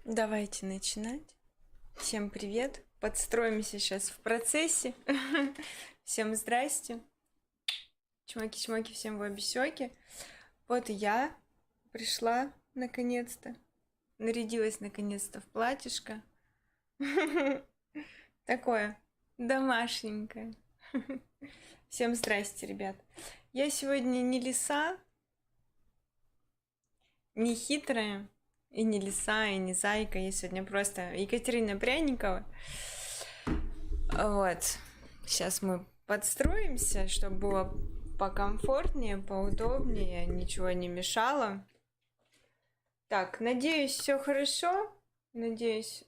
Давайте начинать. Всем привет. Подстроимся сейчас в процессе. Всем здрасте. Чмоки-чмоки всем в обе. Вот и я пришла наконец-то. Нарядилась наконец-то в платьишко. Такое домашненькое. Всем здрасте, ребят. Я сегодня не лиса, не хитрая, и не лиса, и не зайка. Я сегодня просто Екатерина Пряникова. Вот. Сейчас мы подстроимся, чтобы было покомфортнее, поудобнее, ничего не мешало. Так, надеюсь, все хорошо. Надеюсь,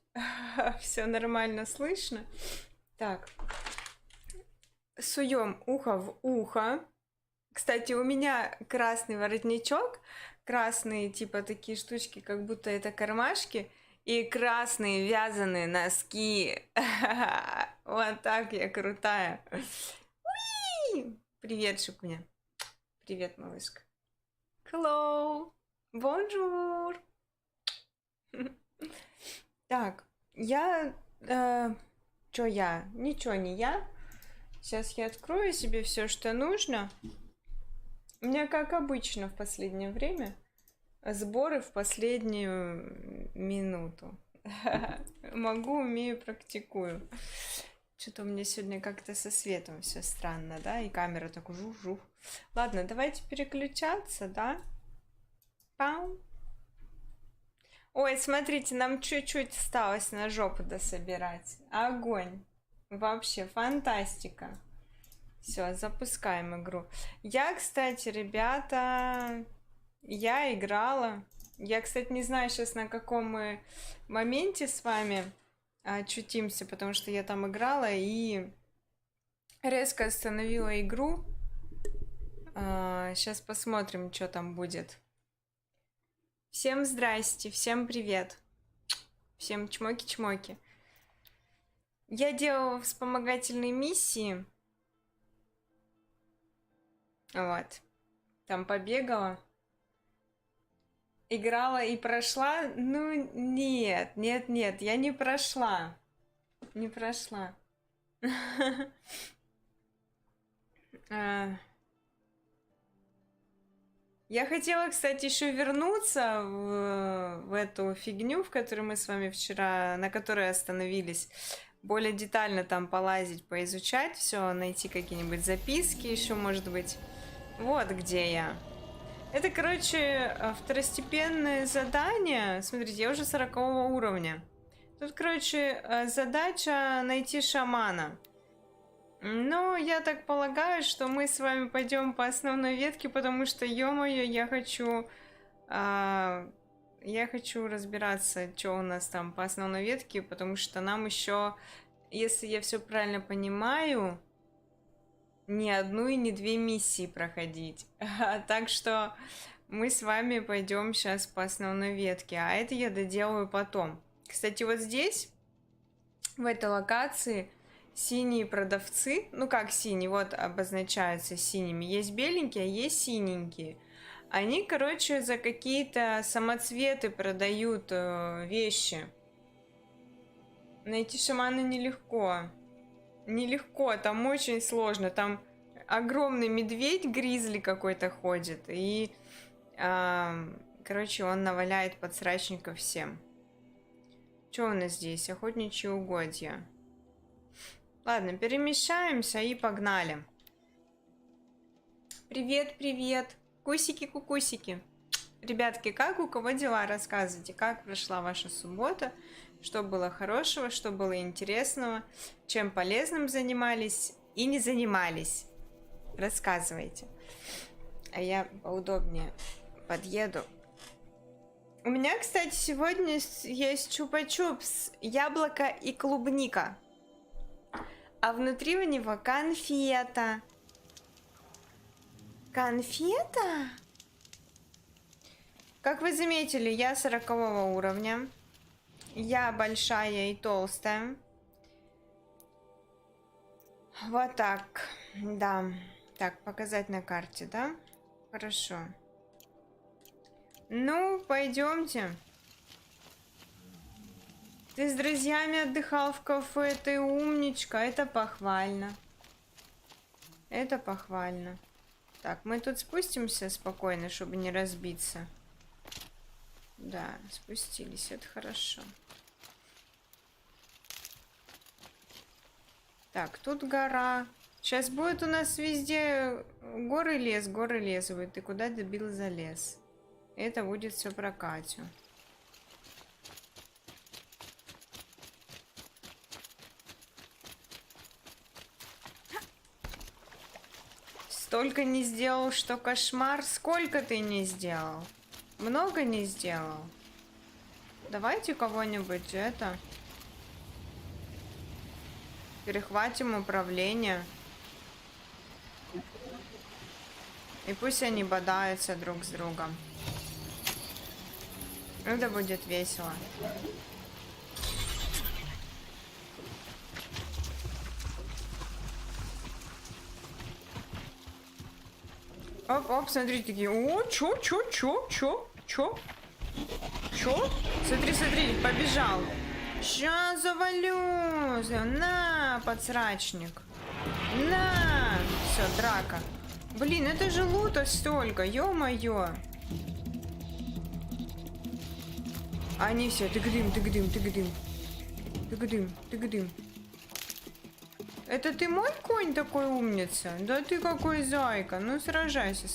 все нормально слышно. Так, суем ухо в ухо. Кстати, у меня красный воротничок, красные типа такие штучки, как будто это кармашки, и красные вязаные носки. Вот так я крутая. Уи! Привет, Шикуня. Привет, малышка. Hello. Bonjour. Так, я... Чё я? Ничего не я. Сейчас я открою себе все, что нужно. У меня, как обычно, в последнее время сборы в последнюю минуту. Могу, умею, практикую. Что-то у меня сегодня как-то со светом все странно, да? И камера так жух-жух. Ладно, давайте переключаться, да? Пау. Ой, смотрите, нам чуть-чуть осталось на жопу дособирать. Огонь. Вообще фантастика. Все, запускаем игру. Я, кстати, ребята, я играла. Я, кстати, не знаю сейчас, на каком мы моменте с вами очутимся, потому что я там играла и резко остановила игру. Сейчас посмотрим, что там будет. Всем здрасте, всем привет. Всем чмоки-чмоки. Я делала вспомогательные миссии. Вот. Там побегала. Играла и прошла? Ну, нет, я не прошла. Не прошла. Я хотела, кстати, еще вернуться в эту фигню, в которой мы с вами вчера, на которой остановились. Более детально там полазить, поизучать все, найти какие-нибудь записки еще, может быть. Вот где я. Это, короче, второстепенное задание. Смотрите, я уже 40 уровня. Тут, короче, задача найти шамана. Ну, я так полагаю, что мы с вами пойдем по основной ветке, потому что, ё-моё, я хочу разбираться, что у нас там по основной ветке, потому что нам еще, если я все правильно понимаю, ни одну и не две миссии проходить. Так что мы с вами пойдем сейчас по основной ветке, а это я доделаю потом. Кстати, вот здесь, в этой локации, синие продавцы, ну как синие, вот обозначаются синими, есть беленькие, а есть синенькие. Они, короче, за какие-то самоцветы продают вещи. Найти шамана нелегко. Нелегко, там очень сложно. Там огромный медведь-гризли какой-то ходит. И, короче, он наваляет подсрачников всем. Что у нас здесь? Охотничьи угодья. Ладно, перемещаемся и погнали. Привет, привет. Кусики-кукусики. Ребятки, как у кого дела? Рассказывайте, как прошла ваша суббота, что было хорошего, что было интересного, чем полезным занимались и не занимались. Рассказывайте. А я поудобнее подъеду. У меня, кстати, сегодня есть чупа-чупс, яблоко и клубника. А внутри у него конфета. Конфета? Как вы заметили, я 40 уровня. Я большая и толстая. Вот так. Да. Так, показать на карте, да? Хорошо. Ну, пойдемте. Ты с друзьями отдыхал в кафе, ты умничка, это похвально. Это похвально. Так, мы тут спустимся спокойно, чтобы не разбиться. Да, спустились, это хорошо. Так, тут гора. Сейчас будет у нас везде горы, лес будет. Ты куда добил залез? Это будет все про Катю. Столько не сделал, что кошмар. Сколько ты не сделал? Много не сделал? Давайте кого-нибудь это... Перехватим управление. И пусть они бодаются друг с другом. Это будет весело. Оп, смотрите, такие, о, чё? Смотри, побежал. Ща завалю. На, подсрачник. На. Все, драка. Блин, это же лута столько, ё-моё. Они все, тыгдым. Это ты мой конь такой умница? Да ты какой зайка. Ну, сражайся.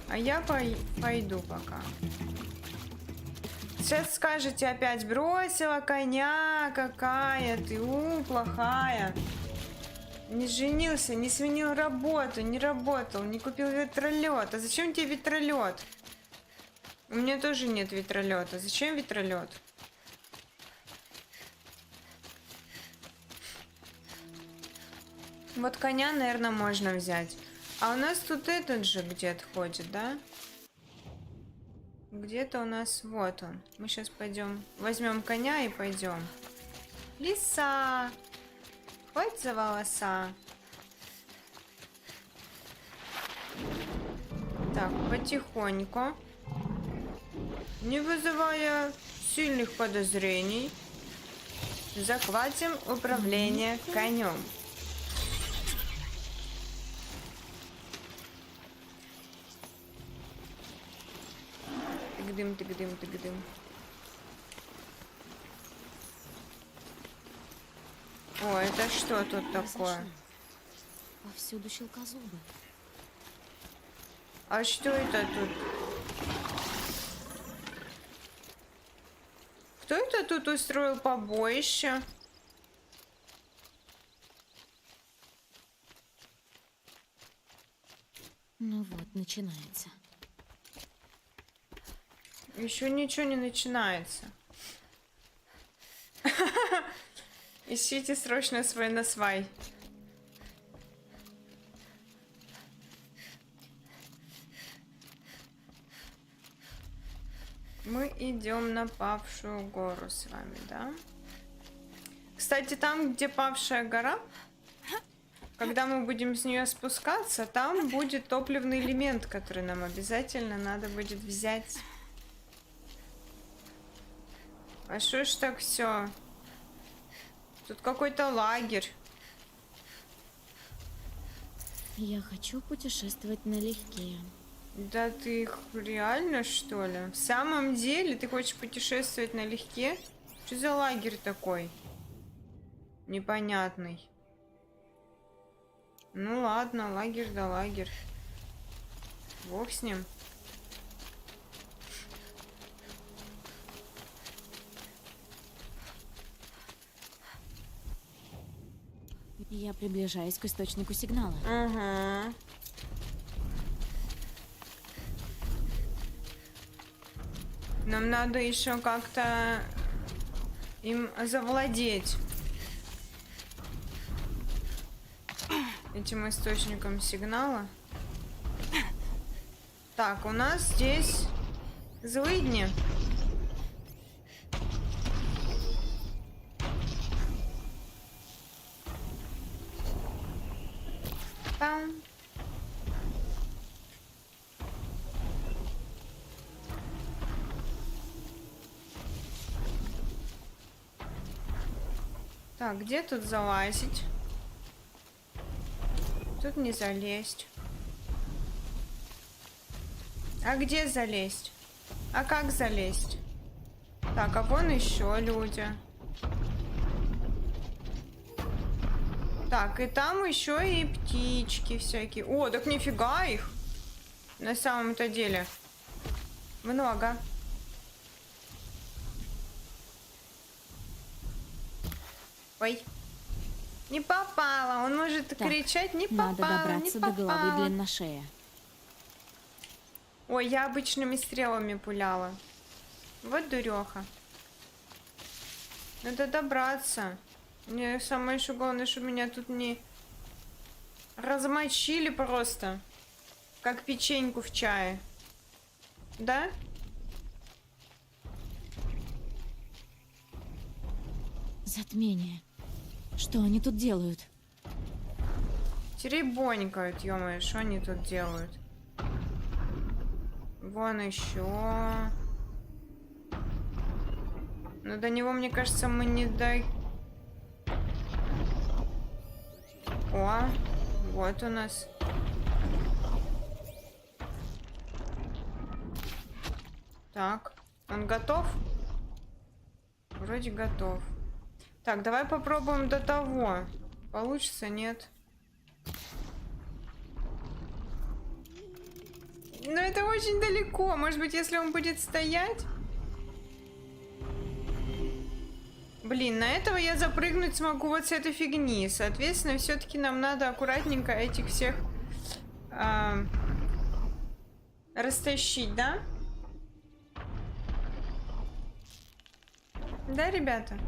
А я пойду пока. Сейчас скажете опять, бросила коня, какая ты, плохая. Не женился, не сменил работу, не работал, не купил ветролет. А зачем тебе ветролет? У меня тоже нет ветролета. Зачем ветролет? Вот коня, наверное, можно взять. А у нас тут этот же где-то ходит, да? Где-то у нас вот он. Мы сейчас пойдем, возьмем коня и пойдем. Лиса, хватит за волоса. Так, потихоньку, не вызывая сильных подозрений, захватим управление конем. Тыгдым. О, это что тут такое? Повсюду щелкозубы. А что это тут? Кто это тут устроил побоище? Ну вот, начинается. Еще ничего не начинается. Ищите срочно свой насвай. Мы идем на павшую гору с вами, да? Кстати, там, где павшая гора, когда мы будем с нее спускаться, там будет топливный элемент, который нам обязательно надо будет взять. А что ж так все? Тут какой-то лагерь. Я хочу путешествовать налегке. Да ты реально, что ли? В самом деле ты хочешь путешествовать налегке? Что за лагерь такой? Непонятный. Ну ладно, лагерь да лагерь. Бог с ним. Я приближаюсь к источнику сигнала. Ага. Нам надо еще как-то им завладеть. Этим источником сигнала. Так, у нас здесь злыдни. Там. Так, где тут залазить? Тут не залезть. А где залезть? А как залезть? Так, а вон еще люди. Так, и там еще и птички всякие. О, так нифига их. На самом-то деле. Много. Ой. Не попала. Он может Так, кричать, не Надо попала, добраться не до головы попала. длинношея. Ой, я обычными стрелами пуляла. Вот дуреха. Надо добраться. Мне самое еще главное, чтобы меня тут не размочили просто. Как печеньку в чае. Да? Затмение. Что они тут делают? Теребонькают, ё-моё, что они тут делают? Вон еще. Но до него, мне кажется, мы не до... О, вот у нас. Так, он готов? Вроде готов. Так, давай попробуем до того. Получится, нет? Но это очень далеко. Может быть, если он будет стоять? Блин, на этого я запрыгнуть смогу вот с этой фигни. Соответственно, все-таки нам надо аккуратненько этих всех растащить, да? Да, ребята?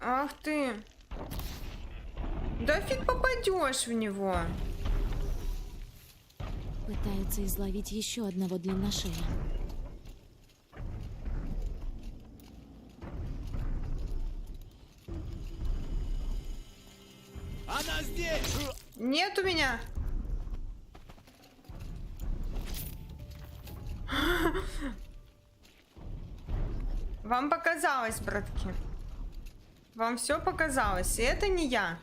Ах ты. Да фиг попадешь в него. Пытаются изловить еще одного длинношея. Она здесь! Нет у меня. Вам показалось, братки. Вам все показалось. И это не я.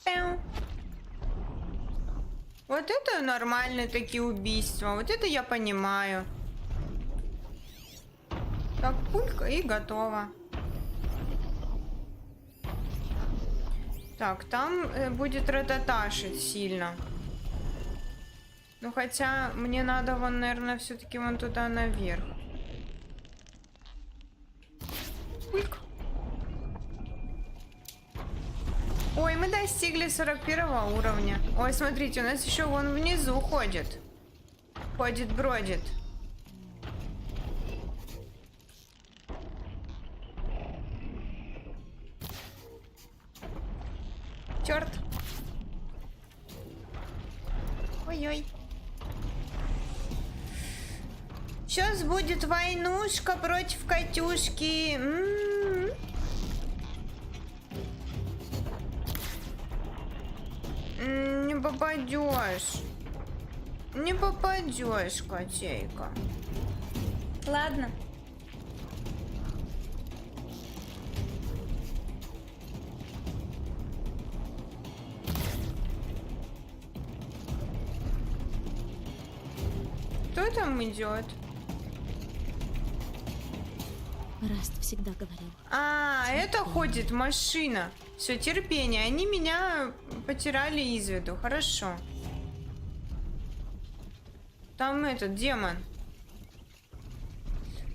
Пяу. Вот это нормальные такие убийства. Вот это я понимаю. Так, пулька и готово. Так, там будет рататашить сильно. Ну, хотя мне надо вон, наверное, все-таки вон туда наверх. Пульк. Ой, мы достигли 41 уровня. Ой, смотрите, у нас еще вон внизу ходит. Ходит-бродит. Черт. Ой-ой. Сейчас будет войнушка против Катюшки. Не попадешь. Не попадешь, котейка. Ладно. Кто там идет? Раст всегда говорил. А, это ходит машина. Все, терпение. Они меня потеряли из виду. Хорошо. Там этот демон.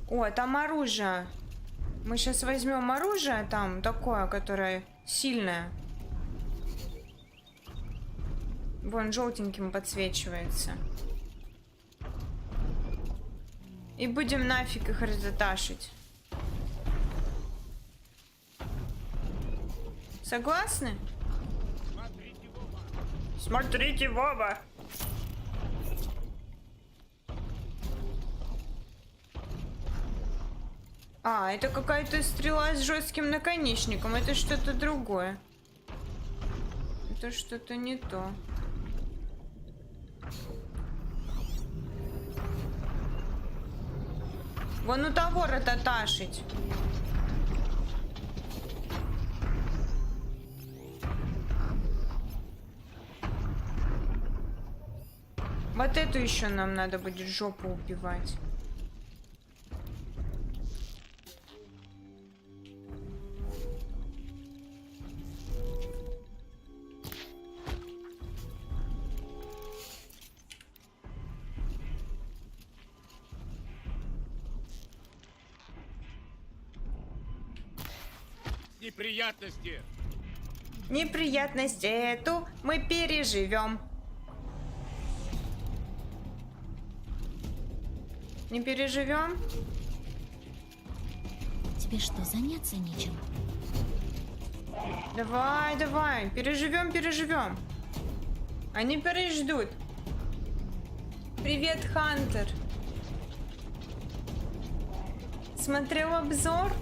О, там оружие. Мы сейчас возьмем оружие там такое, которое сильное. Вон желтеньким подсвечивается. И будем нафиг их разоташить. Согласны? Смотрите, Вова! А, это какая-то стрела с жестким наконечником. Это что-то другое. Это что-то не то. Вон у того рататашить. Вот эту еще нам надо будет жопу убивать. Неприятности. Неприятность эту мы переживем. Не переживем? Тебе что, заняться нечем? Давай, давай, переживем, переживем. Они переждут. Привет, Хантер. Смотрел обзор?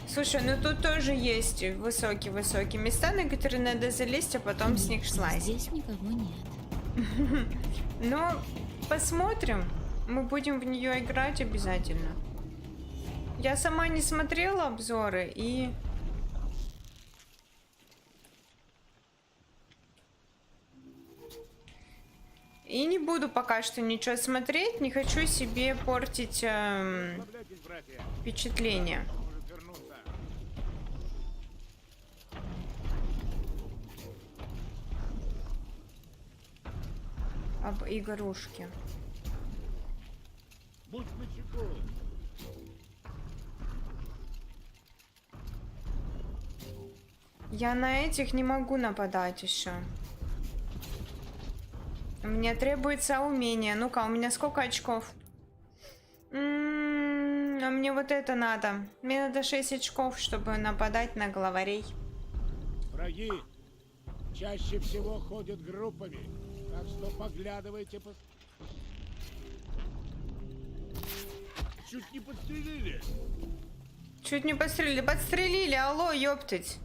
Слушай, ну тут тоже есть высокие-высокие места, на которые надо залезть, а потом с них слазить. Здесь никого нет. Ну, посмотрим. Мы будем в нее играть обязательно. Я сама не смотрела обзоры и... И не буду пока что ничего смотреть, не хочу себе портить впечатление. Об игрушке. Будь начеку. Я на этих не могу нападать еще. Мне требуется умение. Ну-ка, у меня сколько очков? А мне вот это надо. Мне надо 6 очков, чтобы нападать на главарей. Враги чаще всего ходят группами, так что поглядывайте по... Чуть не подстрелили. Чуть не подстрелили. Подстрелили, алло, ёптать.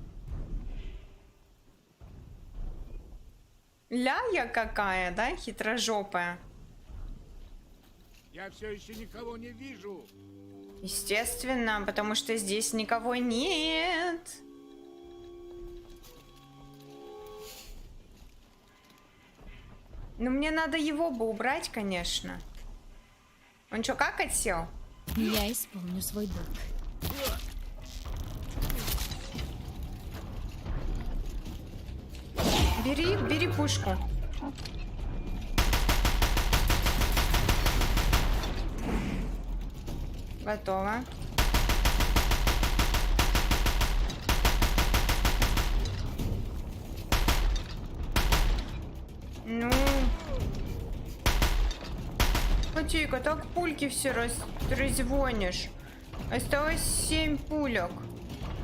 Ля я какая, да, хитрожопая. Я все еще никого не вижу. Естественно, потому что здесь никого нет. Ну, мне надо его бы убрать, конечно. Он что, как отсел? Я исполню свой долг. Бери пушку. Готово. Ну. Потейка, так пульки все раззвонишь. Осталось 7 пулек.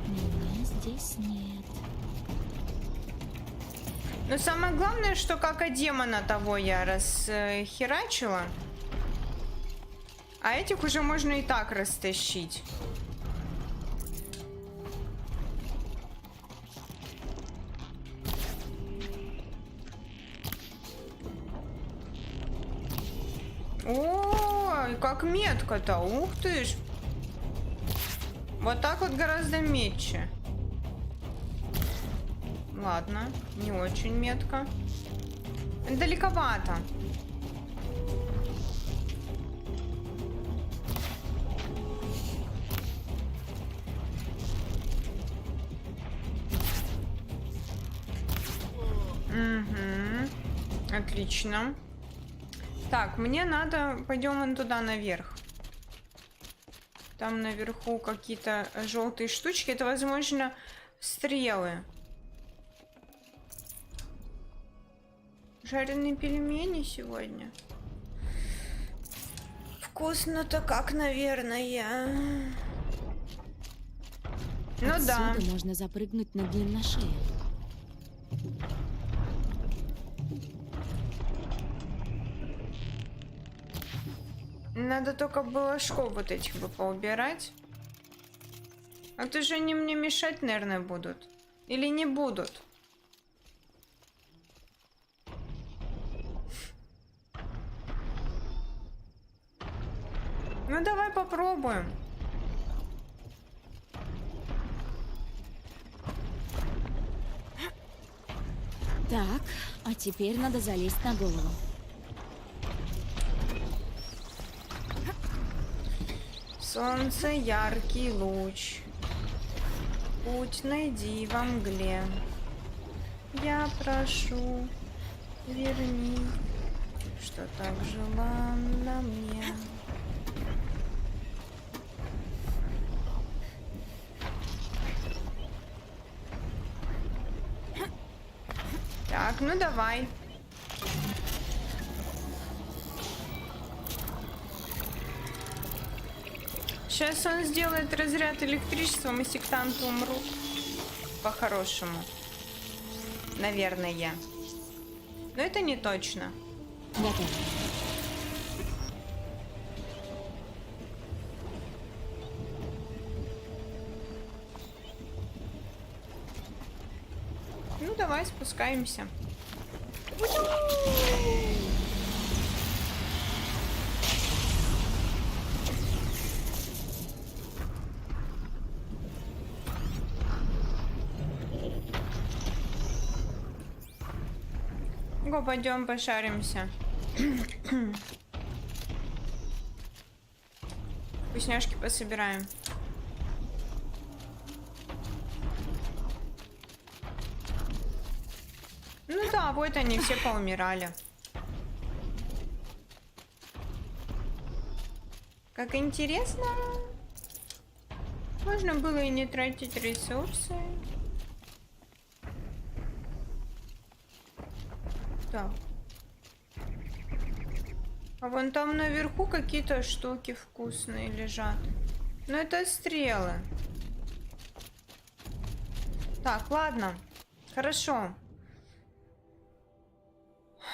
Меня здесь нет. Но самое главное, что как демона того я расхерачила. А этих уже можно и так растащить. Ой, как метко-то. Ух ты ж. Вот так вот гораздо метче. Ладно, не очень метко. Далековато. Угу. Отлично. Так, мне надо... Пойдем вон туда наверх. Там наверху какие-то желтые штучки. Это, возможно, стрелы. Жареные пельмени сегодня. Вкусно-то как, наверное. Ну да. Отсюда можно запрыгнуть на длинношею. Надо только балашков вот этих бы поубирать. А то же они мне мешать, наверное, будут. Или не будут. Ну давай попробуем. Так, а теперь надо залезть на голову. Солнце, яркий луч. Путь найди во мгле. Я прошу, верни, что так желанно мне. Так, ну давай. Сейчас он сделает разряд электричеством, и сектанты умрут. По-хорошему. Наверное. Но это не точно. Готово. Ну давай, спускаемся. Го, пойдем пошаримся. Вкусняшки пособираем. Ну да, вот они все поумирали. Как интересно. Можно было и не тратить ресурсы. Так. А вон там наверху какие-то штуки вкусные лежат. Но это стрелы. Так, ладно. Хорошо.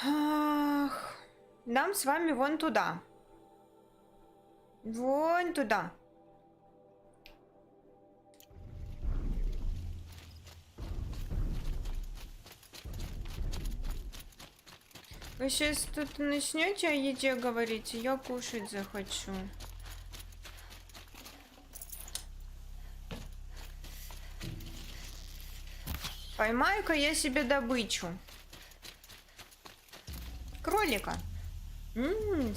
Ах. Нам с вами вон туда. Вон туда. Вы сейчас тут начнете о еде говорить, и я кушать захочу. Поймаю-ка я себе добычу. Кролика.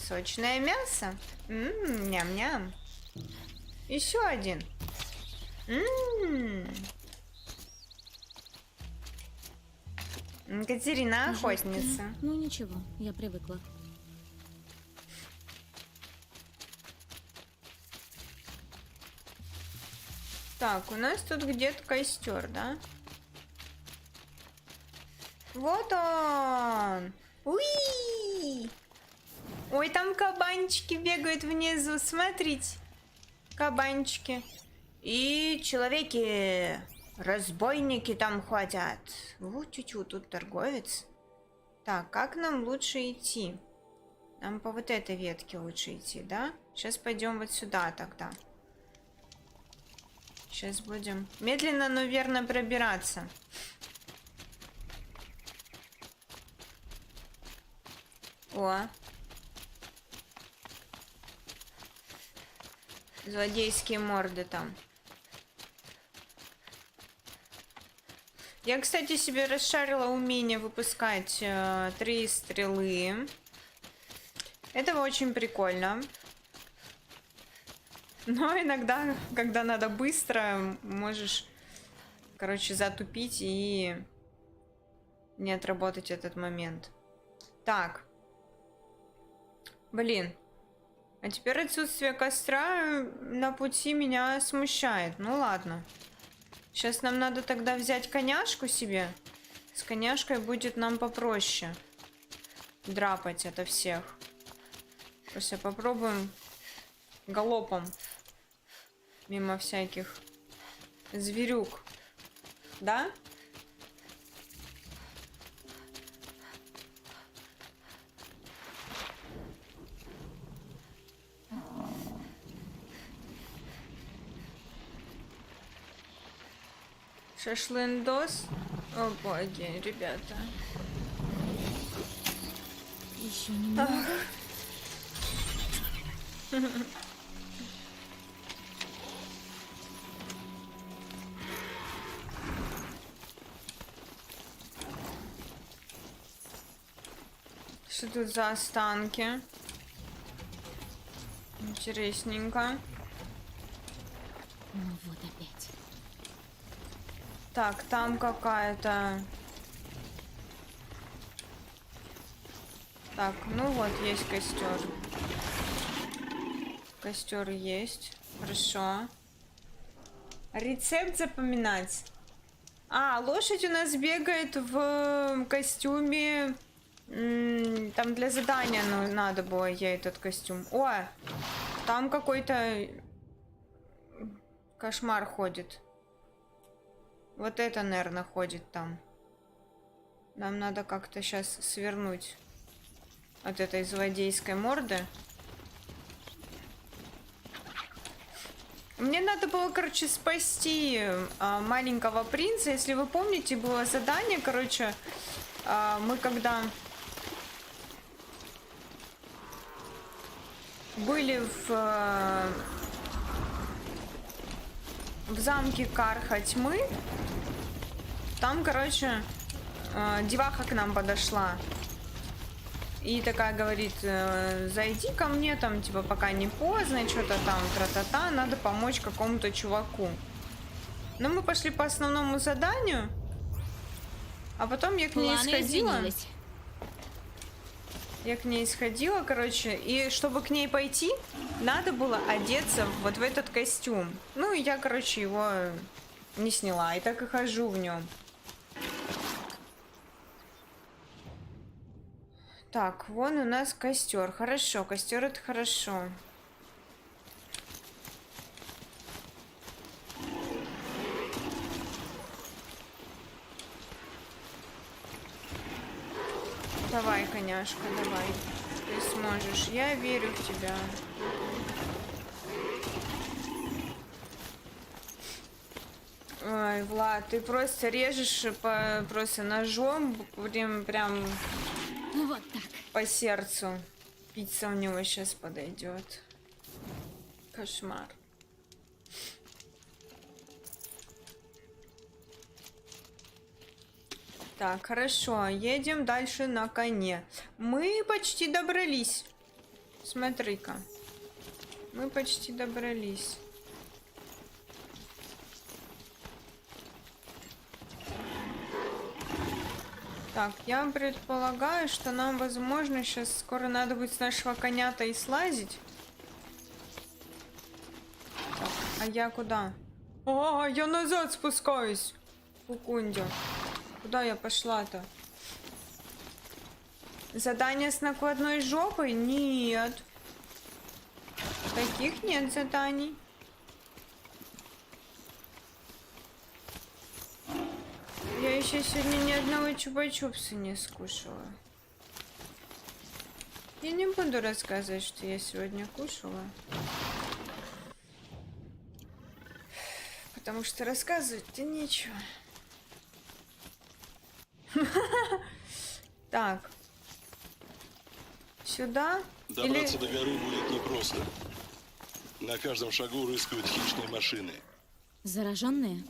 Сочное мясо. Ням-ням. Еще один. Катерина охотница. Ну ничего, я привыкла. Так, у нас тут где-то костер, да? Вот он! Уи! Ой, там кабанчики бегают внизу, смотрите. Кабанчики. И человеки, разбойники там ходят. Вот чуть-чуть тут торговец. Так, как нам лучше идти? Нам по вот этой ветке лучше идти, да? Сейчас пойдем вот сюда тогда. Сейчас будем медленно, но верно пробираться. О. Злодейские морды там. Я, кстати, себе расшарила умение выпускать 3 стрелы. Это очень прикольно. Но иногда, когда надо быстро, можешь, короче, затупить и не отработать этот момент. Так. Блин. А теперь отсутствие костра на пути меня смущает. Ну ладно. Сейчас нам надо тогда взять коняшку себе. С коняшкой будет нам попроще драпать ото всех. Просто попробуем галопом. Мимо всяких зверюк. Да? Шашлындос. О боги, ребята. Еще немного. Что тут за останки? Интересненько. Ну вот опять. Так, там какая-то... Так, ну вот, есть костер. Костер есть. Хорошо. Рецепт запоминать. А, лошадь у нас бегает в костюме. Там для задания надо было ей этот костюм. О, там какой-то кошмар ходит. Вот это, наверное, ходит там. Нам надо как-то сейчас свернуть от этой злодейской морды. Мне надо было, короче, спасти маленького принца. Если вы помните, было задание, короче, мы когда были в замке Карха Тьмы, там, короче, деваха к нам подошла. И такая говорит, зайди ко мне, там, типа, пока не поздно, что-то там, тра-та-та, надо помочь какому-то чуваку. Но мы пошли по основному заданию, а потом я к ней сходила. Я к ней сходила, короче, и чтобы к ней пойти, надо было одеться вот в этот костюм. Ну, и я, короче, его не сняла, и так и хожу в нем. Так, вон у нас костер. Хорошо, костер это хорошо. Давай, коняшка, давай. Ты сможешь. Я верю в тебя. Ой, Влад, ты просто режешь просто ножом, прям Вот так. по сердцу. Пицца у него сейчас подойдет. Кошмар. Так, хорошо. Едем дальше на коне. Мы почти добрались. Смотри-ка. Мы почти добрались. Так, я предполагаю, что нам, возможно, сейчас скоро надо будет с нашего коня-то и слазить. Так, а я куда? А, я назад спускаюсь. Кукундя. Куда я пошла-то? Задание с накладной жопой? Нет. Таких нет заданий. Я еще сегодня ни одного чупа-чупса не скушала. Я не буду рассказывать, что я сегодня кушала. Потому что рассказывать-то нечего. Так. Сюда? Добраться до горы будет непросто. На каждом шагу рыскают хищные машины. Зараженные?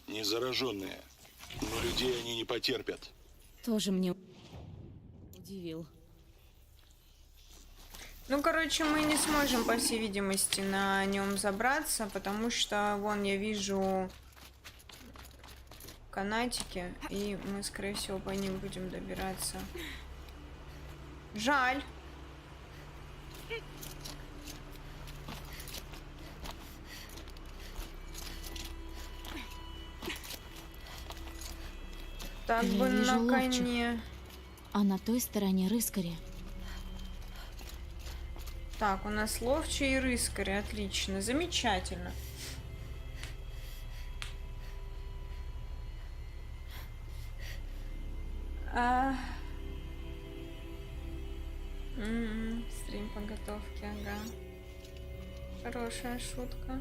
Не зараженные. Но людей они не потерпят. Тоже мне удивил. Ну, короче, мы не сможем, по всей видимости, на нем забраться, потому что, вон, я вижу канатики, и мы, скорее всего, по ним будем добираться. Жаль. Так Я бы вижу на ловчих. коне. А на той стороне рыскари. Так, у нас ловчие и рыскари. Отлично. Замечательно. Стрим подготовки, ага. Хорошая шутка.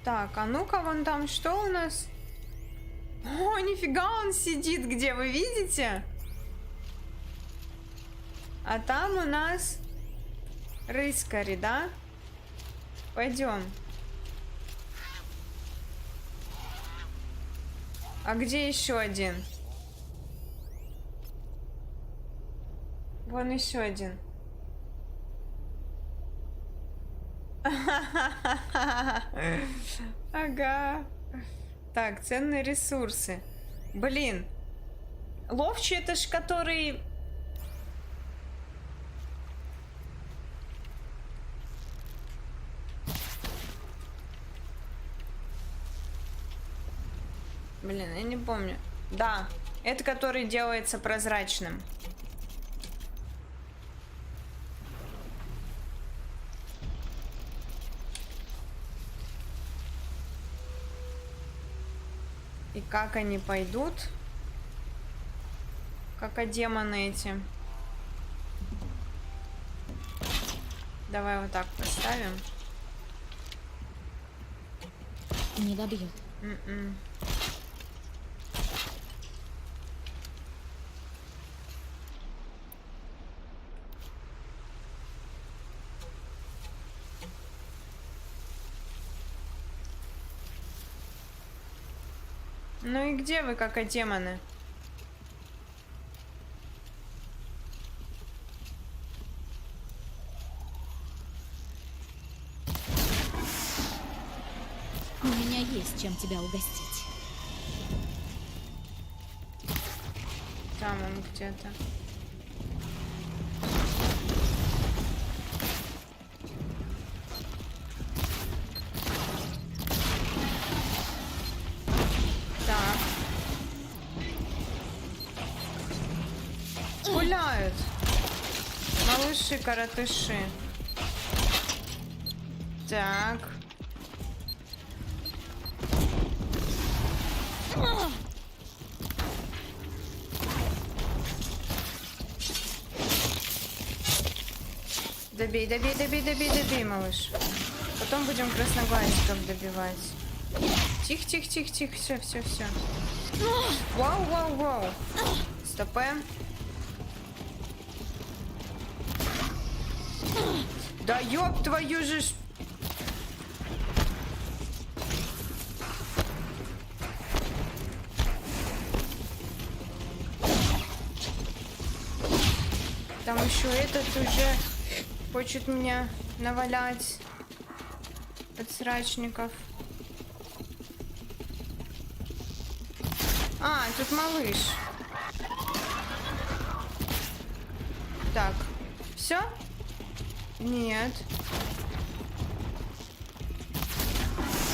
Так, а ну-ка, вон там что у нас? О, нифига, он сидит где, вы видите? А там у нас рыскари, да? Пойдем. А где еще один? Вон еще один. Ага. Так, ценные ресурсы. Блин. Ловчий это ж который... Блин, я не помню. Да, это который делается прозрачным. И как они пойдут? Как демоны эти. Давай вот так поставим. Не добьет. М-м. Ну и где вы, как демоны? У меня есть чем тебя угостить. Там он где-то. Так. Гуляют. Малыши-коротыши. Так. Добей, добей, добей, добей, добей, малыш. Потом будем красноглазиков добивать. Тихо, тихо, тихо, тихо. Все, все, все. Вау, вау, вау. Стопэ. Да ёб твою же ж... Там еще этот уже хочет меня навалять. Подсрачников. А, тут малыш. Так. Все? Нет.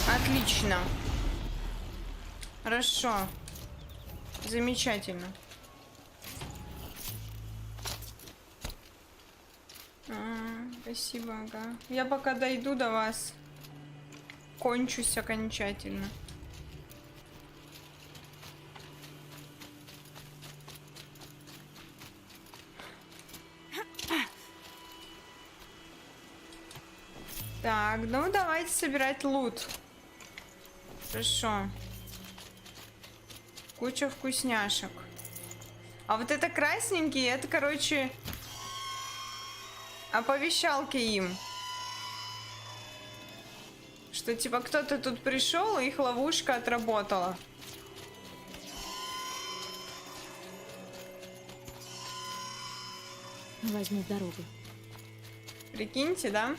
Отлично. Хорошо. Замечательно. Спасибо, ага. Я пока дойду до вас. Кончусь окончательно. Так, ну давайте собирать лут. Хорошо. Куча вкусняшек. А вот это красненький, это, короче, оповещалки им. Что типа кто-то тут пришел, и их ловушка отработала. Возьму в дорогу. Прикиньте, да?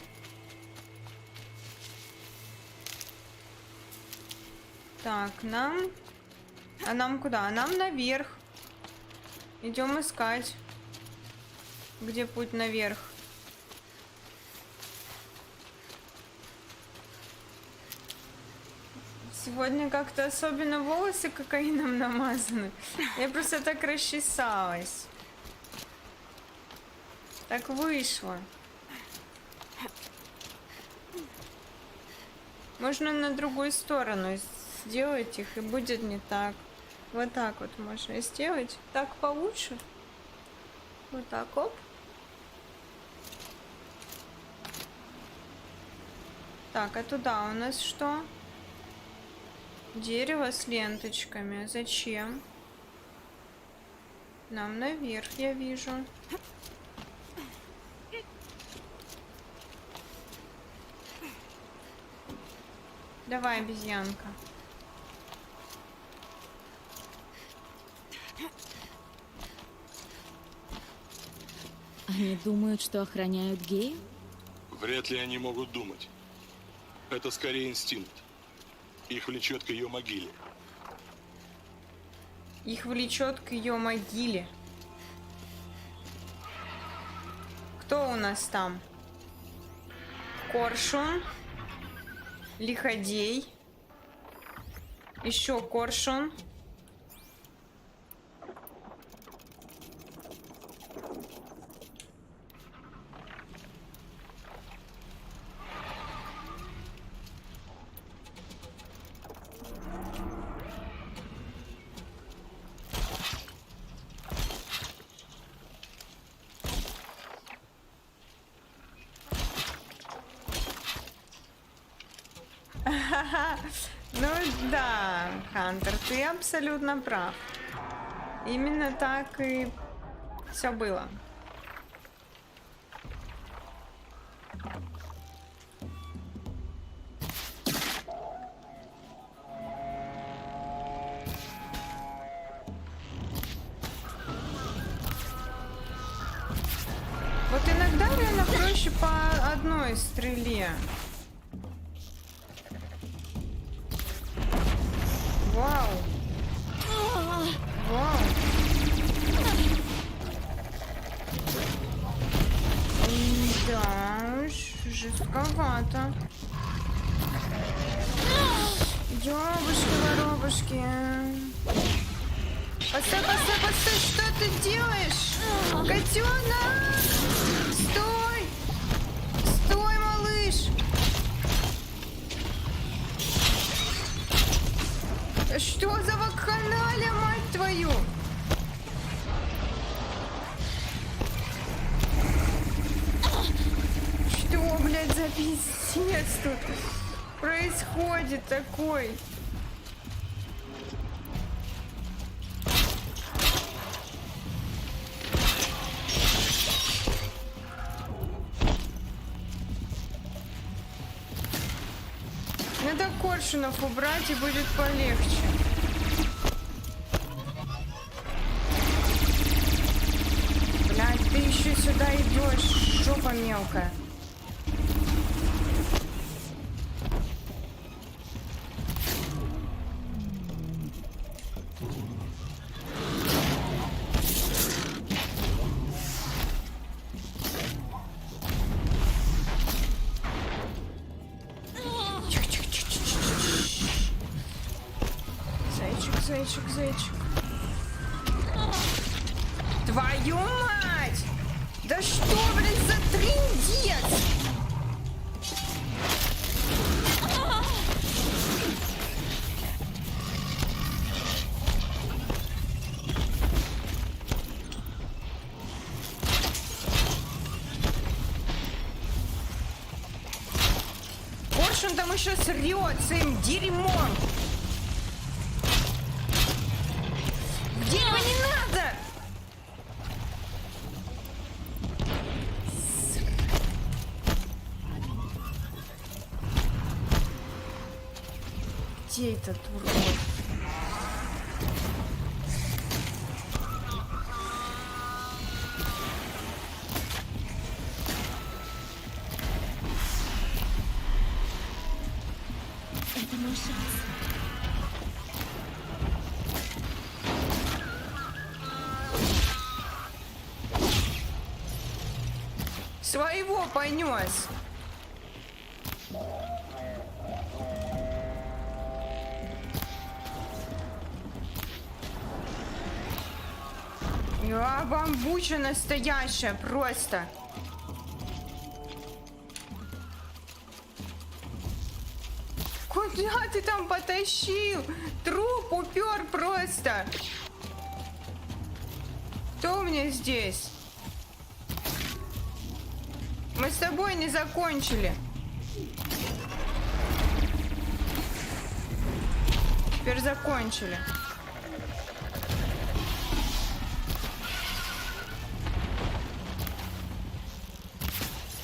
Так, нам... А нам куда? А нам наверх. Идем искать. Где путь наверх? Сегодня как-то особенно волосы кокаином намазаны. Я просто так расчесалась. Так вышло. Можно на другую сторону сделать их, и будет не так. Вот так вот можно сделать. Так получше. Вот так, оп. Так, а туда у нас что? Дерево с ленточками. Зачем? Нам наверх, я вижу. Давай, обезьянка. Они думают, что охраняют геев? Вряд ли они могут думать. Это скорее инстинкт. Их влечет к ее могиле. Их влечет к ее могиле. Кто у нас там? Коршун. Лиходей. Еще коршун. Ну да, Хантер, ты абсолютно прав. Именно так и все было. Вот иногда реально проще по одной стреле. Вау. Вау. Да уж, жестковато. Ёбушки-воробушки. Постой, постой, постой, что ты делаешь? Котенок! Стой! Стой, малыш! Что за вакханалия, мать твою? Что, блядь, за пиздец тут происходит такой? Надо коршунов убрать, и будет полегче. Блядь, ты еще сюда идешь, жопа мелкая. Зайчик, зайчик. Твою мать! Да что, блин, за трындец? Коршун там еще срет своим дерьмом. Дерево не надо! Где этот урод? Это мой шанс. Своего понес. А бамбуча настоящая просто. Куда ты там потащил? Труп упер просто. Кто у меня здесь? Мы с тобой не закончили. Теперь закончили.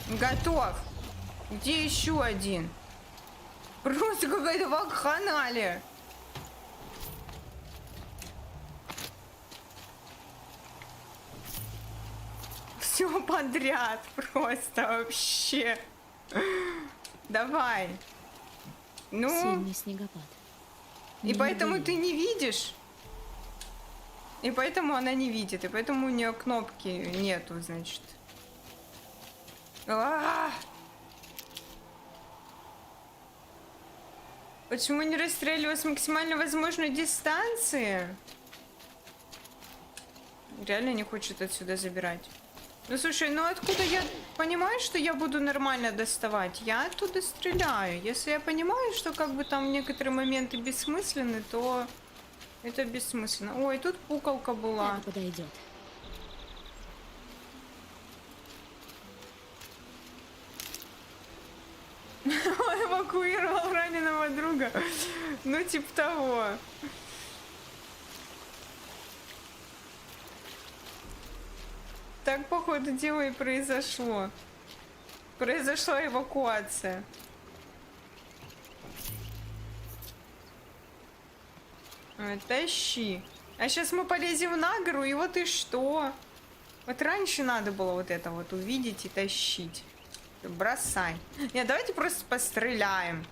Готов. Где еще один? Просто какая-то вакханалия. все подряд просто вообще. Давай. Ну, Сильный снегопад. и Не поэтому надоело. ты не видишь. И поэтому она не видит. И поэтому у нее кнопки нету, значит. А! Почему не расстреливаю с максимально возможной дистанции? Реально не хочет отсюда забирать. Ну слушай, ну откуда я понимаю, что я буду нормально доставать? Я оттуда стреляю. Если я понимаю, что как бы там некоторые моменты бессмысленны, то это бессмысленно. Ой, тут пукалка была. Это подойдет. Он эвакуировал раненого друга. Ну, типа того. Так, по ходу дела, и произошло. Произошла эвакуация. Тащи. А сейчас мы полезем на гору, и вот и что? Вот раньше надо было вот это вот увидеть и тащить. Бросай. Нет, давайте просто постреляем.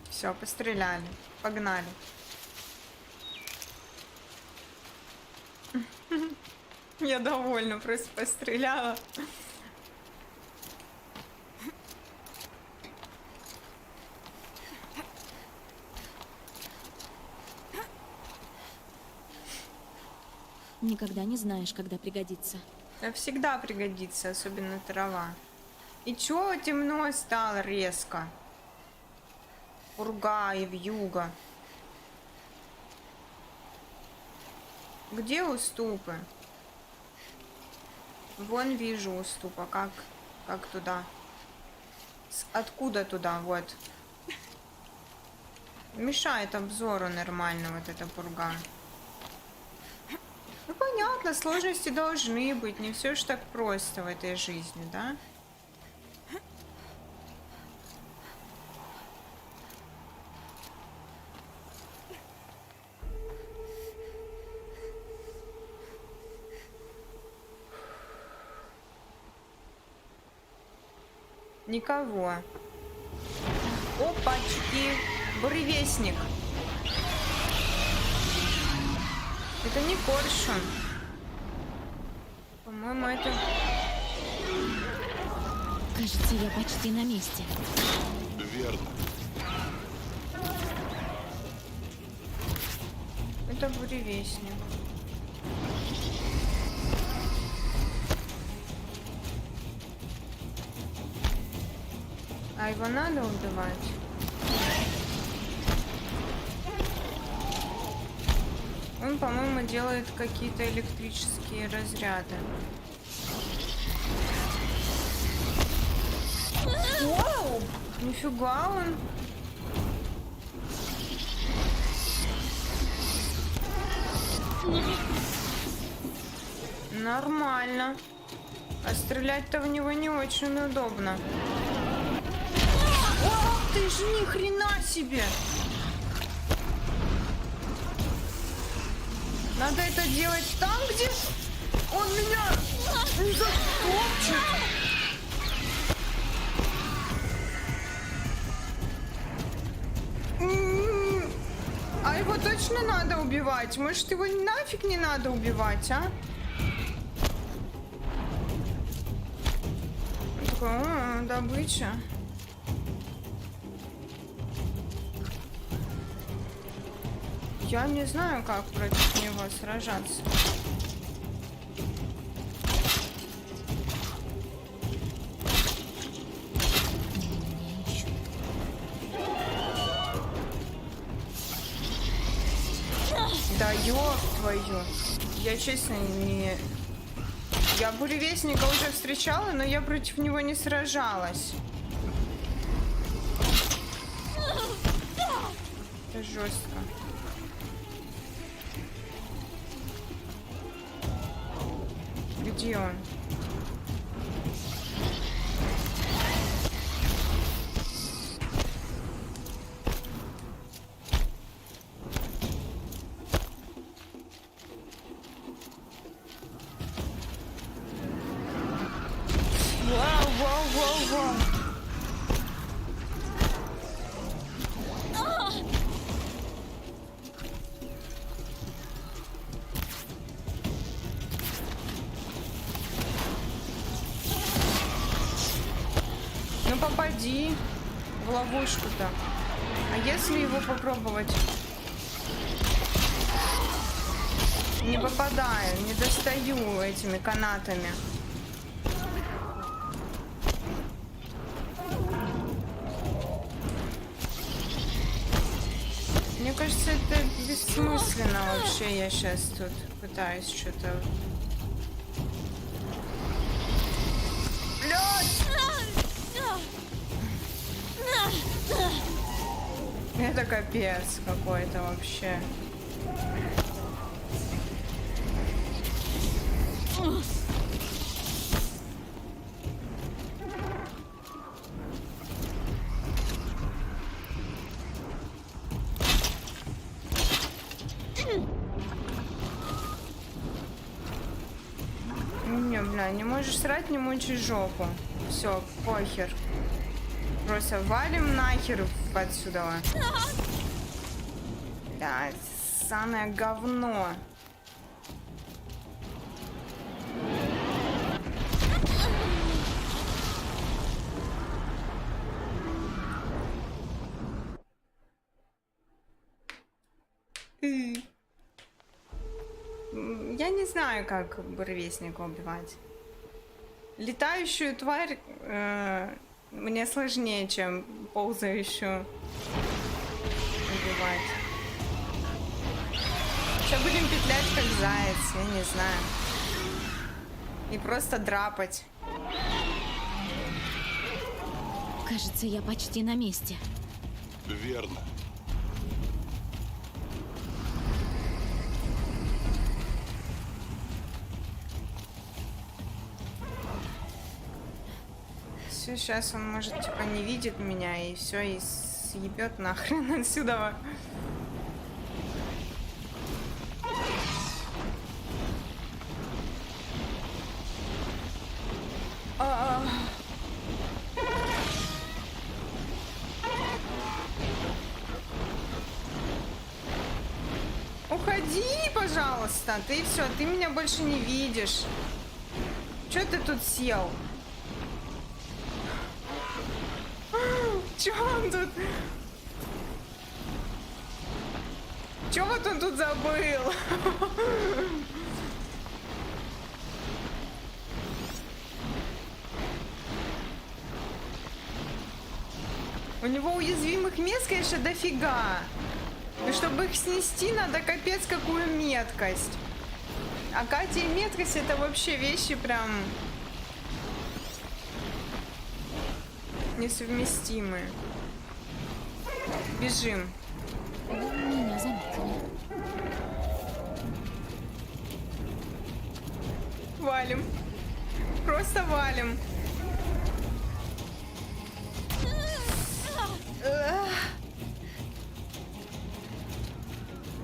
Все, постреляли. Погнали. Я довольна, просто постреляла. Никогда не знаешь, когда пригодится. Да всегда пригодится, особенно трава. И чё темно стало резко? Пурга и вьюга. Где уступы? Вон вижу уступ, а как туда? Откуда туда? Вот. Мешает обзору нормально вот эта пурга. Ну понятно, сложности должны быть. Не все ж так просто в этой жизни, да? Никого. Опачки. Буревестник. Это не коршун. По-моему, это... Кажется, я почти на месте. Верно. Это буревестник. А его надо убивать? Он, по-моему, делает какие-то электрические разряды. Вау! Нифига он! Нормально. А стрелять-то в него не очень удобно. Ох ты ж, ни хрена себе! Надо это делать там, где он меня затопчет. А его точно надо убивать? Может, его нафиг не надо убивать, а? Он такой, о, добыча. Я не знаю, как против него сражаться. Да ёб твою. Я честно не... Я буревестника уже встречала, но я против него не сражалась. Это жестко. Где он? Во. Ну попади в ловушку-то. А если его попробовать? Не попадаю, не достаю этими канатами. Мне кажется, это бессмысленно вообще. Я сейчас тут пытаюсь что-то... Это капец какой-то вообще. Не, бля, не можешь срать, не мучай жопу. Все, похер. Просто валим нахер отсюда. Да, самое говно. Я не знаю, как буревестника убивать. Летающую тварь мне сложнее, чем ползающую убивать. Сейчас будем петлять как заяц, я не знаю. И просто драпать. Кажется, я почти на месте. Верно. Все, сейчас он, может, типа не видит меня, и все, и съебет нахрен отсюда. Уходи, пожалуйста. Ты все, ты меня больше не видишь. Че ты тут сел? Че он тут? Че вот он тут забыл? У него уязвимых мест, конечно, дофига. И чтобы их снести, надо капец какую меткость. А Катя и меткость — это вообще вещи прям несовместимые. Бежим. Меня заметили. Валим. Просто валим.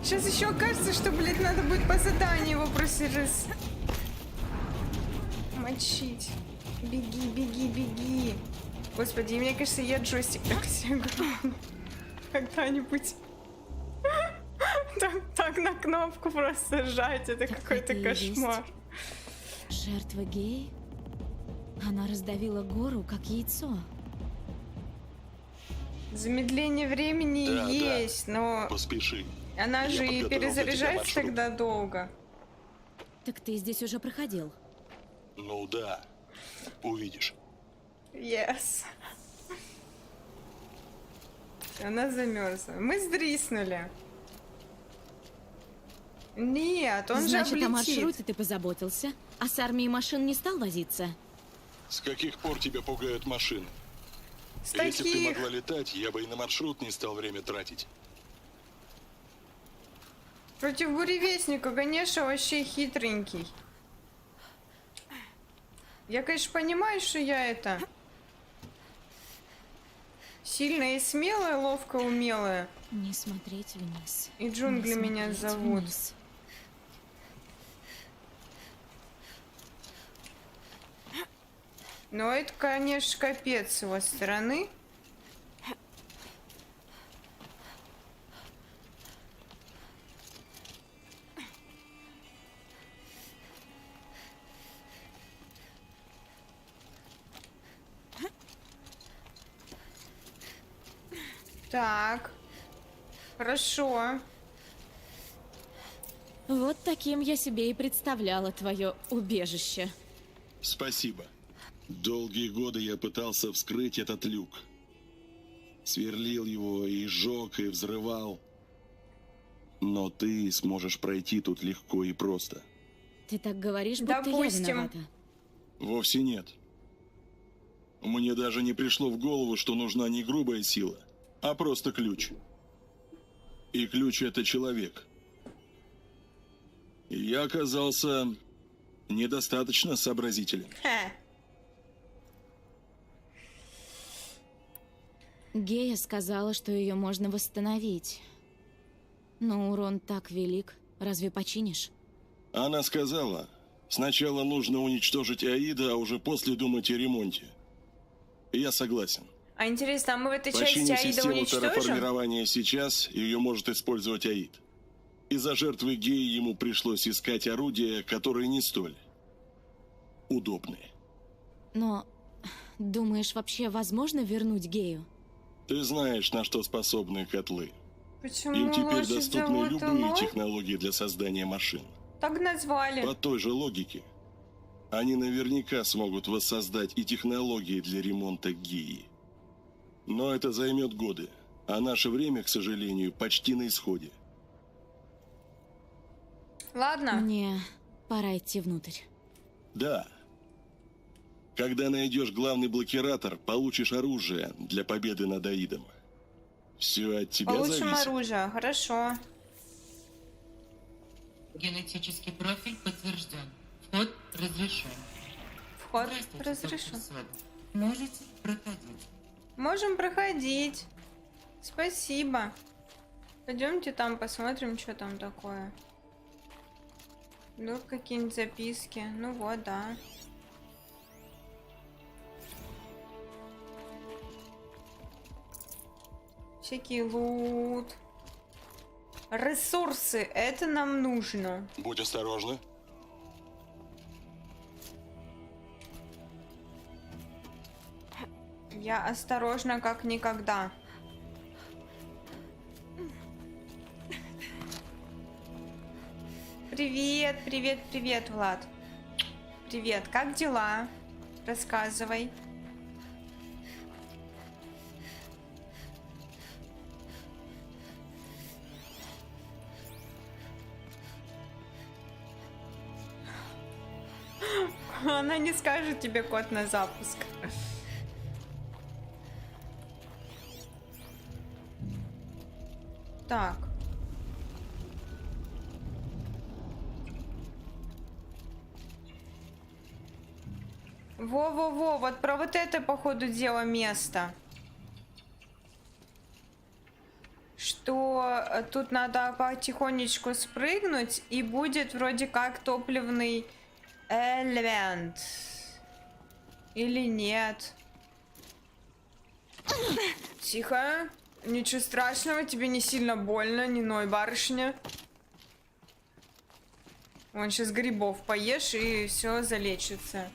Сейчас еще кажется, что, блядь, надо будет по заданию его просто мочить. Беги, беги, беги. Господи, мне кажется, я джойстик так себе играю. Когда-нибудь. Так на кнопку просто жать. Это какой-то кошмар. Жертва геи? Она раздавила гору, как яйцо. Замедление времени Да, есть, но Поспеши. она Я же и подготовил для тебя перезаряжается маршрут. тогда долго. Так ты здесь уже проходил. Ну да. Увидишь. Yes. Она замерзла. Мы сдриснули. Нет, он Значит, же о облетит. маршруте ты позаботился, а с армией машин не стал возиться? С каких пор тебя пугают машины? С Если бы ты таких. могла летать, я бы и на маршрут не стал время тратить. Против буревестника, конечно, вообще хитренький. Я, конечно, понимаю, что я это сильная и смелая, ловко, умелая. Не смотреть вниз. И джунгли Не меня смотреть зовут. вниз. Ну, это, конечно, капец с его стороны. Так. Хорошо. Вот таким я себе и представляла твое убежище. Спасибо. Долгие годы я пытался вскрыть этот люк. Сверлил его и сжег, и взрывал. Но ты сможешь пройти тут легко и просто. Ты так говоришь, будто я Допустим. виновата. Вовсе нет. Мне даже не пришло в голову, что нужна не грубая сила, а просто ключ. И ключ — это человек. И я оказался недостаточно сообразителен. Ха. Гея сказала, что ее можно восстановить. Но урон так велик. Разве починишь? Она сказала, сначала нужно уничтожить Аида, а уже после думать о ремонте. И я согласен. А интересно, а мы в этой части Почини Аида систему уничтожим? терраформирования сейчас, ее может использовать Аид. Из-за жертвы Геи ему пришлось искать орудия, которые не столь удобные. Но думаешь, вообще возможно вернуть Гею? Ты знаешь, на что способны котлы. Почему Им теперь лошадь доступны зовут любые Ло? технологии для создания машин. Так назвали. По той же логике, они наверняка смогут воссоздать и технологии для ремонта Геи. Но это займет годы, а наше время, к сожалению, почти на исходе. Ладно. Мне пора идти внутрь. Да. Когда найдешь главный блокиратор, получишь оружие для победы над Аидом. Все от тебя Получим зависит. оружие. Хорошо. Генетический профиль подтвержден. Вход разрешен. Вход Здравствуйте, разрешен. доктор Свен. Можете проходить. Можем проходить. Спасибо. Пойдемте там посмотрим, что там такое. Ну, какие-нибудь записки. Ну вот, да. Всякий лут. Ресурсы. Это нам нужно. Будь осторожна. Я осторожна, как никогда. Привет, привет, привет, Влад. Привет, как дела? Рассказывай. Она не скажет тебе код на запуск. Так. Во-во-во, вот про вот это, походу, дело место. Что тут надо потихонечку спрыгнуть, и будет вроде как топливный элемент. Или нет? Тихо. Ничего страшного, тебе не сильно больно, не ной, барышня. Вон, сейчас грибов поешь, и все залечится.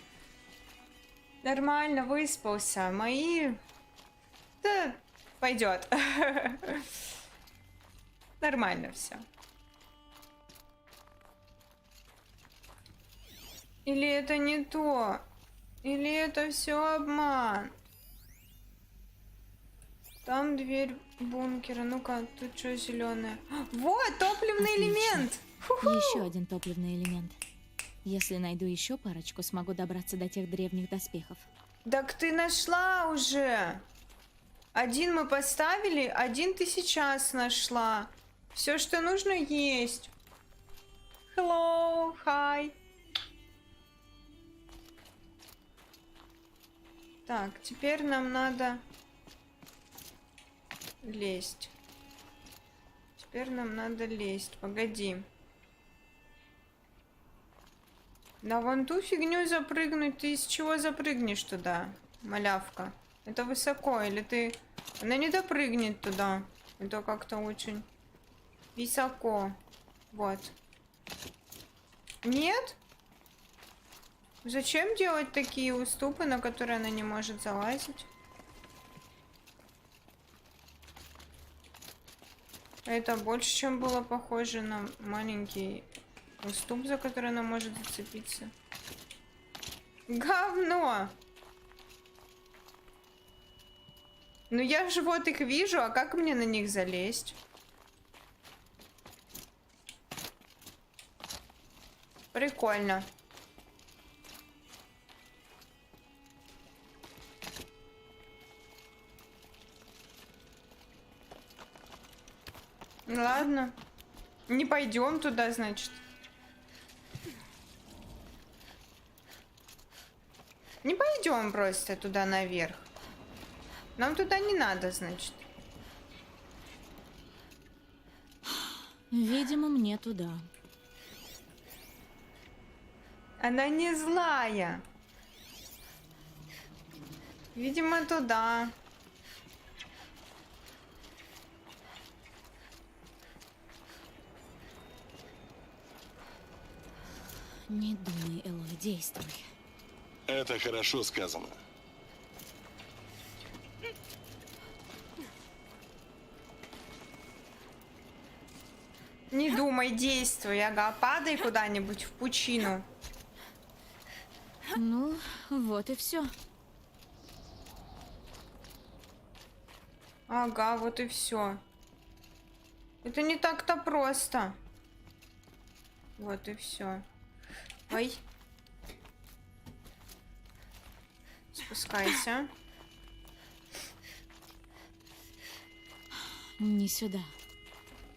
Нормально, выспался. Мои... Да, пойдет. Нормально все. Или это не то? Или это все обман? Там дверь бункера. Ну-ка, тут что зеленое? Вот, топливный элемент! Еще один топливный элемент. Если найду еще парочку, смогу добраться до тех древних доспехов. Так ты нашла уже. Один мы поставили, один ты сейчас нашла. Все, что нужно, есть. Hello, hi. Так, теперь нам надо лезть. Теперь нам надо лезть. Погоди. Да вон ту фигню запрыгнуть. Ты из чего запрыгнешь туда, малявка? Это высоко, или ты... Она не допрыгнет туда. Это как-то очень высоко. Вот. Нет? Зачем делать такие уступы, на которые она не может залазить? Это больше, чем было похоже на маленький уступ, за который она может зацепиться. Говно! Ну я же вот их вижу, а как мне на них залезть? Прикольно. Ладно. Не пойдем туда, значит. Не пойдем просто туда наверх. Нам туда не надо, значит. Видимо, мне туда. Она не злая. Видимо, туда. Не думай, Элой, действуй. Это хорошо сказано. Не думай, действуй. Ага, падай куда-нибудь в пучину. Ну, вот и все. Ага, вот и все. Это не так-то просто. Вот и все. Ой. Спускайся. Не сюда.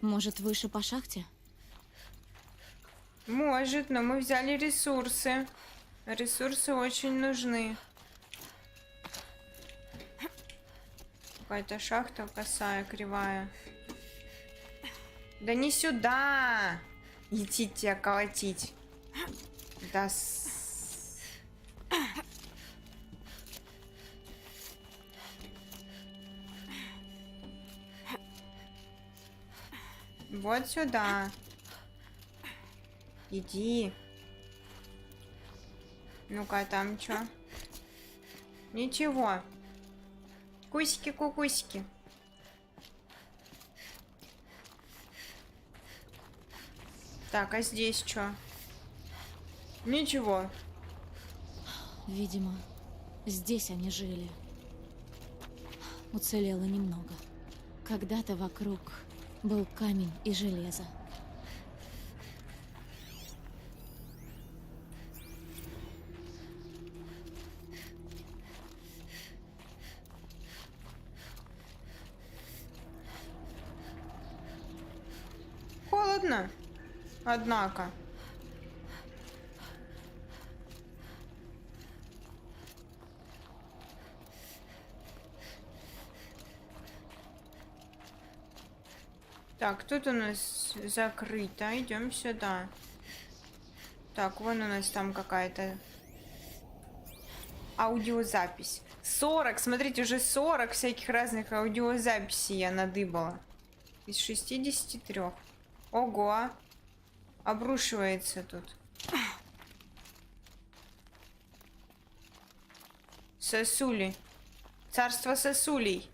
Может, выше по шахте? Может, но мы взяли ресурсы. Ресурсы очень нужны. Какая-то шахта косая, кривая. Да не сюда! Идти тебя колотить. Да Вот сюда. Иди. Ну-ка, там что? Ничего. Кусики-кукусики. Так, а здесь что? Ничего. Видимо, здесь они жили. Уцелело немного. Когда-то вокруг был камень и железо. Холодно. Однако. Так, тут у нас закрыто. Идем сюда. Так, вон у нас там какая-то аудиозапись. 40, смотрите, уже 40 всяких разных аудиозаписей я надыбала. Из 63. Ого. Обрушивается тут. Сосули. Царство сосулей.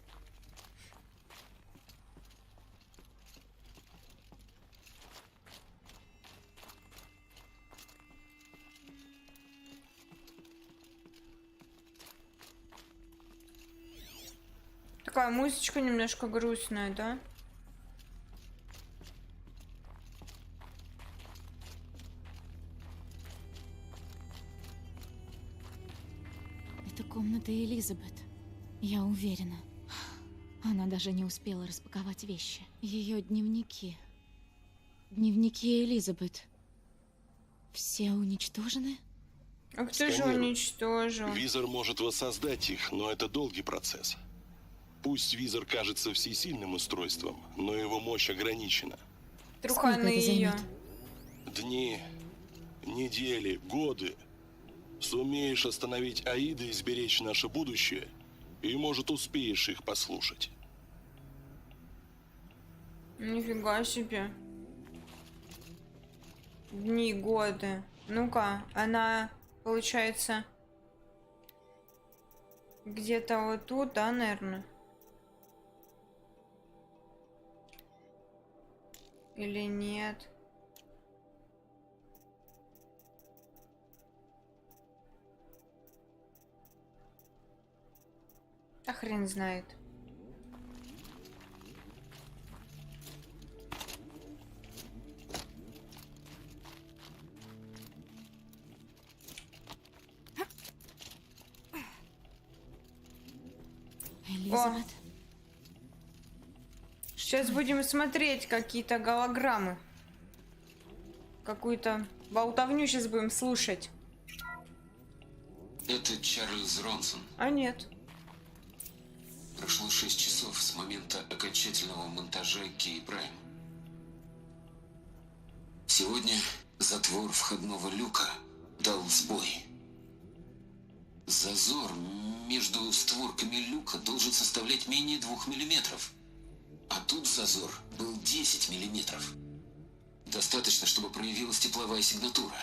Такая музычка немножко грустная, да? Это комната Элизабет. Я уверена. Она даже не успела распаковать вещи. Ее дневники. Дневники Элизабет. Все уничтожены? А кто же Сканируй. уничтожил? Визор может воссоздать их, но это долгий процесс. Пусть визор кажется всесильным устройством, но его мощь ограничена. Труханы Сколько это ее. займет? Дни, недели, годы. Сумеешь остановить Аида и сберечь наше будущее, и, может, успеешь их послушать. Нифига себе. Дни, годы. Ну-ка, она, получается, где-то вот тут, да, наверное? Или нет? А хрен знает. Элизабет. Сейчас будем смотреть какие-то голограммы. Какую-то болтовню сейчас будем слушать. Это Чарльз Ронсон. А нет. Прошло 6 часов с момента окончательного монтажа Кей Прайм. Сегодня затвор входного люка дал сбой. Зазор между створками люка должен составлять менее 2 миллиметров. А тут зазор был 10 миллиметров. Достаточно, чтобы проявилась тепловая сигнатура.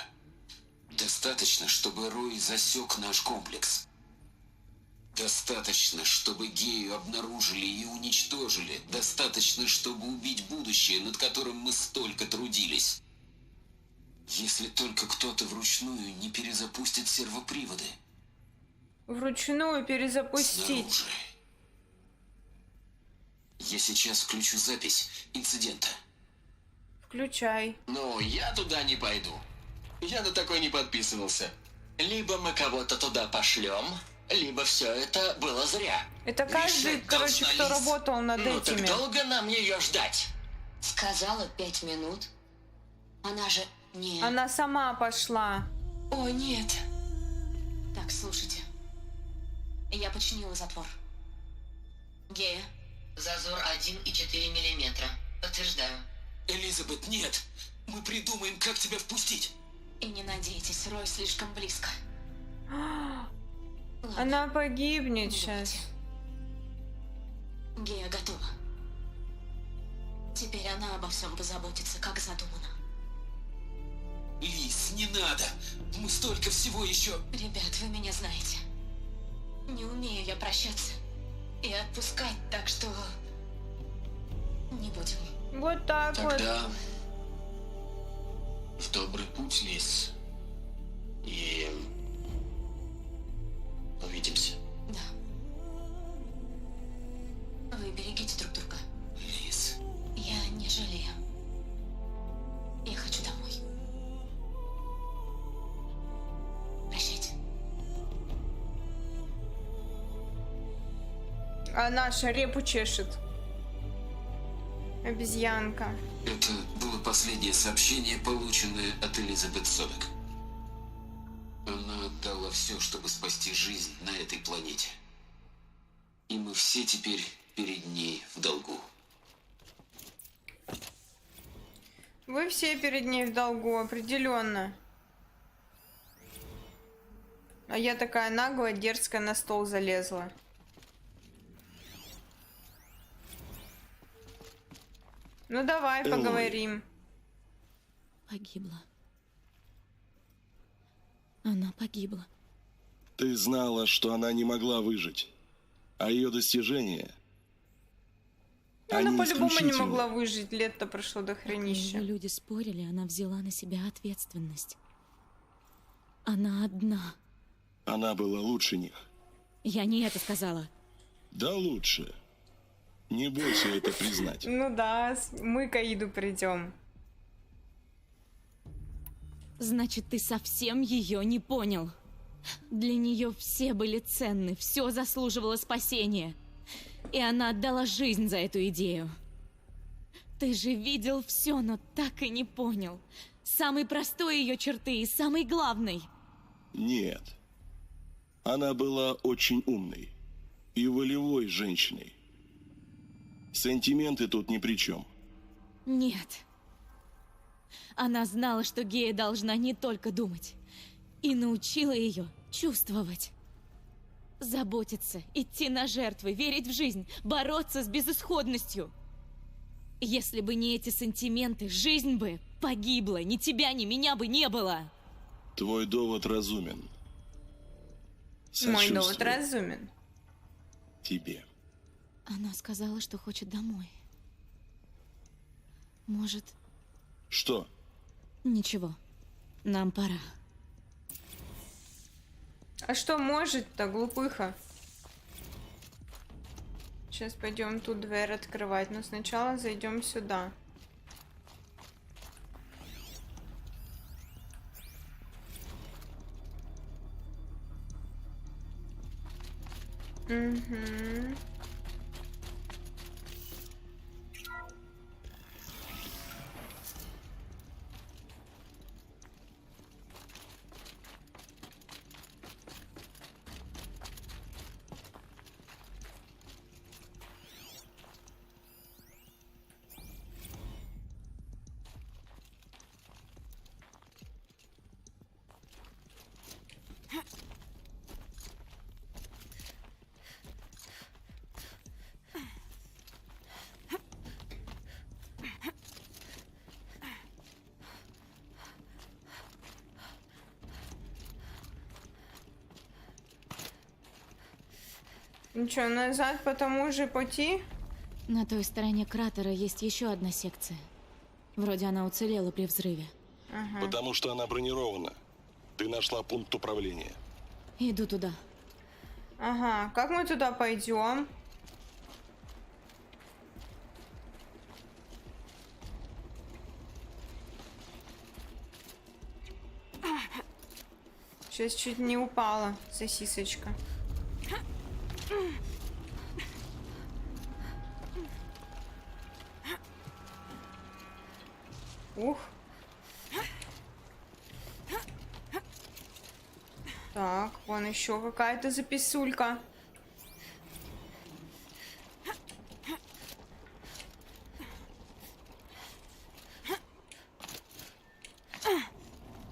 Достаточно, чтобы Рой засек наш комплекс. Достаточно, чтобы Гею обнаружили и уничтожили. Достаточно, чтобы убить будущее, над которым мы столько трудились. Если только кто-то вручную не перезапустит сервоприводы. Вручную перезапустить. Снаружи. Я сейчас включу запись инцидента. Включай. Ну, я туда не пойду. Я на такой не подписывался. Либо мы кого-то туда пошлем, либо все это было зря. Это каждый, Решать короче, должна кто Лиз. работал над Ну, так этими. долго нам ее ждать? Сказала 5 минут. Она же не... Она сама пошла. О, нет. Так, слушайте. Я починила затвор. Гея. Зазор 1,4 миллиметра. Подтверждаю. Элизабет, нет! Мы придумаем, как тебя впустить. И не надейтесь, Рой слишком близко. Ладно, Она погибнет не сейчас. думайте. Гея готова. Теперь она обо всем позаботится, как задумано. Лиз, не надо! Мы столько всего еще... Ребят, вы меня знаете. Не умею я прощаться и отпускать, так что... Не будем. Вот так вот. Тогда в добрый путь, Лиз. И увидимся. Да. Вы берегите друг друга. Лиз... Я не жалею. Я хочу домой. Прощайте. А наша репу чешет. Обезьянка. Это было последнее сообщение, полученное от Элизабет Собек. Она отдала все, чтобы спасти жизнь на этой планете. И мы все теперь перед ней в долгу. Вы все перед ней в долгу, определенно. А я такая наглая, дерзкая, на стол залезла. Ну давай Ой. поговорим. Погибла. Она погибла. Ты знала, что она не могла выжить. А ее достижения... Она они по-любому не исключительны. могла выжить. Лет-то прошло до Пока хренища. ее люди спорили, она взяла на себя ответственность. Она одна. Она была лучше них. Я не это сказала. Да лучше. Не бойся это признать. Ну да, мы к Аиду придем. Значит, ты совсем ее не понял. Для нее все были ценны, все заслуживало спасения. И она отдала жизнь за эту идею. Ты же видел все, но так и не понял. Самой простой ее черты и самой главной. Нет. Она была очень умной и волевой женщиной. Сантименты тут ни при чем. Нет. Она знала, что Гея должна не только думать, и научила ее чувствовать. Заботиться, идти на жертвы, верить в жизнь, бороться с безысходностью. Если бы не эти сантименты, жизнь бы погибла, ни тебя, ни меня бы не было. Твой довод разумен. Мой довод Сочувствую разумен. тебе. Она сказала, что хочет домой. Может, Что? ничего. Нам пора. А что может-то, глупыха? Сейчас пойдем тут дверь открывать, но сначала зайдем сюда. Угу. Ничего, назад по тому же пути? На той стороне кратера есть еще одна секция. Вроде она уцелела при взрыве. Ага. Потому что она бронирована. Ты нашла пункт управления. Иду туда. Ага, как мы туда пойдем? Сейчас чуть не упала сосисочка. Ух. Так, вон еще какая-то записулька.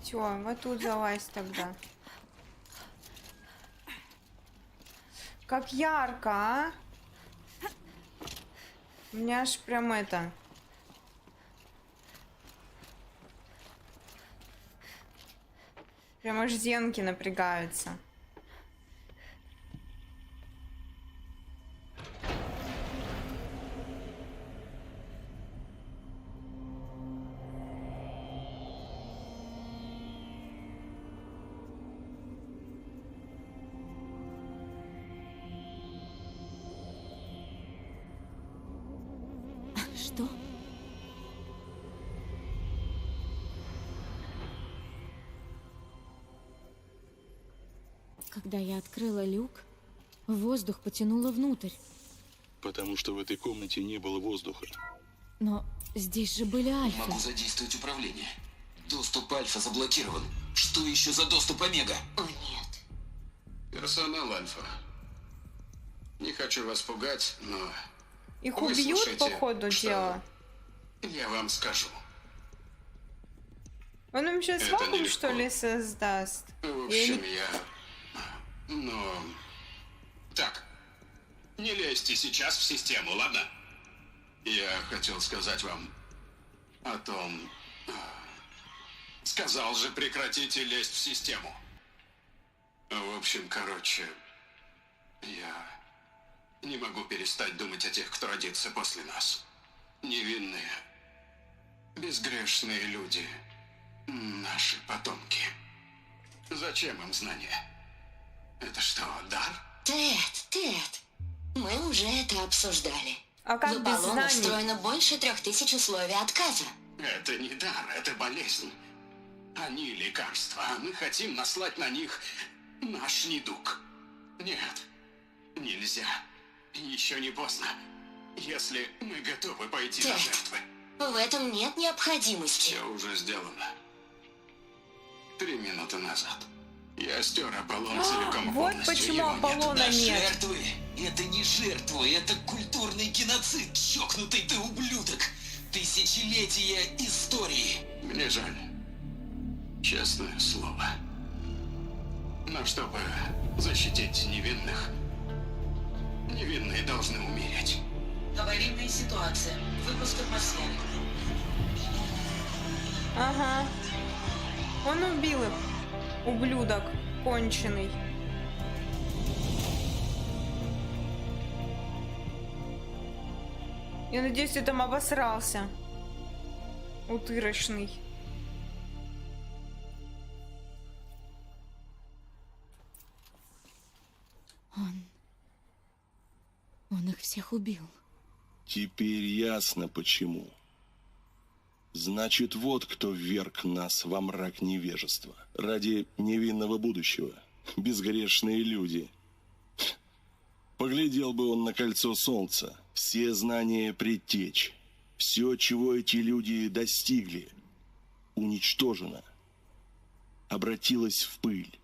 Все, вот тут залазь тогда. Как ярко, а? У меня аж прям это... Прям аж зенки напрягаются. Что? Когда я открыла люк, воздух потянуло внутрь. Потому что в этой комнате не было воздуха. Но здесь же были альфы. Могу задействовать управление. Доступ Альфа заблокирован. Что еще за доступ Омега? О, нет. Персонал Альфа. Не хочу вас пугать, но Их Вы убьют по слушайте, ходу что? дела. я вам скажу. Он им сейчас Это вакуум, нелегко. что ли, создаст? В Я общем, не- я... Ну... Так. Не лезьте сейчас в систему, ладно? Я хотел сказать вам о том... Сказал же, прекратите лезть в систему. В общем, короче... Я не могу перестать думать о тех, кто родится после нас. Невинные, безгрешные люди. Наши потомки. Зачем им знания? Это что, дар? Тед, мы уже это обсуждали. А как В без Аполлону знаний? встроено больше 3000 условий отказа. Это не дар, это болезнь. Они лекарства, а мы хотим наслать на них наш недуг. Нет, нельзя. Еще не поздно. Если мы готовы пойти на Тед. жертвы. В этом нет необходимости. Все уже сделано. 3 минуты назад. Я стер Аполлон целиком и Вот полностью. почему Его нет. Аполлона На нет. жертвы? Это не жертвы, это культурный геноцид, чокнутый ты ублюдок. Ты тысячелетия истории. Мне жаль. Честное слово. Но чтобы защитить невинных, невинные должны умереть. Аварийная ситуация. Выпуск атмосферы. Ага. Он убил их. Ублюдок конченый. Я надеюсь, ты там обосрался. Утырочный. Он их всех убил. Теперь ясно почему. Значит, вот кто вверг нас во мрак невежества. Ради невинного будущего. Безгрешные люди. Поглядел бы он на кольцо солнца. Все знания предтеч. Все, чего эти люди достигли, уничтожено. Обратилось в пыль.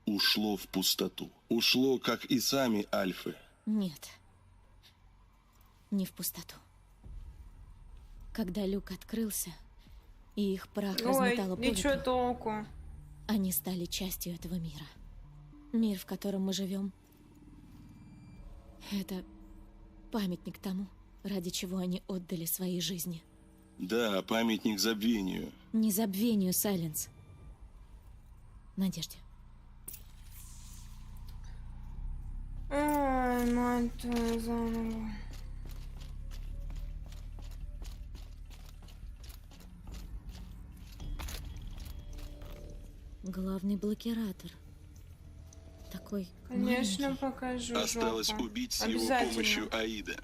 Ушло в пустоту. Ушло, как и сами альфы. Нет. Не в пустоту. Когда люк открылся, и их прах разметало по ничего ветру, толку. они стали частью этого мира. Мир, в котором мы живем, это памятник тому, ради чего они отдали свои жизни. Да, памятник забвению. Не забвению, Сайленс. Надежде. Ай, мать твою за ногу. Главный блокиратор. Такой Конечно, маленький. покажу. Осталось жопу. убить с его Обязательно. помощью Аида.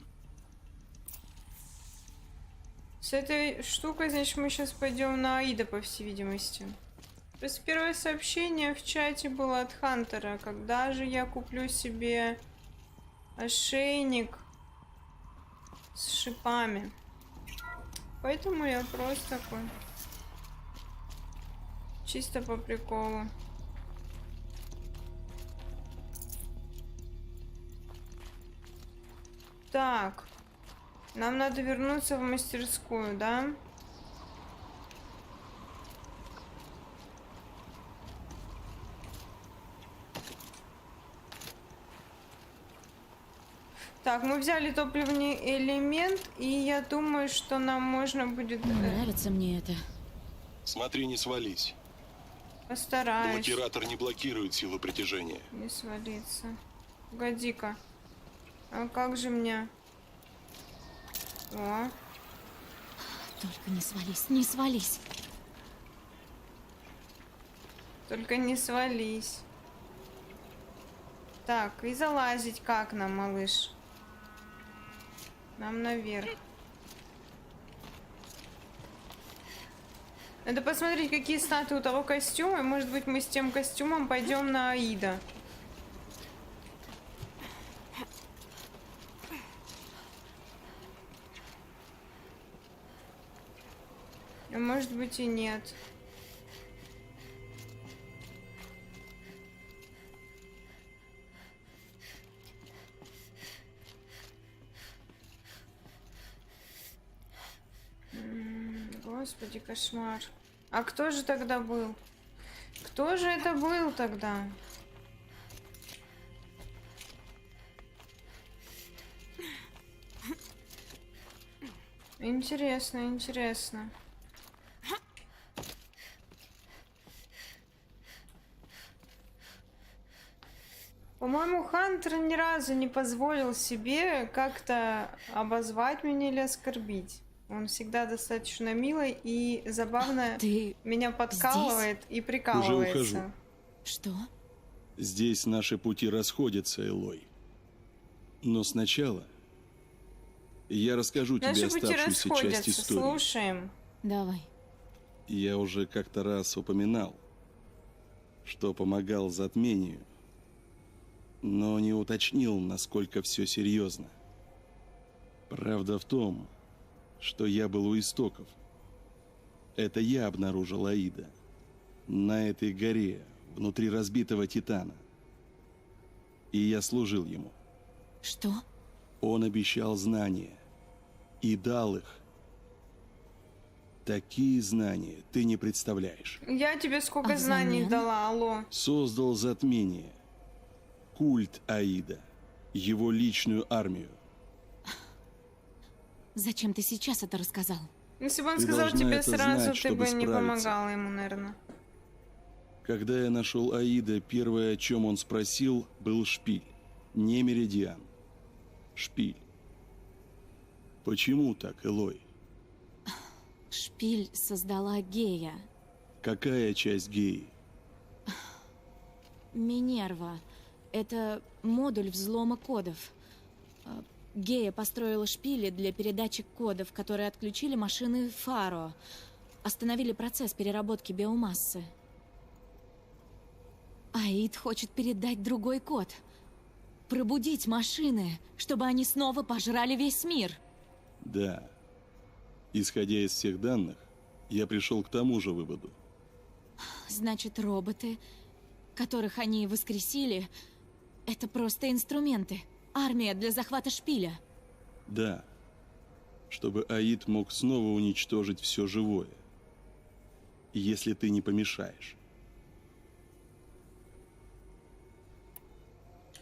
С этой штукой, значит, мы сейчас пойдем на Аида, по всей видимости. То есть первое сообщение в чате было от Хантера. Когда же я куплю себе ошейник с шипами? Поэтому я просто такой. Чисто по приколу. Так. Нам надо вернуться в мастерскую, да? Так, мы взяли топливный элемент, и я думаю, что нам можно будет... Нравится мне это. Смотри, не свались. Постараюсь. Блокиратор не блокирует силу притяжения. Не свалиться. Погоди-ка. А как же мне... О. Только не свались, не свались. Только не свались. Так, и залазить как нам, малыш? Нам наверх. Надо посмотреть, какие статы у того костюма. И, может быть, мы с тем костюмом пойдем на Аида. А может быть и нет. Господи, кошмар. А кто же тогда был? Кто же это был тогда? Интересно, интересно. По-моему, Хантер ни разу не позволил себе как-то обозвать меня или оскорбить. Он всегда достаточно милый и забавно Ты меня подкалывает и прикалывается. Уже ухожу. что? Здесь наши пути расходятся, Элой. Но сначала я расскажу тебе Наши пути оставшуюся часть расходятся. истории. Слушаем. Давай. Я уже как-то раз упоминал, что помогал затмению, но не уточнил, насколько все серьезно. Правда в том, что я был у истоков. Это я обнаружил Аида. На этой горе, внутри разбитого Титана. И я служил ему. Что? Он обещал знания. И дал их Такие знания ты не представляешь. Я тебе сколько А знаний взамен? дала, алло. Создал затмение. Культ Аида. Его личную армию. Зачем ты сейчас это рассказал? Если бы он Ты сказал должна тебе это сразу, знать, ты чтобы бы не справиться. помогала ему, наверное. Когда я нашел Аида, первое, о чем он спросил, был шпиль. Не меридиан. Шпиль. Почему так, Элой? Шпиль создала Гея. Какая часть геи? Минерва. Это модуль взлома кодов. Гея построила шпили для передачи кодов, которые отключили машины Фаро. Остановили процесс переработки биомассы. Аид хочет передать другой код. Пробудить машины, чтобы они снова пожрали весь мир. Да. Исходя из всех данных, я пришел к тому же выводу. Значит, роботы, которых они воскресили, это просто инструменты. Армия для захвата шпиля. Да. Чтобы Аид мог снова уничтожить все живое. Если ты не помешаешь.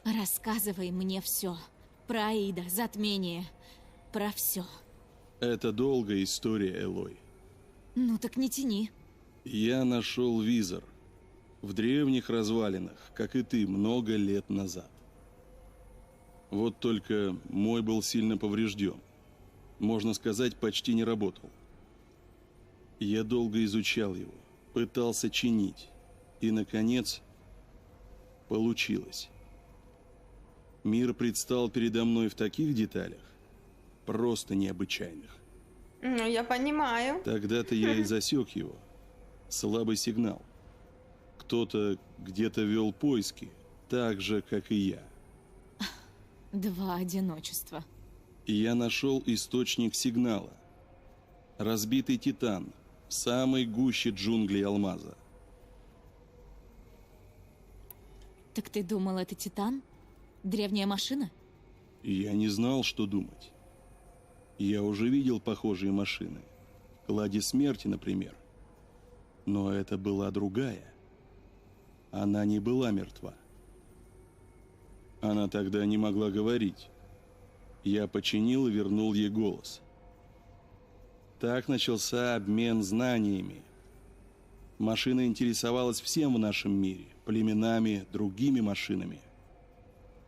Рассказывай мне все. Про Аида, затмение. Про все. Это долгая история, Элой. Ну так не тяни. Я нашел визор в древних развалинах, как и ты, много лет назад. Вот только мой был сильно поврежден. Можно сказать, почти не работал. Я долго изучал его, пытался чинить. И, наконец, получилось. Мир предстал передо мной в таких деталях, просто необычайных. Ну, я понимаю. Тогда-то я и засек его. Слабый сигнал. Кто-то где-то вел поиски, так же, как и я. Два одиночества. И я нашел источник сигнала. Разбитый Титан в самой гуще джунглей Алмаза. Так ты думал, это Титан? Древняя машина? И я не знал, что думать. Я уже видел похожие машины. В Кладе Смерти, например. Но это была другая. Она не была мертва. Она тогда не могла говорить. Я починил и вернул ей голос. Так начался обмен знаниями. Машина интересовалась всем в нашем мире. Племенами, другими машинами.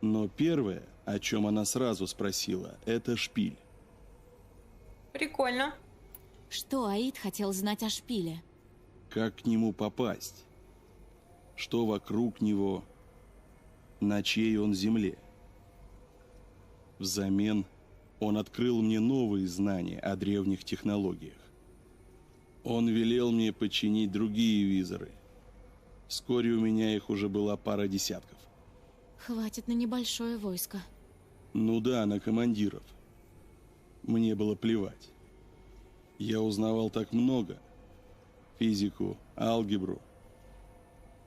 Но первое, о чем она сразу спросила, это шпиль. Прикольно. Что Аид хотел знать о шпиле? Как к нему попасть? Что вокруг него? На чьей он земле? Взамен он открыл мне новые знания о древних технологиях. Он велел мне починить другие визоры. Вскоре у меня их уже была пара десятков. Хватит на небольшое войско. Ну да, на командиров. Мне было плевать. Я узнавал так много. Физику, алгебру.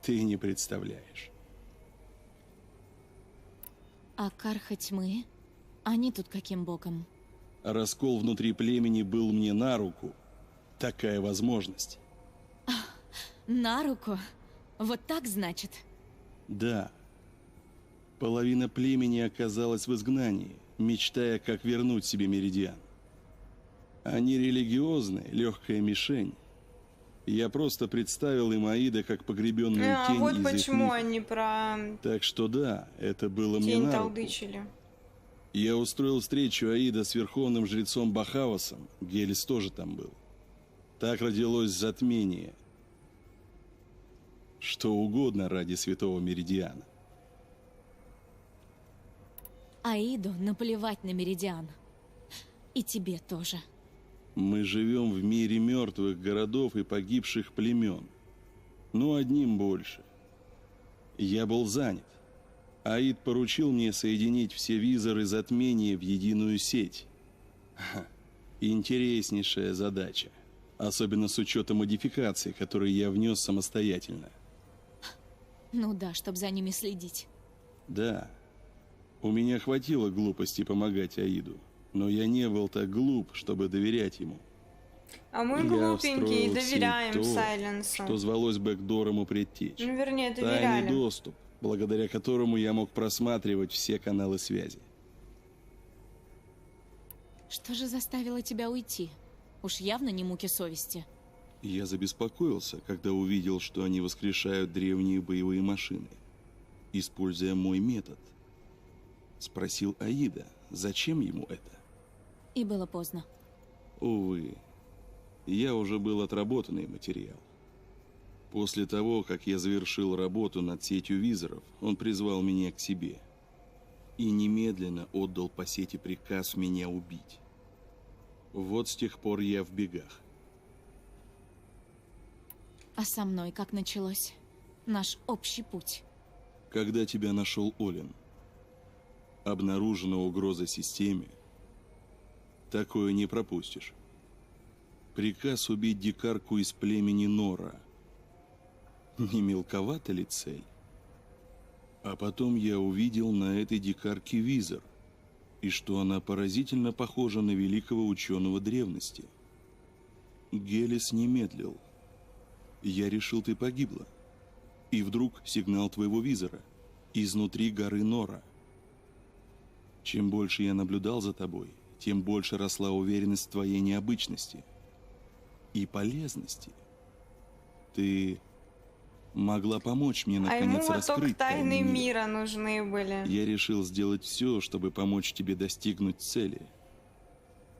Ты не представляешь. А Карха Тьмы? Они тут каким боком? Раскол внутри племени был мне на руку. Такая возможность. На руку? Вот так, значит? Да. Половина племени оказалась в изгнании, мечтая, как вернуть себе меридиан. Они религиозные, легкая мишень. Я просто представил им Аида как погребенную А тень вот из их почему мифа. они про Так что да, это было мне тень на руку. толдычили. Я устроил встречу Аида с верховным жрецом Бахавасом, Гелис тоже там был. Так родилось затмение. Что угодно ради святого меридиана. Аиду наплевать на Меридиан. И тебе тоже. Мы живем в мире мертвых городов и погибших племен. Но одним больше. Я был занят. Аид поручил мне соединить все визоры затмения в единую сеть. Ха, интереснейшая задача. Особенно с учетом модификаций, которые я внес самостоятельно. Ну да, чтоб за ними следить. Да. У меня хватило глупости помогать Аиду. Но я не был так глуп, чтобы доверять ему. А мы Я глупенькие и встроил в сеть доверяем то, Сайленсу. что звалось бэкдором у предтеч. Ну, вернее, Тайный доверяли. доступ, благодаря которому я мог просматривать все каналы связи. Что же заставило тебя уйти? Уж явно не муки совести. Я забеспокоился, когда увидел, что они воскрешают древние боевые машины, используя мой метод. Спросил Аида, зачем ему это? И было поздно. Увы, я уже был отработанный материал. После того, как я завершил работу над сетью визоров, он призвал меня к себе и немедленно отдал по сети приказ меня убить. Вот с тех пор я в бегах. А со мной как началось? Наш общий путь. Когда тебя нашел Олин, обнаружена угроза системе, такое не пропустишь. Приказ убить дикарку из племени Нора. Не мелковата ли цель? А потом я увидел на этой дикарке визор, и что она поразительно похожа на великого ученого древности. Гелис не медлил. Я решил, ты погибла. И вдруг сигнал твоего визора изнутри горы Нора. Чем больше я наблюдал за тобой, тем больше росла уверенность в твоей необычности и полезности. Ты могла помочь мне А ему наконец вот раскрыть только тайны тайны мира. мира нужны были. Я решил сделать все, чтобы помочь тебе достигнуть цели.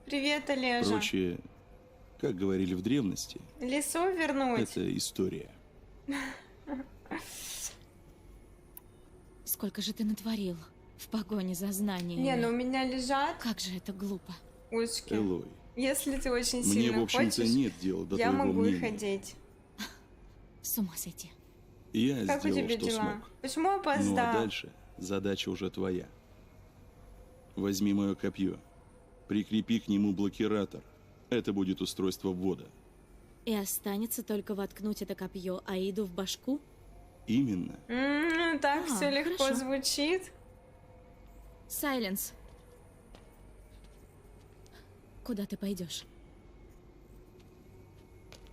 Привет, Олежа. Прочее, как говорили в древности, Лесу вернуть. это история. Сколько же ты натворил в погоне за знаниями? Не, ну у меня лежат Как же это глупо. ушки. Элой, Если ты очень мне, сильно в общем-то, хочешь, нет дела до я твоего могу мнения. их одеть. С ума сойти. Я Как у сделал, тебя что дела? смог. Почему Ну а опоздал? дальше задача уже твоя. Возьми мое копье, прикрепи к нему блокиратор. Это будет устройство ввода. И останется только воткнуть это копье Аиду в башку? Именно. Так А, все легко хорошо. звучит. Сайленс. Куда ты пойдешь?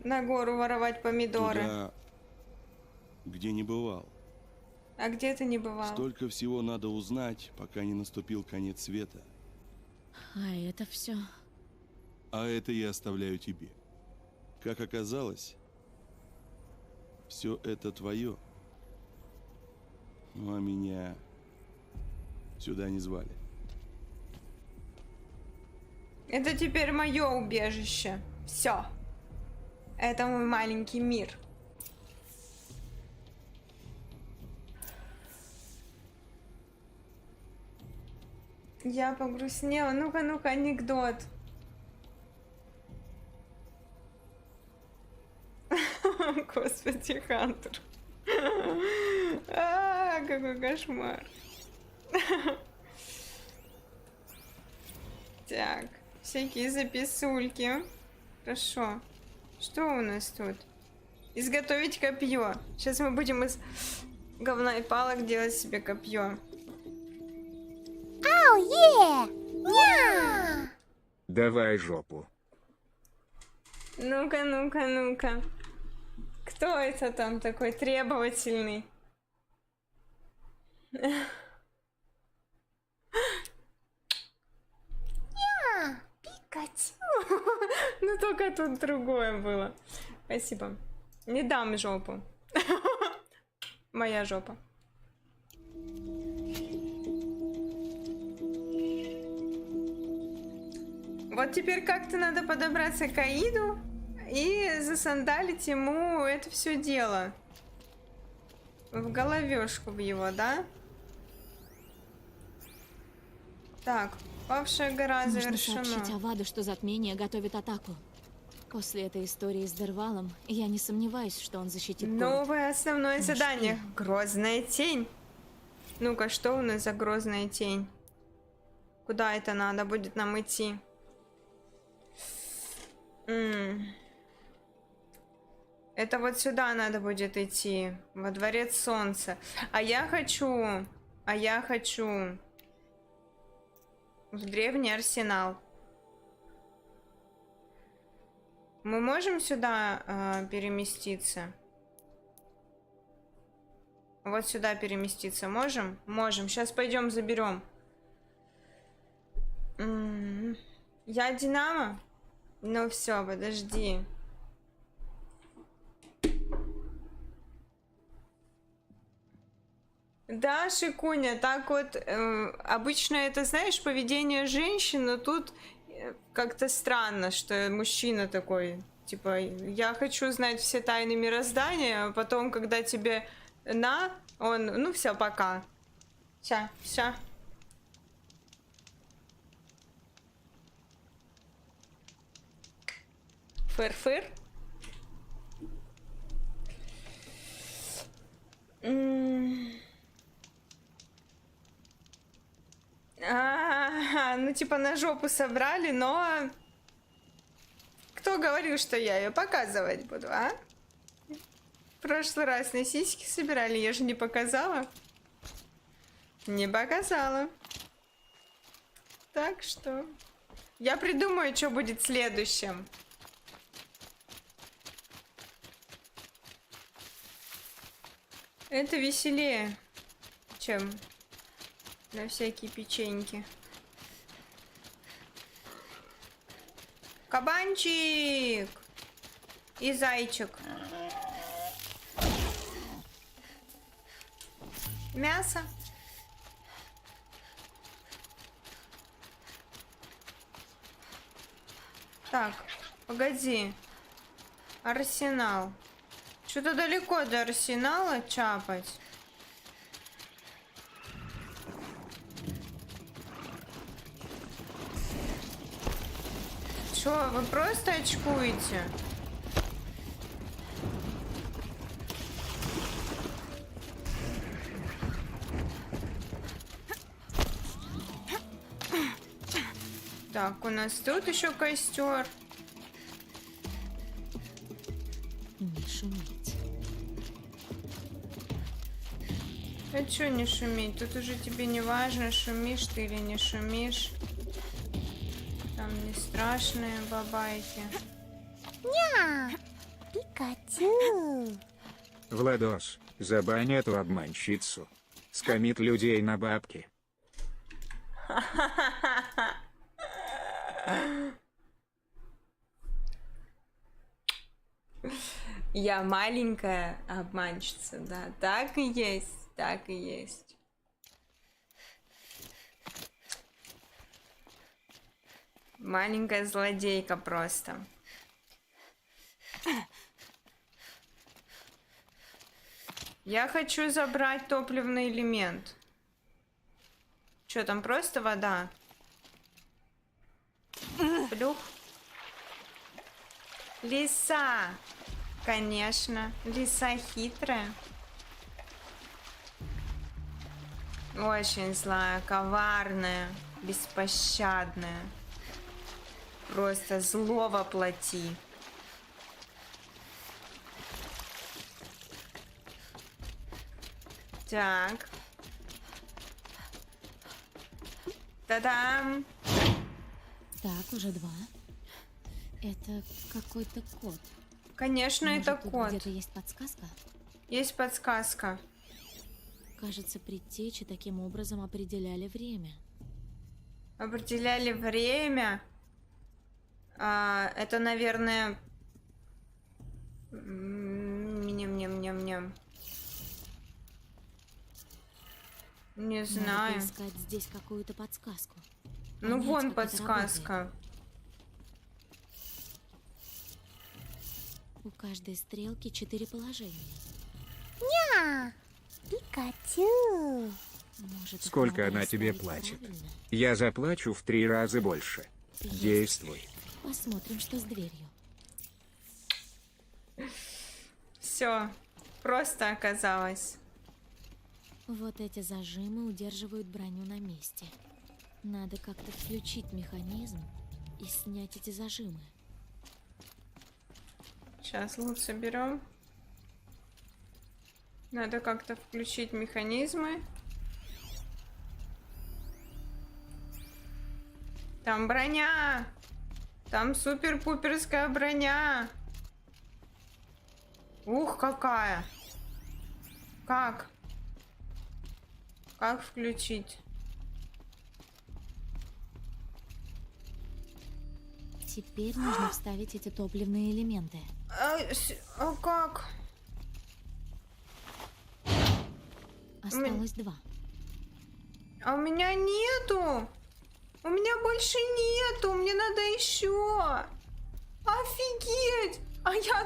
На гору воровать помидоры. Туда, где не бывал. А где ты не бывал? Столько всего надо узнать, пока не наступил конец света. А это все. А это я оставляю тебе. Как оказалось, все это твое. Ну а меня сюда не звали. Это теперь мое убежище. Все. Это мой маленький мир. Я погрустнела. Ну-ка, ну-ка, анекдот. Господи, Хантер. Какой кошмар. Так, всякие записульки. Хорошо. Что у нас тут? Изготовить копье. Сейчас мы будем из говна и палок делать себе копье. Давай жопу. Ну-ка, ну-ка, ну-ка. Кто это там такой требовательный? Пикать. Ну только тут другое было. Спасибо. Не дам жопу. Моя жопа. Вот теперь как-то надо подобраться к Аиду и засандалить ему это все дело. В головешку в его, да? Так, павшая гора Нужно завершена. сообщить Аваду, что затмение готовит атаку. После этой истории с Дервалом я не сомневаюсь, что он защитит город. Новое основное Наш задание. шпион. Грозная тень. Ну-ка, что у нас за грозная тень? Куда это надо будет нам идти? Это вот сюда надо будет идти. Во дворец солнца. А я хочу в древний арсенал. Мы можем сюда переместиться? Вот сюда переместиться можем? Можем. Сейчас пойдем заберем. Я Динамо? Ну все, подожди. Да, Шикуня, так вот, обычно это, знаешь, поведение женщин, но тут как-то странно, что мужчина такой, типа, я хочу знать все тайны мироздания, а потом, когда тебе он, ну все, пока. Ща. Фыр-фыр. Ну типа на жопу собрали, но кто говорил, что я ее показывать буду, а? В прошлый раз на сиськи собирали, я же не показала. Не показала. Так что я придумаю, что будет следующим. Это веселее, чем на всякие печеньки. Кабанчик и зайчик. Мясо. Так, погоди. Арсенал. Что-то далеко до арсенала чапать. Что, вы просто очкуете? Так, у нас тут еще костер. Не шуметь. А чё не шуметь? Тут уже тебе не важно, шумишь ты или не шумишь. Там не страшные бабайки. Пикачу. Владос, забань эту обманщицу. Скамит людей на бабки. Я маленькая обманщица, да. Так и есть, так и есть. Маленькая злодейка просто. Я хочу забрать топливный элемент. Что там, просто вода? Плюх. Лиса. Конечно, лиса хитрая. Очень злая, коварная, беспощадная. Просто зло воплоти. Так. Та-дам! Так, уже 2. Это какой-то код. Конечно, Может, это тут код. где-то есть подсказка? Есть подсказка. Кажется, предтечи таким образом определяли время. Определяли время. Это, наверное... Ням-ням-ням-ням. Не знаю. Надо искать здесь какую-то подсказку. Ну Понять, вон как это подсказка. работает. У каждой стрелки 4 положения. Пикачу. Может, их Сколько надо она тебе расставить платит? правильно? Я заплачу в 3 раза больше. Есть. Действуй. Посмотрим, что с дверью. Все. Просто оказалось. Вот эти зажимы удерживают броню на месте. Надо как-то включить механизм и снять эти зажимы. Сейчас лучше берем. Надо как-то включить механизмы. Там броня! Там супер-пуперская броня. Ух, какая. Как? Как включить? Теперь нужно вставить эти топливные элементы. А как? Осталось 2. А у меня нету. У меня больше нету. Мне надо еще. Офигеть. А я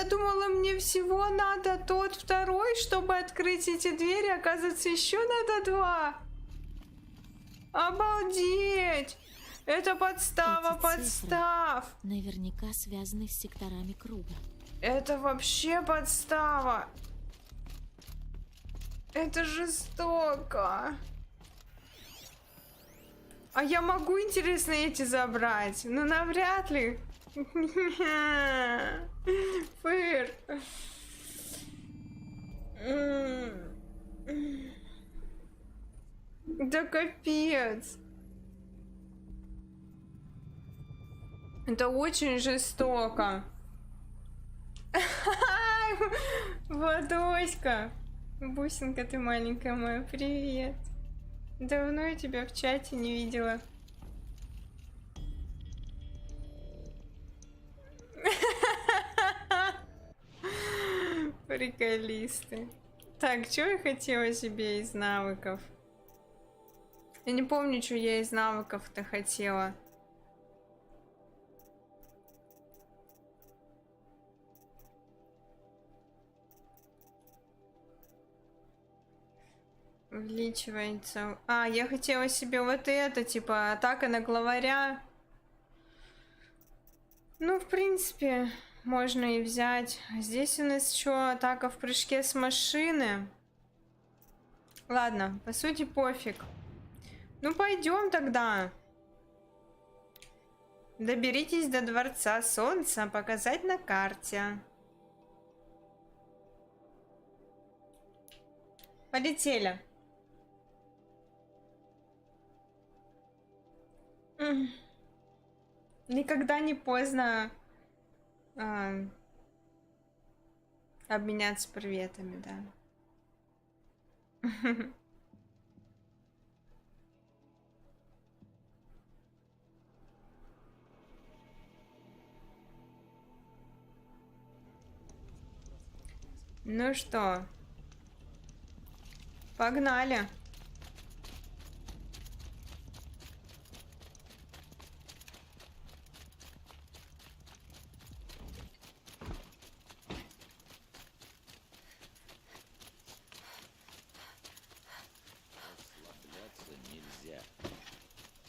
думала, мне всего надо тот второй, чтобы открыть эти двери. Оказывается, еще надо 2. Обалдеть. Это подстава Эти подстав. цифры наверняка связаны с секторами круга. Это вообще подстава. Это жестоко. А я могу, интересно, эти забрать? Ну, навряд ли. Фыр. Да капец. Это очень жестоко. Владоська. Бусинка ты маленькая моя, привет. Давно я тебя в чате не видела. Приколисты. Так, что я хотела себе из навыков? Я не помню, что я из навыков-то хотела. Увеличивается. А, я хотела себе вот это, типа, атака на главаря. Ну, в принципе, можно и взять. Здесь у нас еще атака в прыжке с машины. Ладно, по сути, пофиг. Ну, пойдем тогда. Доберитесь до Дворца Солнца, показать на карте. Полетели. Никогда не поздно обменяться приветами, да. Ну что, погнали.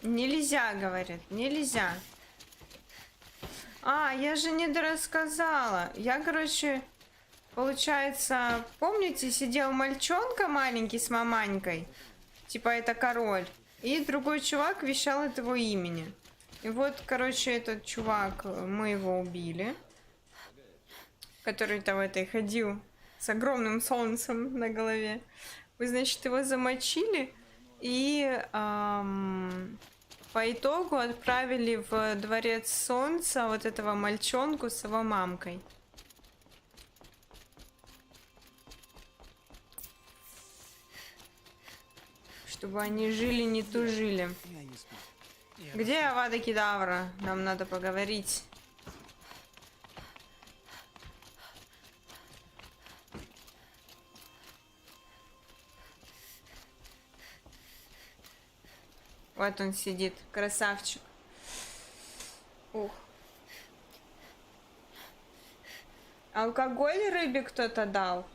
Нельзя, говорит, нельзя. А, я же не дорассказала. Я, короче, получается, помните, сидел мальчонка маленький с маманькой? Типа, это король. И другой чувак вещал от его имени. И вот, короче, этот чувак, мы его убили. Который-то в этой ходил с огромным солнцем на голове. Вы, значит, его замочили. И по итогу отправили в Дворец Солнца вот этого мальчонку с его мамкой. Чтобы они жили, не тужили. Где Авада Кедавра? Нам надо поговорить. Вот он сидит, красавчик. Ух. Алкоголь рыбе кто-то дал.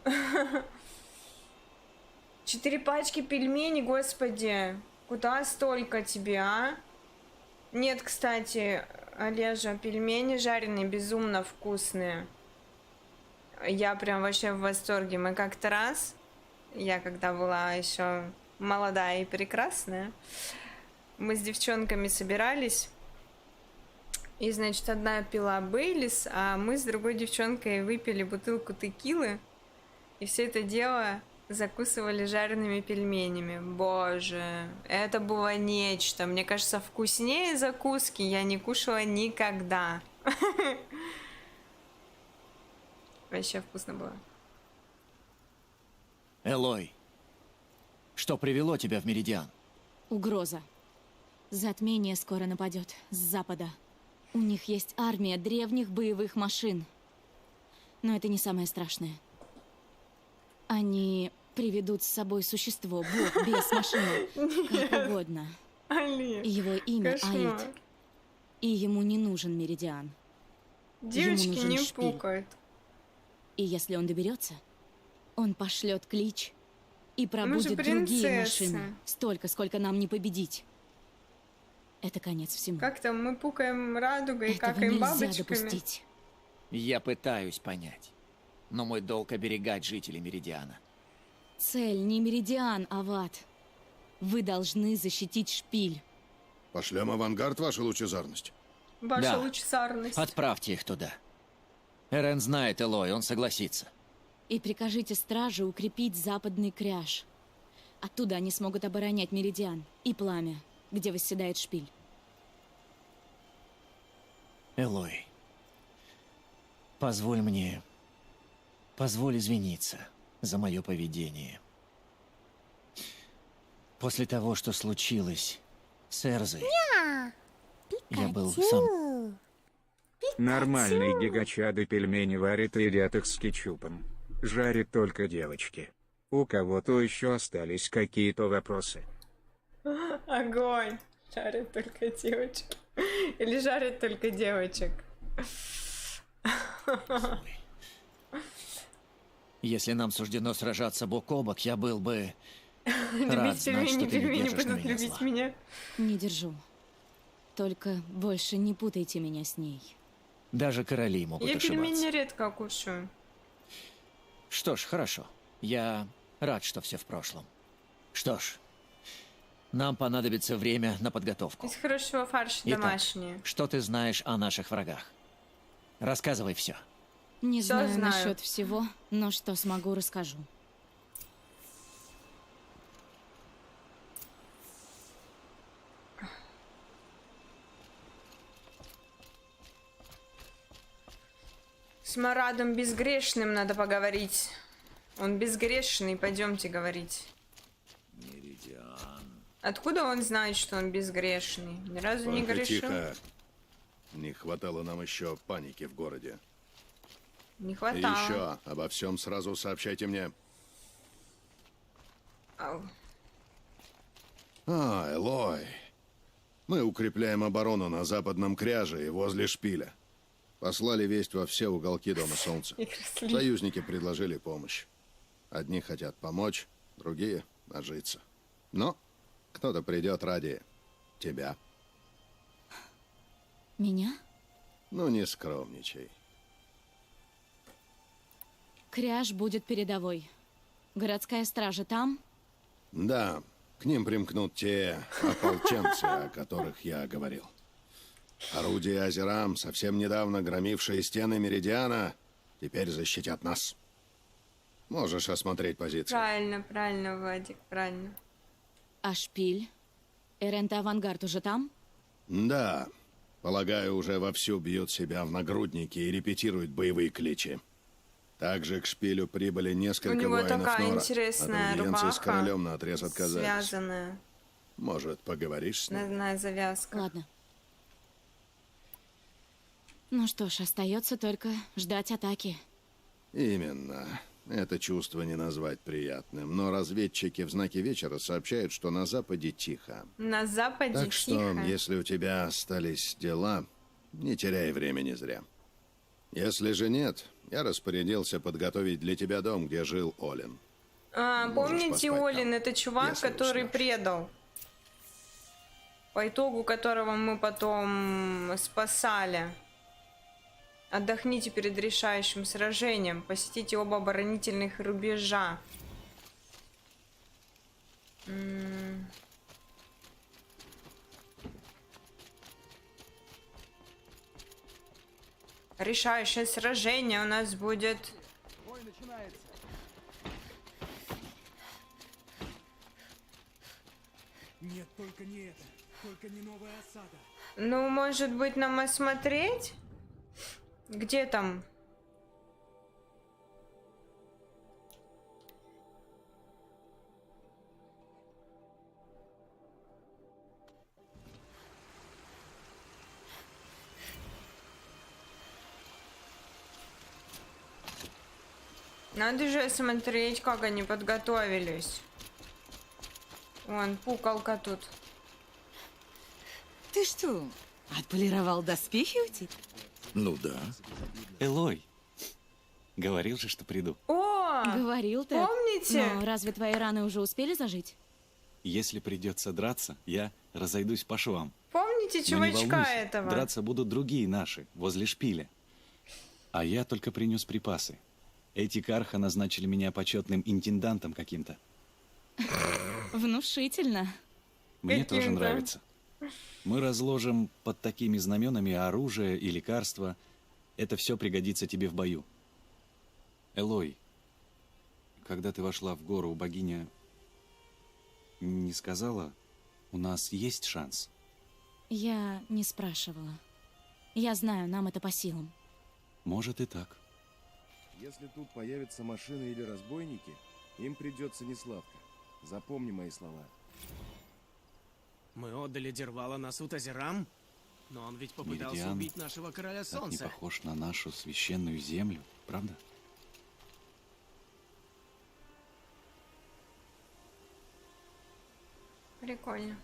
4 пачки пельменей, господи. Куда столько тебе, а? Нет, кстати, Олежа, пельмени жареные безумно вкусные. Я прям вообще в восторге. Мы как-то раз, я когда была еще молодая и прекрасная, мы с девчонками собирались, и, значит, одна пила Бейлис, а мы с другой девчонкой выпили бутылку текилы, и все это дело закусывали жареными пельменями. Боже, это было нечто. Мне кажется, вкуснее закуски я не кушала никогда. Вообще вкусно было. Элой, что привело тебя в Меридиан? Угроза. Затмение скоро нападет с запада. У них есть армия древних боевых машин. Но это не самое страшное. Они приведут с собой существо, бог, без машины, как угодно. Али, Его имя кошмар. Аид. И ему не нужен Меридиан. Девочки нужен не шпиль. пукают. И если он доберется, он пошлет клич и же пробудет другие принцесса. машины. Столько, сколько нам не победить. Это конец всему. Как там мы пукаем радугой, Этого какаем нельзя бабочками? допустить. Я пытаюсь понять. Но мой долг оберегать жителей Меридиана. Цель не Меридиан, Ават. Вы должны защитить шпиль. Пошлем авангард, ваша лучезарность. Ваша Да. лучезарность. Отправьте их туда. Эрен знает Элой, он согласится. И прикажите страже укрепить западный кряж. Оттуда они смогут оборонять Меридиан и пламя, где восседает шпиль. Элой, позволь извиниться за мое поведение. После того, что случилось с Эрзой, я был сам... Нормальные гигачады пельмени варят и едят их с кетчупом. Жарят только девочки. У кого-то еще остались какие-то вопросы? Огонь. Жарят только девочек. Или жарят только девочек. Если нам суждено сражаться бок о бок, я был бы рад Любить знать, что пельмени, ты не пельмени держишь на будут меня любить зла. меня. Не держу. Только больше не путайте меня с ней. Даже короли могут Я ошибаться. пельмени редко кушаю. Что ж, хорошо. Я рад, что все в прошлом. Что ж, нам понадобится время на подготовку. Из хорошего фарша Итак, домашнее. что ты знаешь о наших врагах? Рассказывай все. Не Всё знаю знаю. насчет всего, но что смогу, расскажу. С Марадом безгрешным надо поговорить. Он безгрешный, пойдемте говорить. Откуда он знает, что он безгрешный? Ни разу не Только грешил. тихо. Не хватало нам еще паники в городе. Не И хватало. еще обо всем сразу сообщайте мне. Ау. Элой. Мы укрепляем оборону на западном кряже и возле шпиля. Послали весть во все уголки Дома Солнца. И красливо. Союзники предложили помощь. Одни хотят помочь, другие — нажиться. Но кто-то придет ради тебя. Меня? Ну, не скромничай. Кряж будет передовой. Городская стража там? Да, к ним примкнут те ополченцы, о которых я говорил. Орудия Азерам, совсем недавно громившие стены Меридиана, теперь защитят нас. Можешь осмотреть позиции. Правильно, правильно, Владик, правильно. А шпиль? Эрента авангард уже там? Да, полагаю, уже вовсю бьют себя в нагрудники и репетируют боевые кличи. Также к шпилю прибыли несколько У него воинов такая Нора. интересная От аудиенции с рубаха, королем наотрез отказались. связанная. Может, поговоришь с ним? На завязках. Ладно. Ну что ж, остается только ждать атаки. Именно. Это чувство не назвать приятным. Но разведчики в знаке вечера сообщают, что на западе тихо. На западе Так что, тихо. если у тебя остались дела, не теряй времени зря. Если же нет, я распорядился подготовить для тебя дом, где жил Олин. Можешь Помните, поспать Олин, там, это чувак, если который уснешь. предал. По итогу которого мы потом спасали. Отдохните перед решающим сражением. Посетите оба оборонительных рубежа. Решающее сражение у нас будет Нет, только не это. Только не новая осада. Ну, может быть, нам осмотреть? Где там? Надо же смотреть, как они подготовились. Вон, пукалка тут. Ты что, отполировал доспехи у тебя? Ну да. Элой, говорил же, что приду. О! Говорил ты. Помните? Но разве твои раны уже успели зажить? Если придется драться, я разойдусь по швам. Помните Но не чувачка волнуйся, этого? драться будут другие наши, возле шпиля. А я только принес припасы. Эти карха назначили меня почетным интендантом каким-то. Внушительно. Мне тоже нравится. Мы разложим под такими знаменами оружие и лекарства. Это все пригодится тебе в бою. Элой, когда ты вошла в гору, богиня не сказала, у нас есть шанс? Я не спрашивала. Я знаю, нам это по силам. Может и так. Если тут появятся машины или разбойники, им придется несладко. Запомни мои слова. Мы отдали Дервала на суд Азерам? Но он ведь попытался Меридиан убить нашего короля так не солнца. похож на нашу священную землю, правда? Прикольно.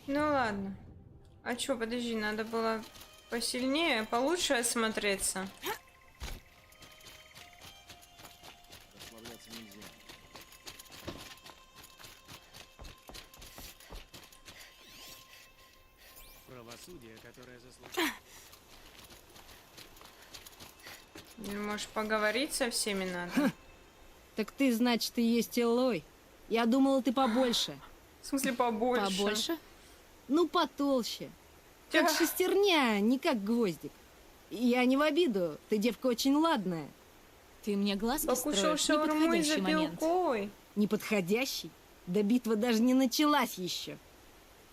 Ну ладно. А чё, подожди, надо было посильнее, получше осмотреться. Расслабляться нельзя. Правосудие, которое заслуживает. Может, поговорить со всеми надо? Так ты, значит, и есть Элой. Я думала, ты побольше. В смысле, побольше? Побольше? Ну, потолще. Как шестерня, не как гвоздик. Я не в обиду, ты девка очень ладная. Ты мне глазки Покушал строишь в шаурму и неподходящий запил момент. колой. Неподходящий? Да битва даже не началась еще.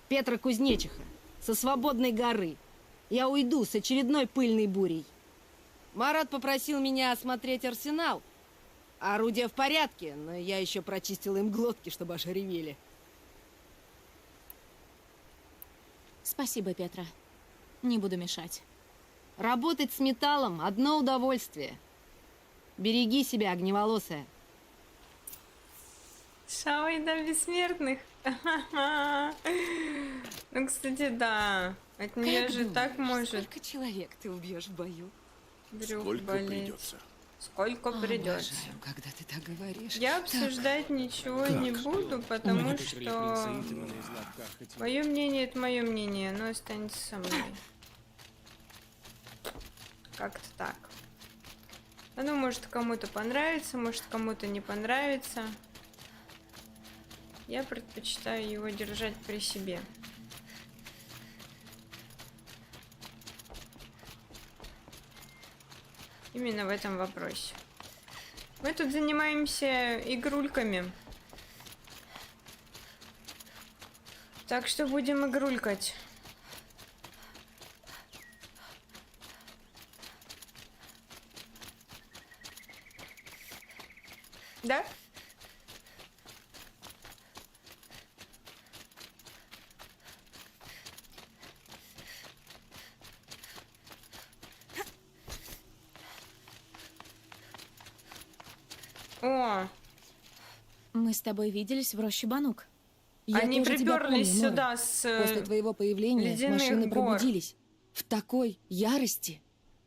Петра Кузнечиха, со свободной горы. Я уйду с очередной пыльной бурей. Марат попросил меня осмотреть арсенал. Орудия в порядке, но я еще прочистила им глотки, чтобы аж ревели. Спасибо, Петра. Не буду мешать. Работать с металлом – одно удовольствие. Береги себя, огневолосая. Шаой до бессмертных. Ну, кстати, да. От нее же так может. Сколько человек ты убьешь в бою? Брюх Сколько болеть. придется? Сколько придется. Обожаю, когда ты так говоришь. Я обсуждать ничего не буду, потому что мое мнение это мое мнение, оно останется со мной. Как-то так. Оно может кому-то понравится, может кому-то не понравится. Я предпочитаю его держать при себе. Именно в этом вопросе. Мы тут занимаемся игрульками. Так что будем игрулькать. Да? О, Мы с тобой виделись в роще Банук. Я они тоже тебя приперлись помню, Нора. сюда с После твоего появления ледяных машины гор. пробудились. В такой ярости.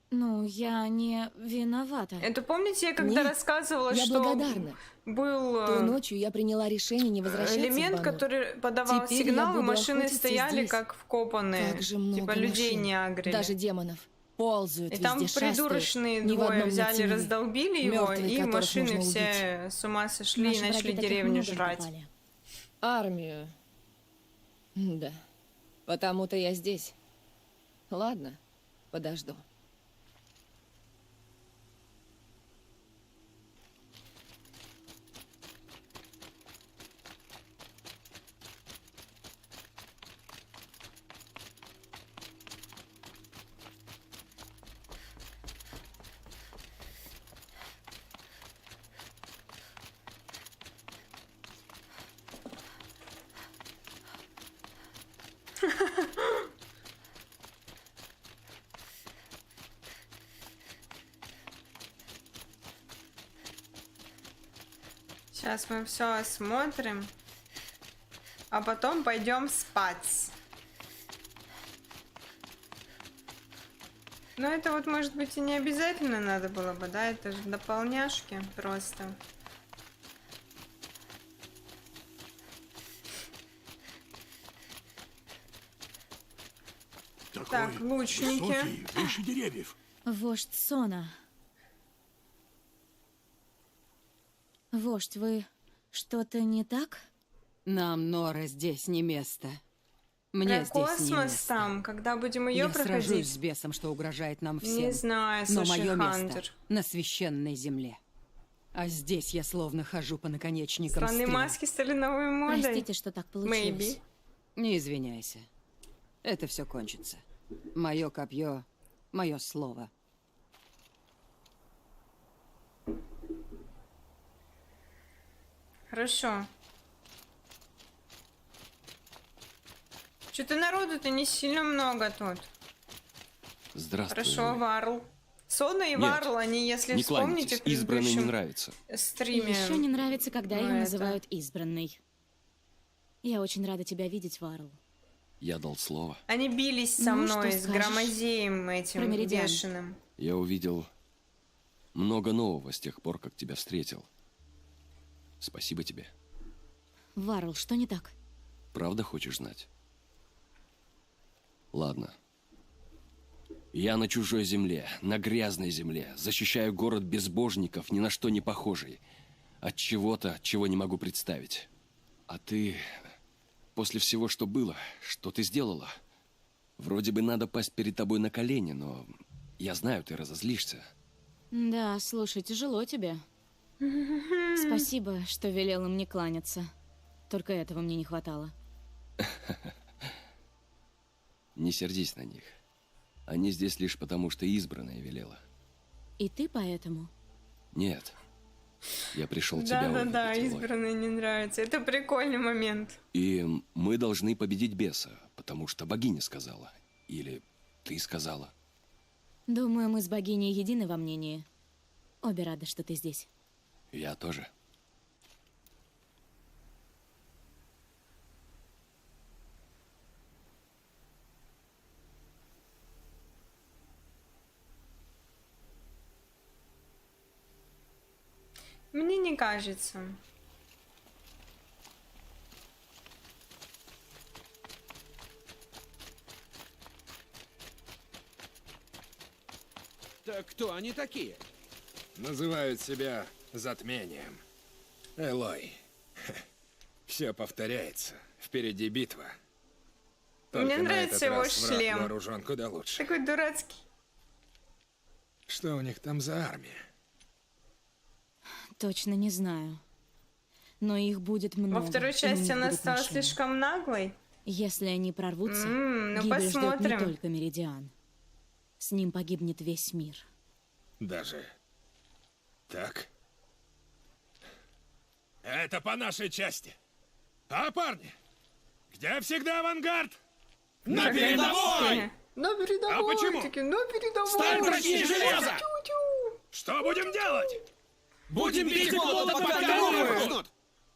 Ну, я не виновата. Это помните, я когда Нет, рассказывала, я что благодарна. был Той ночью я приняла решение не возвращаться элемент, в Бану. который подавал Теперь я сигнал, и буду машины охотиться стояли здесь. как вкопанные. Как же много Типа людей машин. не агрели. Даже демонов. Ползают И там везде, придурочные шастают. Ни в двое одном взяли, не раздолбили его, Мертвые, и которых машины можно все с ума сошли Наши и начали враги таких деревню много жрать. напали. Армию. Да. Потому-то я здесь. Ладно, подожду. Сейчас мы все осмотрим, а потом пойдем спать. Но это вот, может быть, и не обязательно надо было бы, да? Это же дополняшки просто. Так, лучники. Выше деревьев. Вождь Сона. Вождь, вы что-то не так? Нам, Нора, здесь не место. Мне Про здесь не космос место. там, когда будем ее Я проходить. сражусь с бесом, что угрожает нам всем. Не знаю, но слушай, мое Хантер. место на священной земле. А здесь я словно хожу по наконечникам Странные стрел. маски стали новой модой. Простите, что так получилось. Maybe. Не извиняйся. Это все кончится. Мое копье, мое слово. Хорошо. Что-то народу-то не сильно много тут. Здравствуй. Хорошо, Варл. Сона и Нет, Варл, они, если не вспомните, кланяйтесь, в избранный не предыдущем нравится. стриме... Еще не нравится, когда ее это- называют избранной. Я очень рада тебя видеть, Варл. Я дал слово. Они бились со Ну, что мной, с скажешь Громозеем про этим Меридиан? бешеным. Я увидел много нового с тех пор, как тебя встретил. Спасибо тебе. Варл, что не так? Правда хочешь знать? Ладно. Я на чужой земле, на грязной земле, защищаю город безбожников, ни на что не похожий. От чего-то, чего не могу представить. А ты... После всего, что было, что ты сделала? Вроде бы надо пасть перед тобой на колени, но я знаю, ты разозлишься. Да, слушай, тяжело тебе. Спасибо, что велела мне кланяться. Только этого мне не хватало. Не сердись на них. Они здесь лишь потому, что избранная велела. И ты поэтому? Нет. Я пришел тебя Да-да-да, увидеть, Элой. избранный не нравится. Это прикольный момент. И мы должны победить беса, потому что богиня сказала. Или ты сказала. Думаю, мы с богиней едины во мнении. Обе рады, что ты здесь. Я тоже. Мне не кажется. Так кто они такие? Называют себя затмением. Элой. Все повторяется. Впереди битва. Мне Только на нравится этот его раз враг шлем. вооружен куда лучше. Такой дурацкий. Что у них там за армия? Точно не знаю. Но их будет много. Во второй и у части них она будут стала машины. слишком наглой. Если они прорвутся, Ну, гибель ждет не посмотрим. только Меридиан. С ним погибнет весь мир. Даже так? Это по нашей части. А, парни? Где всегда авангард? На передовой! На передовой! А почему? Таки, на передовой! Сталь прочнее железа! Тю-тю. Что будем делать? Будем бить молотом, пока не рухнут!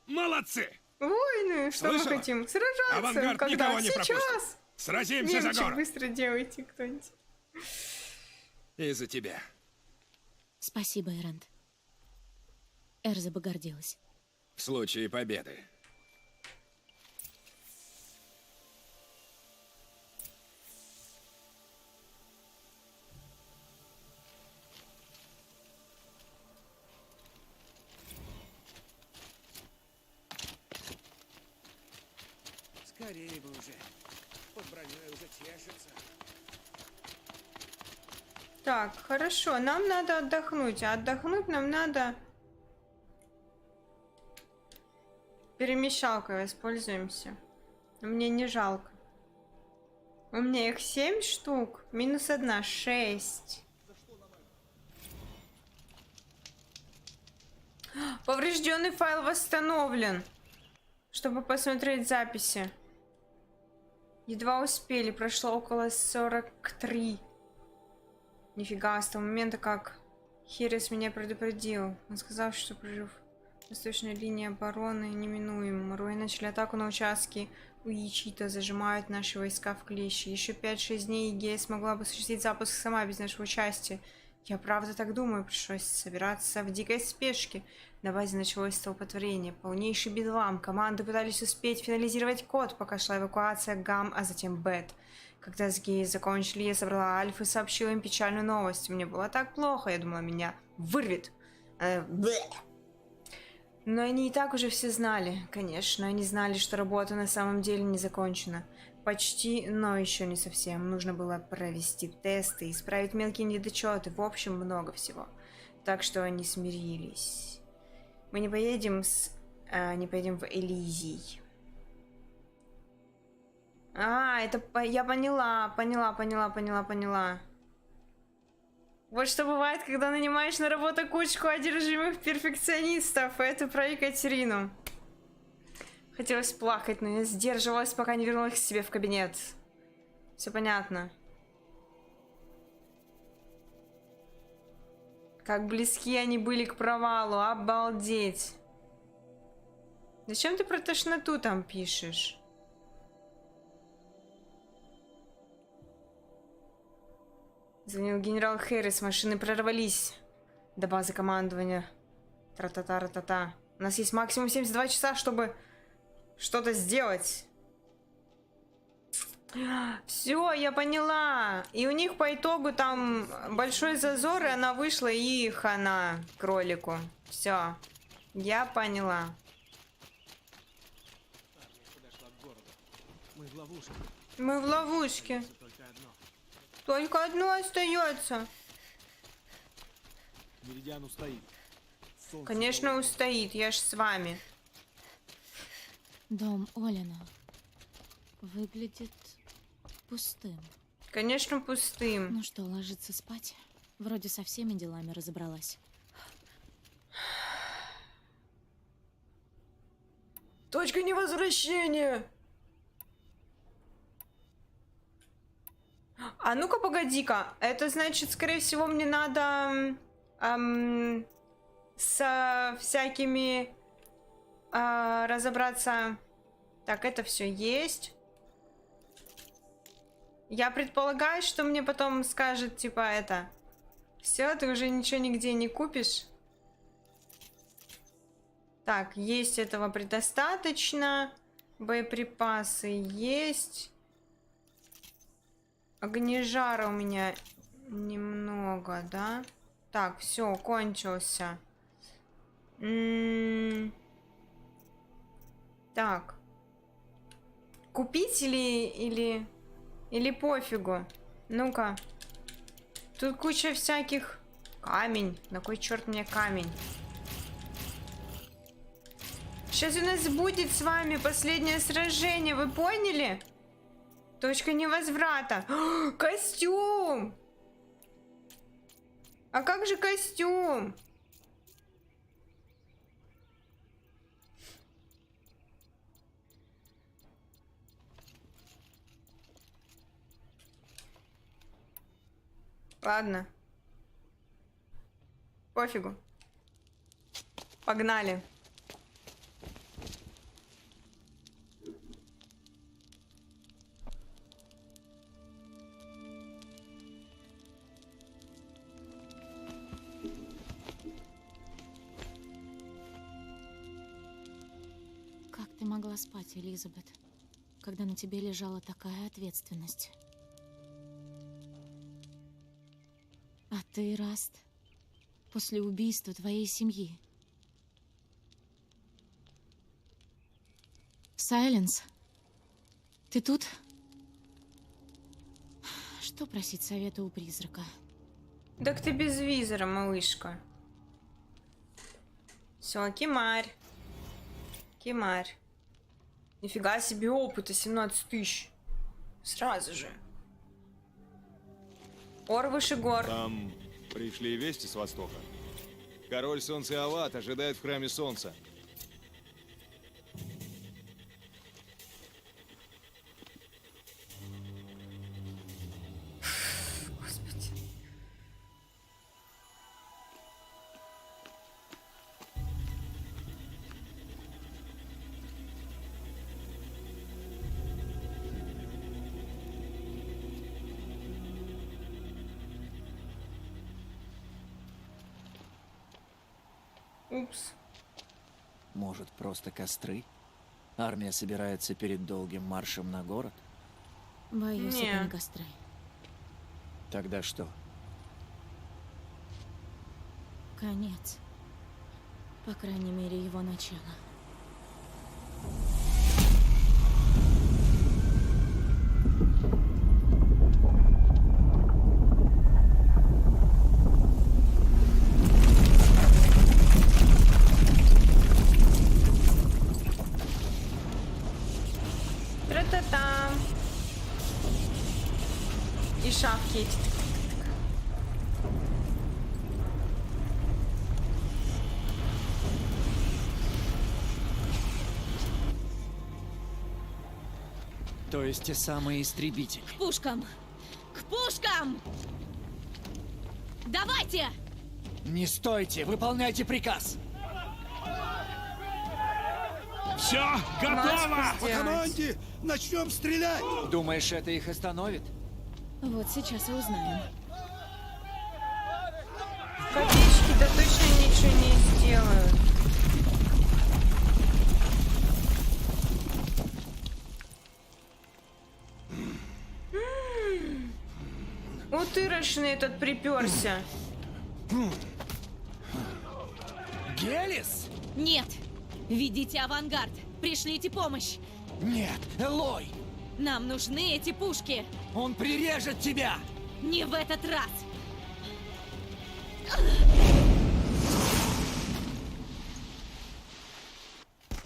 Молодцы! Войны! Что Слышала? мы хотим? Сражаться! Авангард Когда? никого не Сейчас! пропустит. Сразимся за Мемчик город. быстро делайте кто-нибудь. Из-за тебя. Спасибо, Эрант. Эрза бы гордилась. В случае победы. Скорее бы уже. Под броней уже чешется. Так, хорошо, нам надо отдохнуть. А отдохнуть нам надо... Перемещалкой воспользуемся. Мне не жалко. У меня их 7 штук. Минус 1, 6. Поврежденный файл восстановлен. Чтобы посмотреть записи. Едва успели, прошло около 43. Нифига, с того момента, как Херес меня предупредил. Он сказал, что прорыв восточной линии обороны неминуем. Моруи начали атаку на участке Уичита, зажимают наши войска в клещи. Еще 5-6 дней Игея смогла бы осуществить запуск сама без нашего участия. Я правда так думаю, пришлось собираться в дикой спешке. На базе началось столпотворение, полнейший бедлам. Команды пытались успеть финализировать код, пока шла эвакуация Гам, а затем Бет. Когда с Геей закончили, я собрала Альф и сообщила им печальную новость. Мне было так плохо, я думала, меня вырвет. Но они и так уже все знали. Конечно, они знали, что работа на самом деле не закончена. Почти, но еще не совсем. Нужно было провести тесты, исправить мелкие недочеты. В общем, много всего. Так что они смирились. Мы не поедем не поедем в Элизий. Это... Я поняла. Вот что бывает, когда нанимаешь на работу кучку одержимых перфекционистов. Это про Екатерину. Хотелось плакать, но я сдерживалась, пока не вернулась к себе в кабинет. Все понятно. Как близки они были к провалу, обалдеть. Зачем ты про тошноту там пишешь? Звонил генерал Хэрис, машины прорвались до базы командования. Тра-та-та-ра-та-та. У нас есть максимум 72 часа, чтобы что-то сделать. Все, я поняла. И у них по итогу там большой зазор, и она вышла, и хана кролику. Все, я поняла. Мы в ловушке. Только одно остается. Меридиан устоит. Конечно, устоит. Я ж с вами. Дом Олина выглядит пустым. Конечно, пустым. Ну что, ложиться спать? Вроде со всеми делами разобралась. Точка невозвращения. А ну-ка, погоди-ка. Это значит, скорее всего, мне надо с всякими разобраться. Так, это все есть. Я предполагаю, что мне потом скажет, типа, это. Все, ты уже ничего нигде не купишь. Так, есть этого предостаточно. Боеприпасы есть. Огнежара у меня немного, да? Так, все, кончился. Так. Купить или пофигу? Ну-ка. Тут куча всяких... Камень. На кой черт мне камень? Сейчас у нас будет с вами последнее сражение, вы поняли? Точка невозврата. Костюм! А как же костюм? Ладно. Пофигу. Погнали. Как ты могла спать, Элизабет, когда на тебе лежала такая ответственность? А ты, Раст, после убийства твоей семьи. Сайленс, ты тут? Что просить совета у призрака? Так ты без визора, малышка. Все, кемарь. Кемарь. Нифига себе опыта, 17 тысяч. Сразу же. Ор выше гор. Там пришли вести с востока. Король Солнца Иават ожидает в храме Солнца. Упс. Может, просто костры? Армия собирается перед долгим маршем на город? Боюсь, Не. это не костры. Тогда что? Конец. По крайней мере, его начало. Тра-та-та. И шапки эти. То есть те самые истребители. К пушкам! К пушкам! Давайте! Не стойте! Выполняйте приказ! Все, готово! По команде начнем стрелять! Думаешь, это их остановит? Вот сейчас и узнаем. Копеечки-то точно ничего не сделают. Утырочный этот приперся. Гелис? Нет! Ведите авангард! Пришлите помощь! Нет, Элой! Нам нужны эти пушки! Он прирежет тебя! Не в этот раз!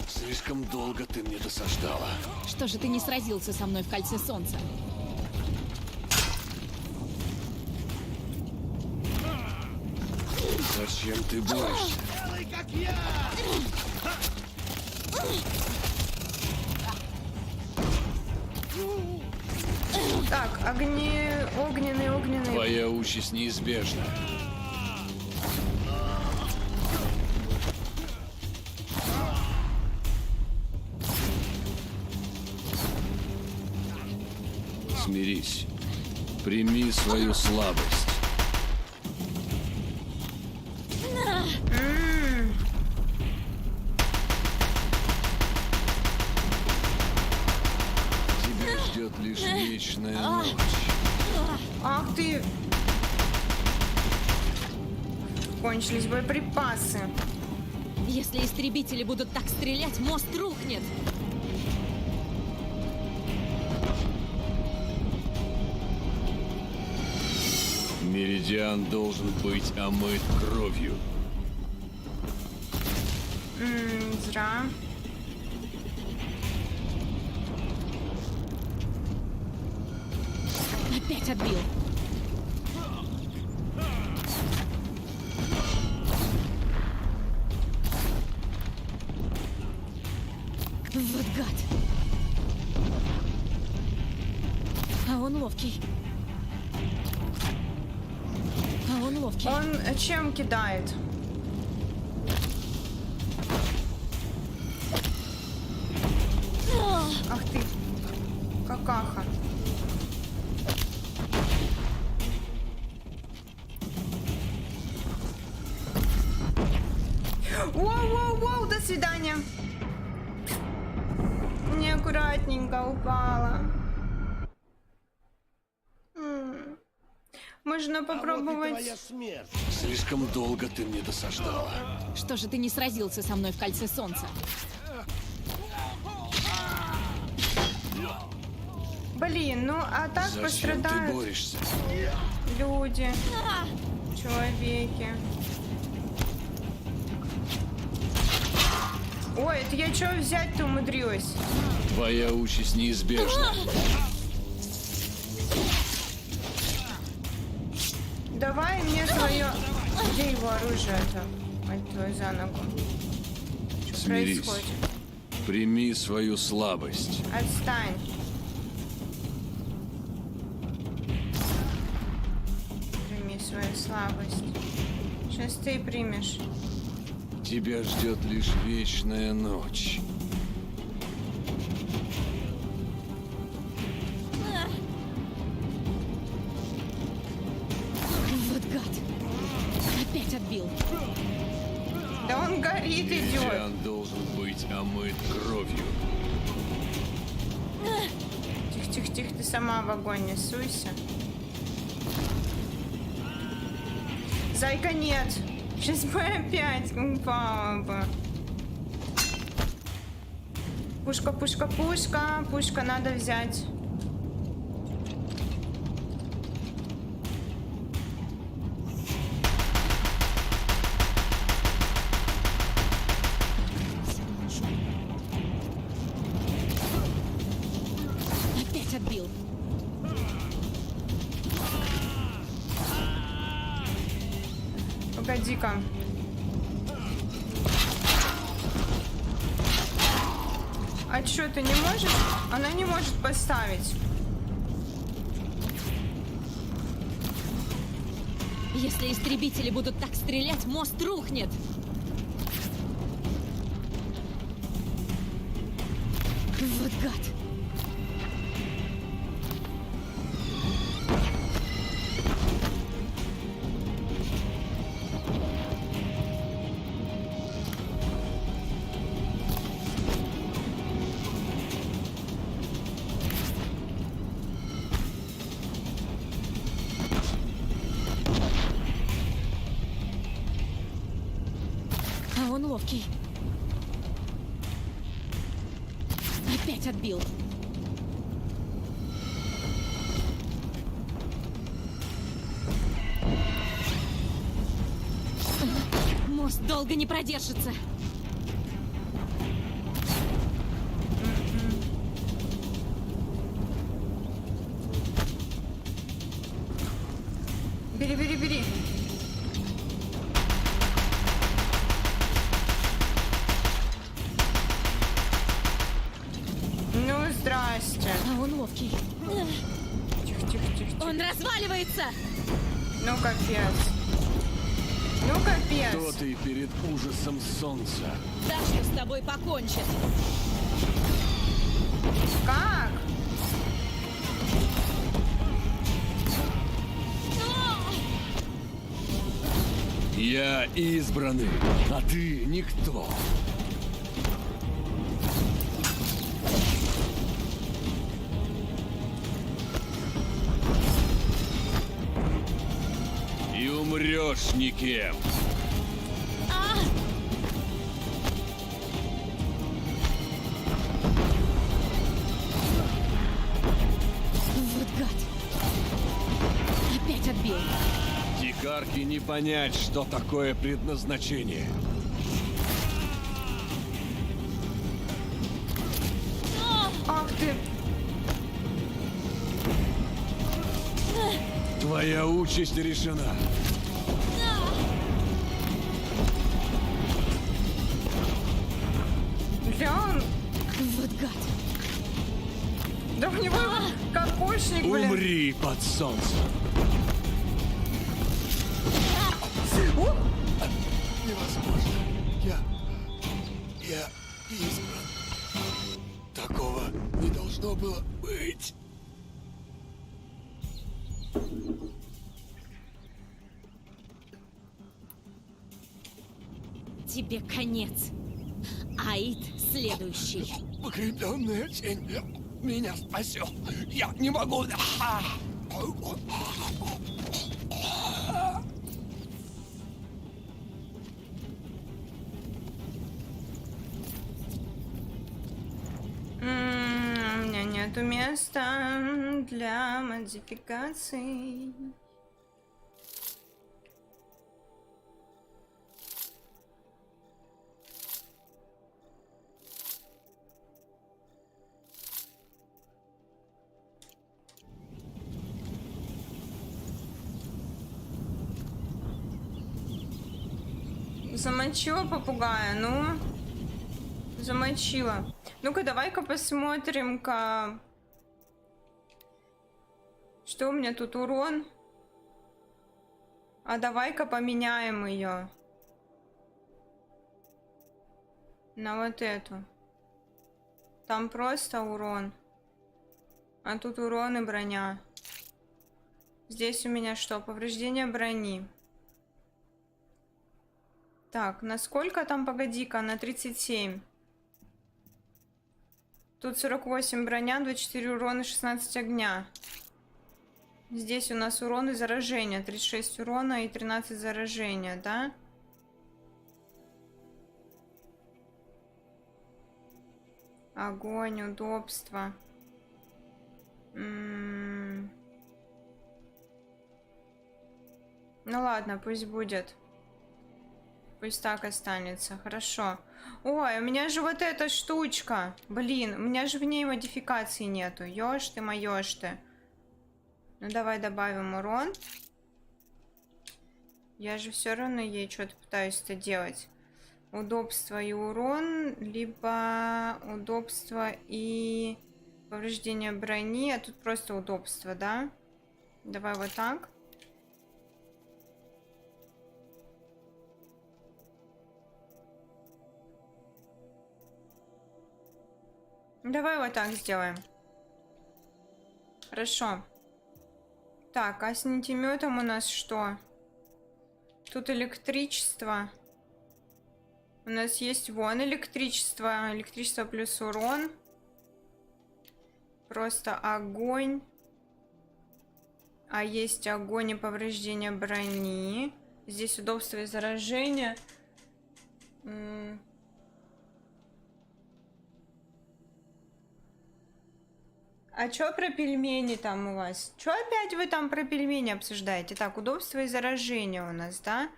Слишком долго ты мне досаждала. Что же ты не сразился со мной в кольце солнца? Зачем ты борешься? Делай, как я! Так, огненный. Твоя участь неизбежна. Смирись. Прими свою слабость. Тебя ждет лишь вечная ночь. Ах ты! Кончились боеприпасы. Если истребители будут так стрелять, мост рухнет! Меридиан должен быть омыт кровью. Зря. Опять отбил. Вот гад. А он ловкий. Он чем кидает? Ах ты, какаха. Воу, до свидания. Неаккуратненько упала. Можно попробовать. Слишком долго ты мне досаждала. Что же ты не сразился со мной в кольце солнца? Блин, ну а так Зачем пострадают ты борешься? люди, человеки. Ой, это я что взять-то умудрилась? Твоя участь неизбежна. Давай мне свое... Где его оружие-то? Мать твою за ногу. Что Смирись. происходит? Прими свою слабость. Отстань. Прими свою слабость. Сейчас ты примешь. Тебя ждет лишь вечная ночь. Вот гад. Опять отбил. Да он горит, идет. Меридиан должен быть омыт кровью. Тихо, ты сама в огонь не суйся. Зайка, нет. Сейчас бы опять упала бы. Пушка надо взять. Опять отбил. Погоди-ка. А чё, ты не можешь? Она не может поставить. Если истребители будут так стрелять, мост рухнет. Вот гад. А он ловкий. Опять отбил. Мост долго не продержится. Бери. Ну, здрасте. А он ловкий. Тихо. Он разваливается! Ну, капец. Кто ты перед ужасом солнца? Даша с тобой покончит. Как? Я избранный, а ты никто. И умрешь никем. Вот гад. Опять отбил. Дикарке не понять, что такое предназначение. Ах ты. Твоя участь решена. Где он? Вот гад. Да у него кокошник, блин. Умри под солнцем. Невозможно. Я избран. Такого не должно было быть. Тебе конец. Аид следующий. Погребенная тень меня спасет. Я не могу. У меня нету места для модификаций. Замочила попугая, ну. Замочила. Ну-ка, давай-ка посмотрим-ка. Что у меня тут урон? А давай-ка поменяем ее на вот эту. Там просто урон. А тут урон и броня. Здесь у меня что? Повреждение брони. Так, насколько там, погоди-ка, на 37. Тут 48 броня, 24 урона, 16 огня. Здесь у нас урон и заражение. 36 урона и 13 заражения, да? Огонь, удобство. Ну ладно, пусть будет. Пусть так останется. Хорошо. Ой, у меня же вот эта штучка. Блин, у меня же в ней модификации нету. Ёж ты, моёшь ты. Ну давай добавим урон. Я же все равно ей что-то пытаюсь это делать. Удобство и урон, либо удобство и повреждение брони, а тут просто удобство, да? Давай вот так. Давай вот так сделаем. Хорошо. Так, а с нитеметом у нас что? Тут электричество. У нас есть вон электричество. Электричество плюс урон. Просто огонь. А есть огонь и повреждение брони. Здесь удобство и заражение. А чё про пельмени там у вас? Чё опять вы там про пельмени обсуждаете? Так, удобство и заражение у нас, да?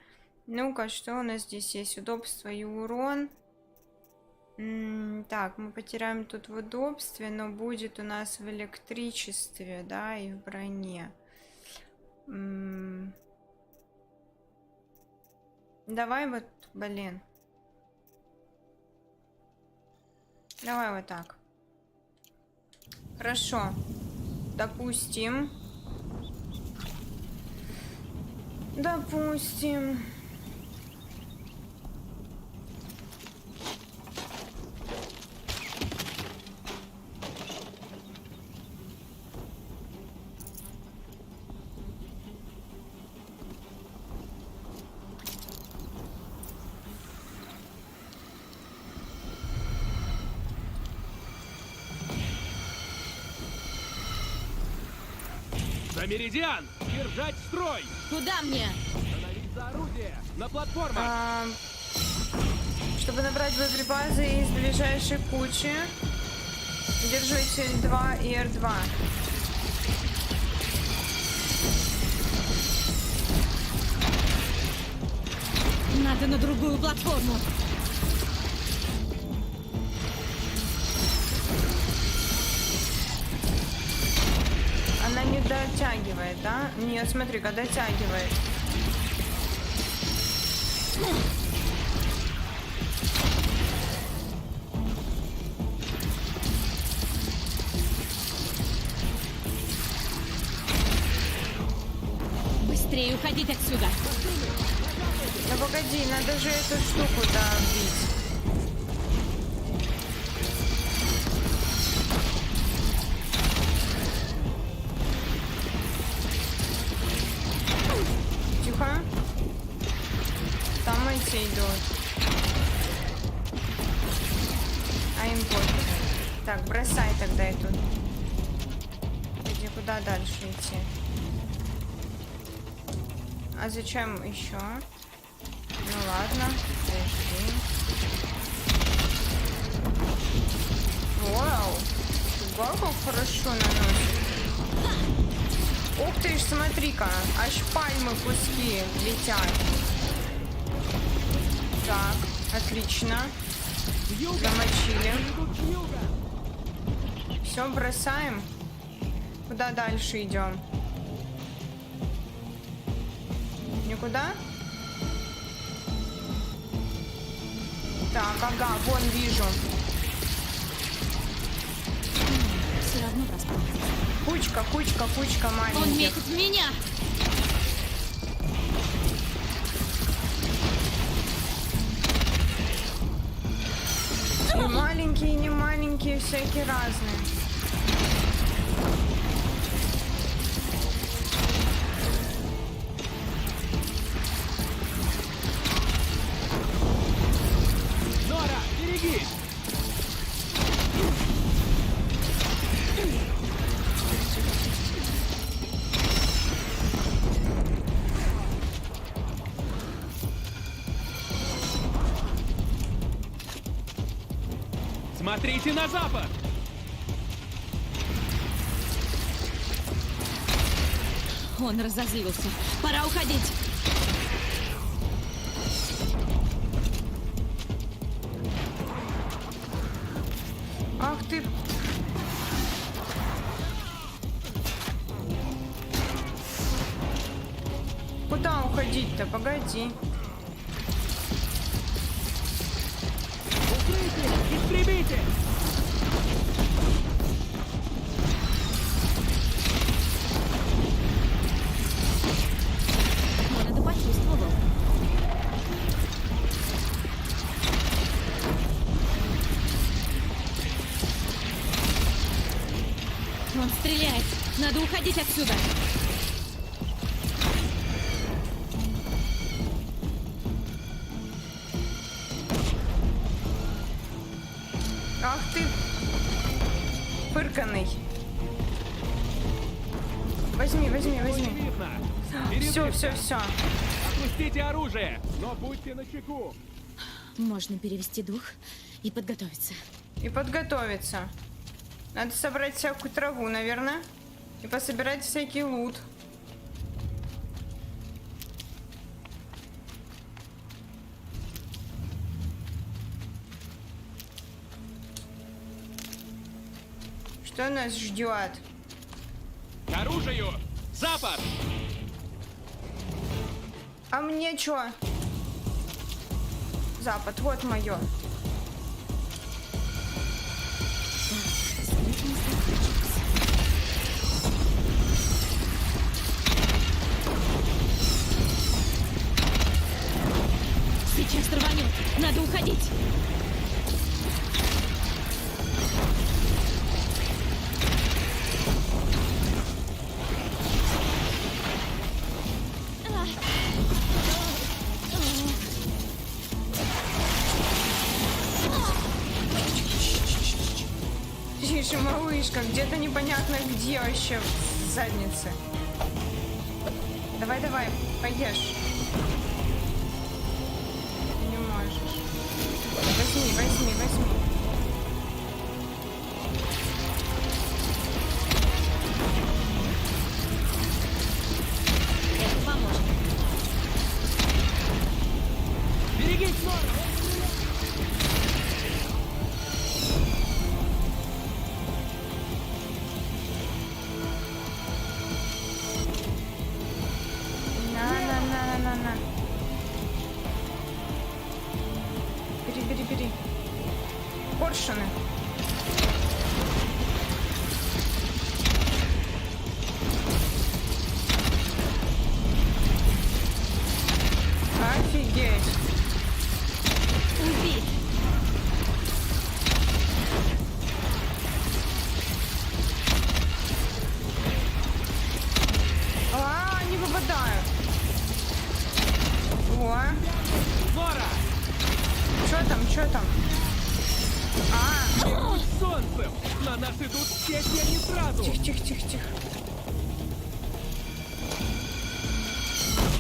Ну-ка, что у нас здесь есть? Удобство и урон. Так, мы потеряем тут в удобстве, но будет у нас в электричестве, да, и в броне. Давай вот, блин. Давай вот так. Хорошо. Допустим. Допустим. За Меридиан! Держать строй! Куда мне? Становить за орудие! На платформах! Чтобы набрать боеприпасы из ближайшей кучи, держите L2 и R2. Надо на другую платформу. Она не дотягивает, да? Нет, смотри-ка, дотягивает. Быстрее уходить отсюда. Ну погоди, надо же эту штуку добить. Тихо. Там эти идут. А им пофиг. Так, бросай тогда эту. Иди, куда дальше идти? А зачем еще? Ну ладно, подожди. Вау! Ого, как хорошо наносит. Ух ты ж, смотри-ка, аж пальмы куски летят. Так, отлично. Замочили. Все, бросаем. Куда дальше идем? Никуда? Так, ага, вон вижу. Все равно проспал. Кучка, кучка, кучка маленьких. Он метит в меня. И маленькие, и не маленькие, всякие разные. Смотрите на запад! Он разозлился. Пора уходить. Ах ты... Куда уходить-то? Погоди. Укрытие! Истребите! Он это почувствовал. Он стреляет. Надо уходить отсюда. Ах ты... Фырканый. Возьми, возьми, возьми. Все, все, все. Опустите оружие, но будьте начеку. Можно перевести дух и подготовиться. И подготовиться. Надо собрать всякую траву, наверное. И пособирать всякий лут. Что нас ждет? К оружию! Запад! А мне чё? Запад, вот мое. Сейчас рванет. Надо уходить. Тише, малышка, где-то непонятно где вообще в заднице. Давай, давай, поешь. Ты не можешь. Возьми, возьми, возьми. Это поможет. Берегись, Нора! На. Бери, бери, бери. Коршуны. Офигеть. Убит. Не попадаю. О. Нора! Чё там, чё там? Клянусь солнцем! На нас идут все тени сразу! Тихо, тихо, тихо, тихо.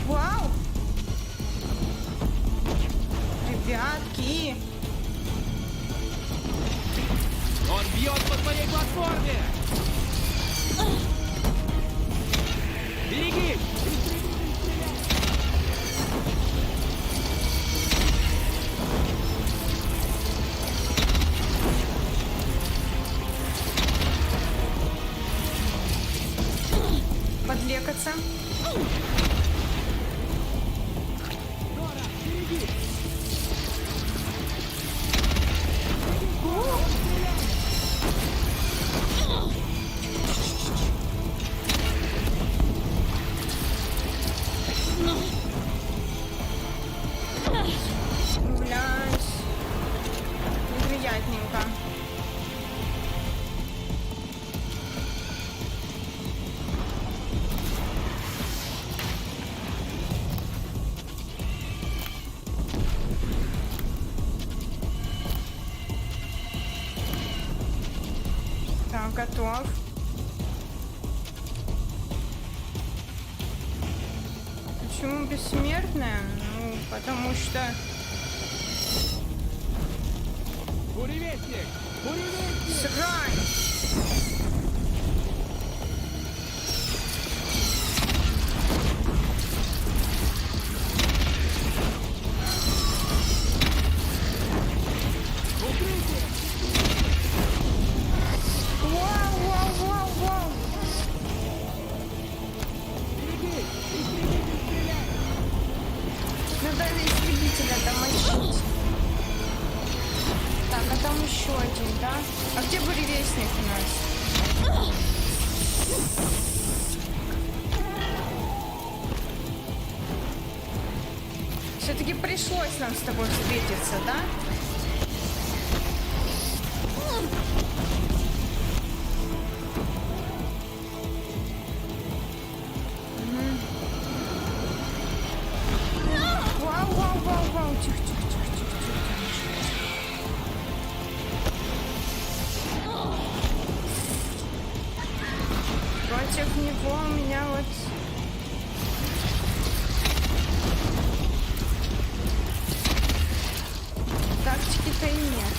Вау! Ребятки! Он бьет по своей платформе! Берегись! Подлекаться. Блядь. Неприятненько. Так, готов. Почему бессмертная? Ну, потому что... Буревестник! Срань! Вау! Надо истребителя домочить. Так, а там еще один, да? А где буревестник у нас? Все-таки пришлось нам с тобой встретиться, да? Вау, тихо. Против него у меня вот... Тактики-то и нет.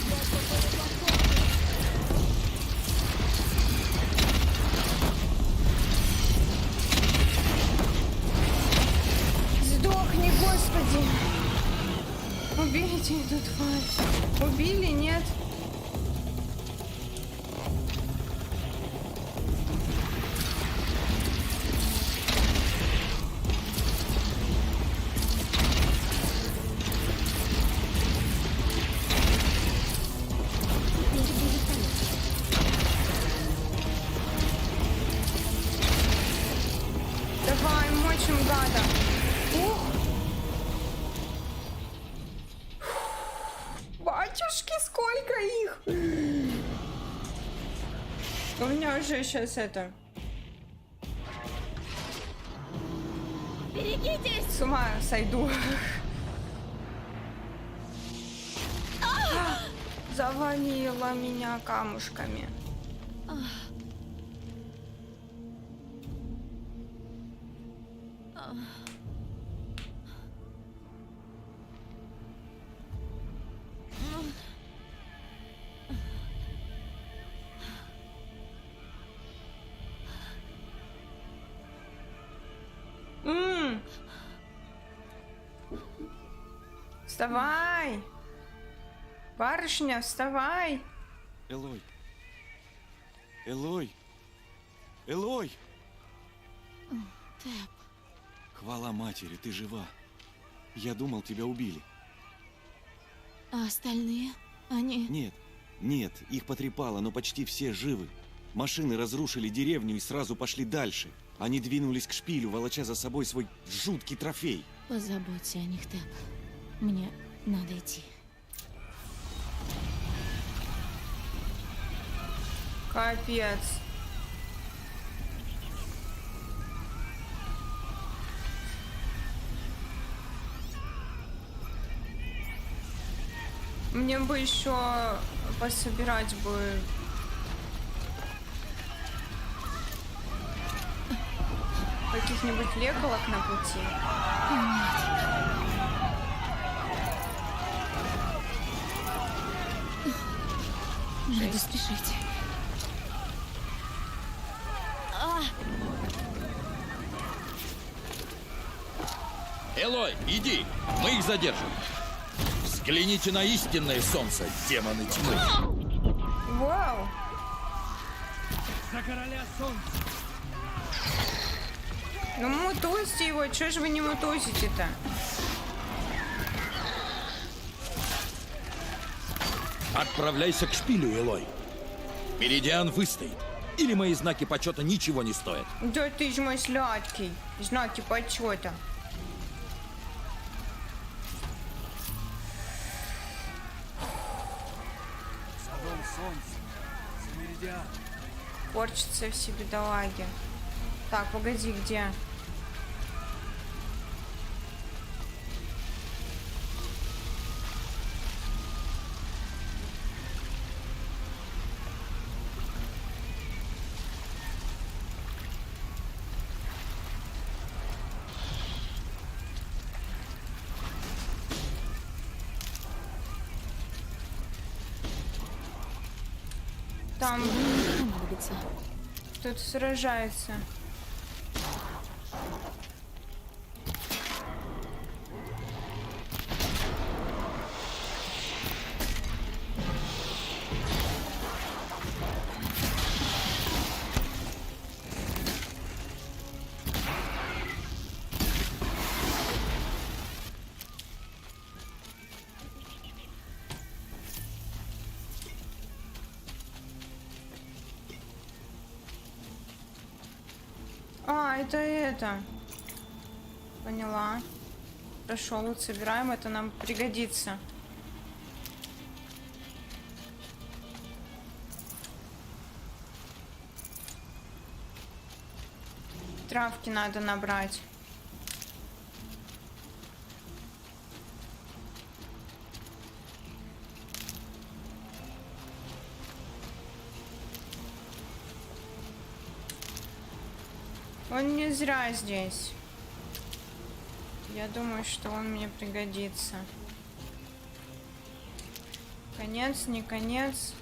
Сдохни, Господи! Убейте эту тварь. Убили, нет? Давай, мочим гада. Ух! Батюшки, сколько их! У меня уже сейчас это... Берегитесь! С ума сойду. Завалила меня камушками. Вставай! Барышня, вставай! Элой! Элой! Элой! Тэп. Хвала матери, ты жива. Я думал, тебя убили. А остальные? Они... Нет, их потрепало, но почти все живы. Машины разрушили деревню и сразу пошли дальше. Они двинулись к шпилю, волоча за собой свой жуткий трофей. Позаботься о них, Тэп. Мне надо идти. Капец. Мне бы еще пособирать бы каких-нибудь лекалок на пути. Надо спешить. Элой, иди! Мы их задержим. Взгляните на истинное солнце, демоны тьмы. Вау! За короля солнца! Ну мутузьте его, чё же вы не мутузите-то? Отправляйся к шпилю, Элой. Меридиан выстоит. Или мои знаки почета ничего не стоят. Да ты ж мой сладкий. Знаки почета. За дом солнца! За меридиан! Корчится все бедолаги. Так, погоди, где? там Скоро мне понадобится. кто-то сражается. А, это. Поняла. Хорошо, вот собираем, это нам пригодится. Травки надо набрать. Он не зря здесь. Я думаю, что он мне пригодится. Конец, не конец.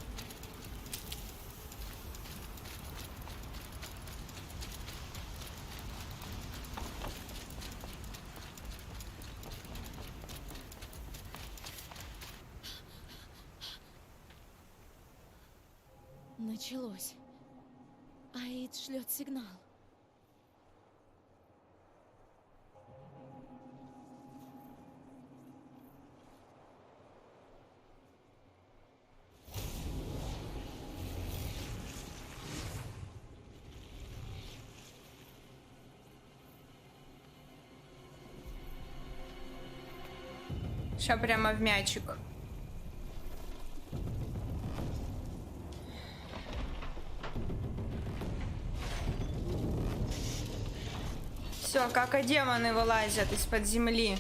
Началось. Аид шлет сигнал. Сейчас прямо в мячик. Все, как демоны вылазят из-под земли.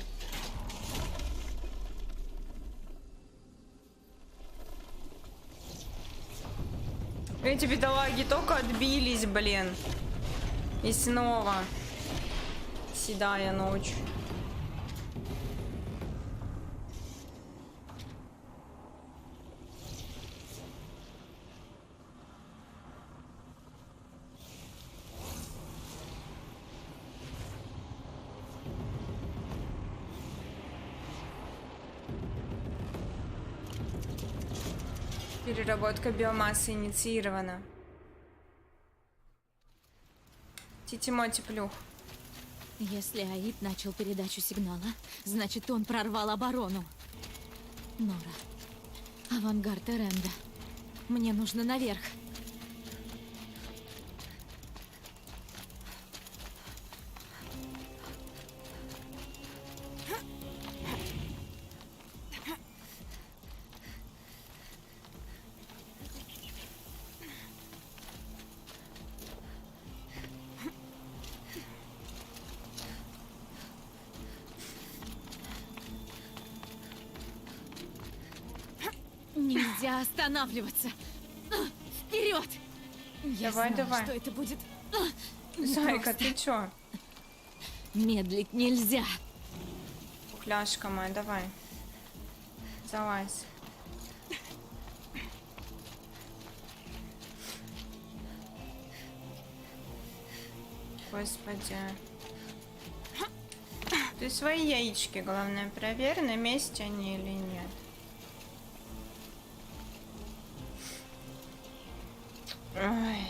Эти бедолаги только отбились, блин. И снова седая ночь. Переработка биомассы инициирована. Титимоти плюх. Если Аид начал передачу сигнала, значит, он прорвал оборону. Нора. Авангард Эренда. Мне нужно наверх. Нельзя останавливаться. Вперед! Я Давай, знала, давай. что это будет. Зайка, непросто. ты чё? Медлить нельзя. Кляшка моя, давай. Залазь. Господи. Ты свои яички, главное, проверь, на месте они или нет. Ой.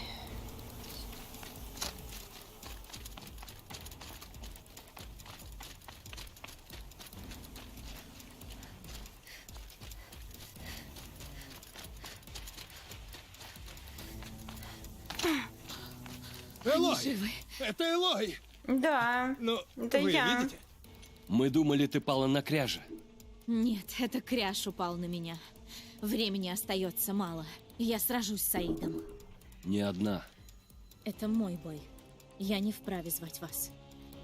Элой! живы. Это Элой! Да, Ну, это вы я. видите? Мы думали, ты пала на кряже. Нет, это Кряш упал на меня. Времени остается мало. Я сражусь с Аидом. Не одна. Это мой бой. Я не вправе звать вас.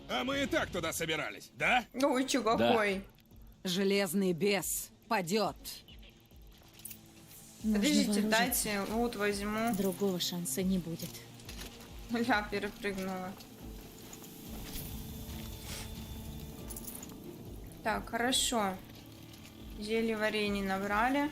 А мы и так туда собирались, да? Ой, чё какой? Железный бес падет. Подождите, Нужно дайте лут возьму. Другого шанса не будет. Ля, перепрыгнула. Так, хорошо. Зелье варенье набрали.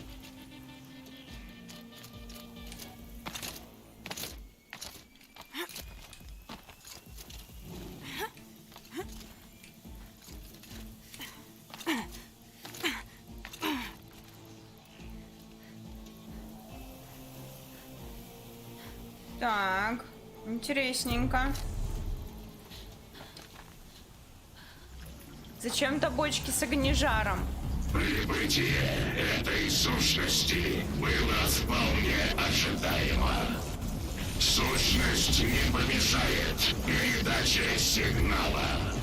Так, интересненько. Зачем-то бочки с огнежаром. Прибытие этой сущности было вполне ожидаемо. Сущность не помешает передаче сигнала.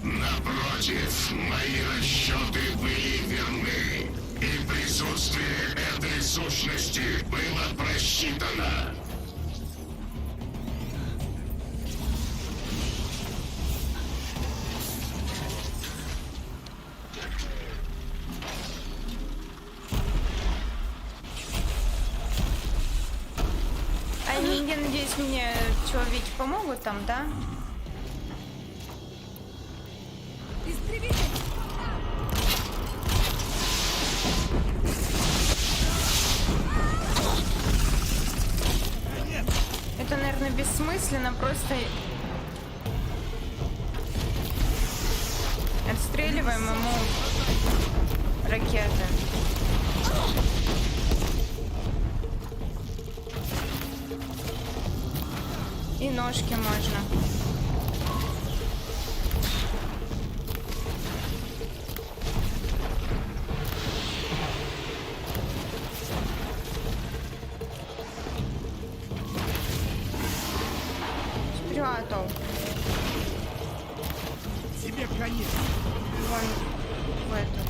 Напротив, мои расчеты были верны, и присутствие этой сущности было просчитано. Они, я надеюсь, мне человеки помогут там, да? Это, наверное, бессмысленно, просто отстреливаем ему ракеты. И ножки можно. Спрятал. Тебе конец. Вон в эту.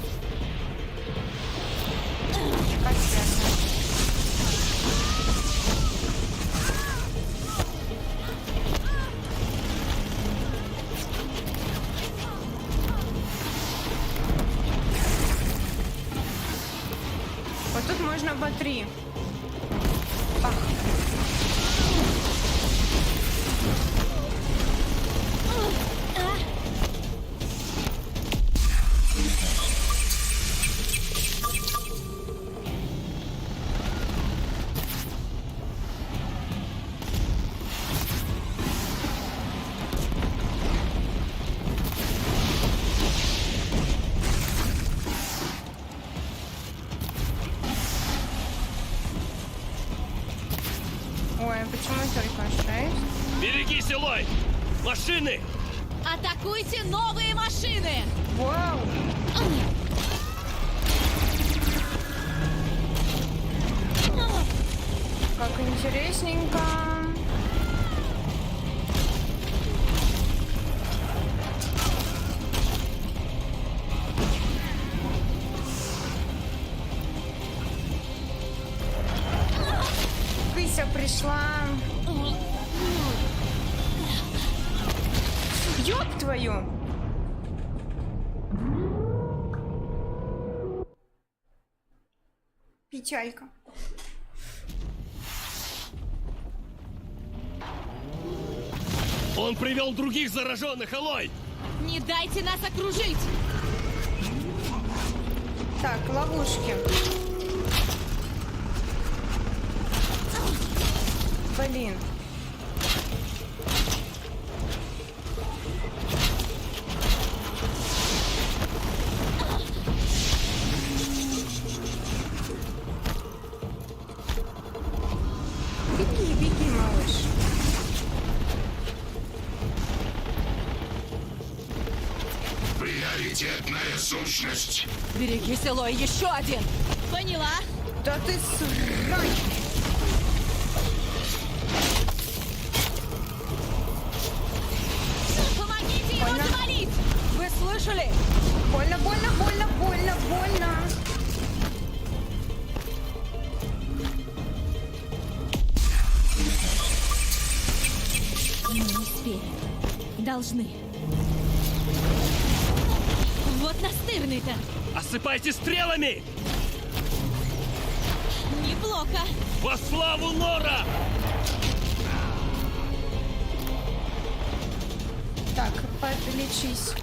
Кассету. Вот тут можно по 3. Пах. Ой, почему только 6? Берегись, Элой! Машины! Атакуйте новые машины! Вау! Как интересненько. Кыся пришла. Ёб твою! Печалька. Он привел других зараженных, Элой! Не дайте нас окружить! Так, ловушки. Блин. Беги, беги, малыш. Приоритетная сущность. Берегись, Элой, еще один! Поняла? Да ты срань! Помогите его Больно. завалить! Вы слышали? Больно, больно, больно, больно, больно. Мы успеем. Должны. Вот настырный-то. Осыпайте стрелами! Неплохо. Во славу Лора! Так, подлечись.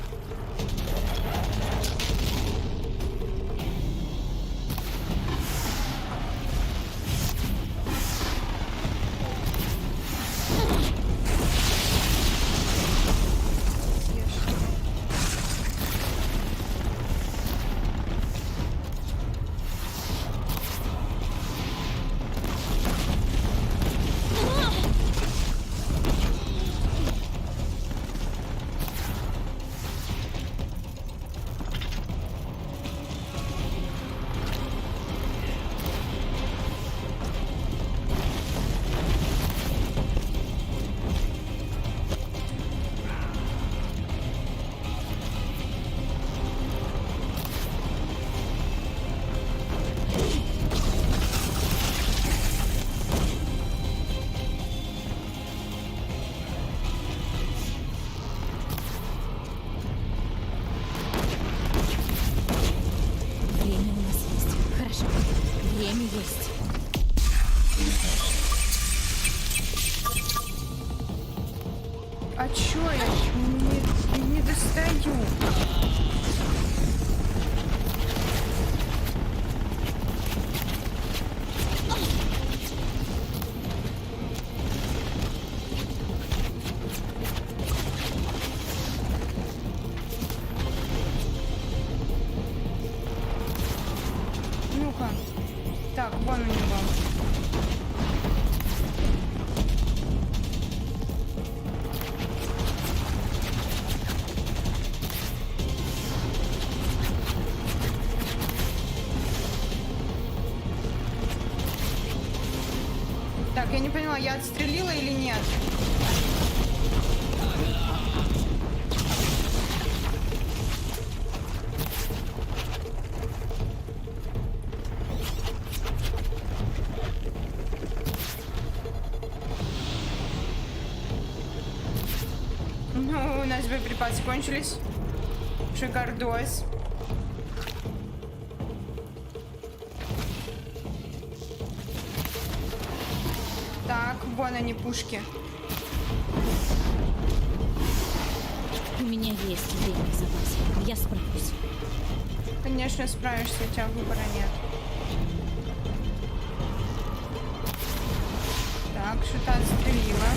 Так, вон у него. Так, я не поняла, я отстрелила или нет? Ну, у нас боеприпасы кончились. Шикардос. Так, вон они, пушки. У меня есть время в запасе. Я справлюсь. Конечно, справишься, у тебя выбора нет. Так, что-то отстрелила.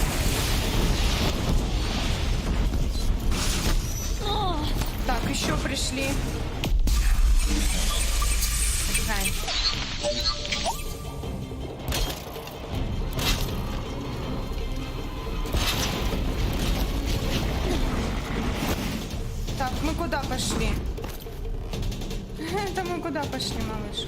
Так, еще пришли. Отдыхай. Так, мы куда пошли? Это мы куда пошли, малыш?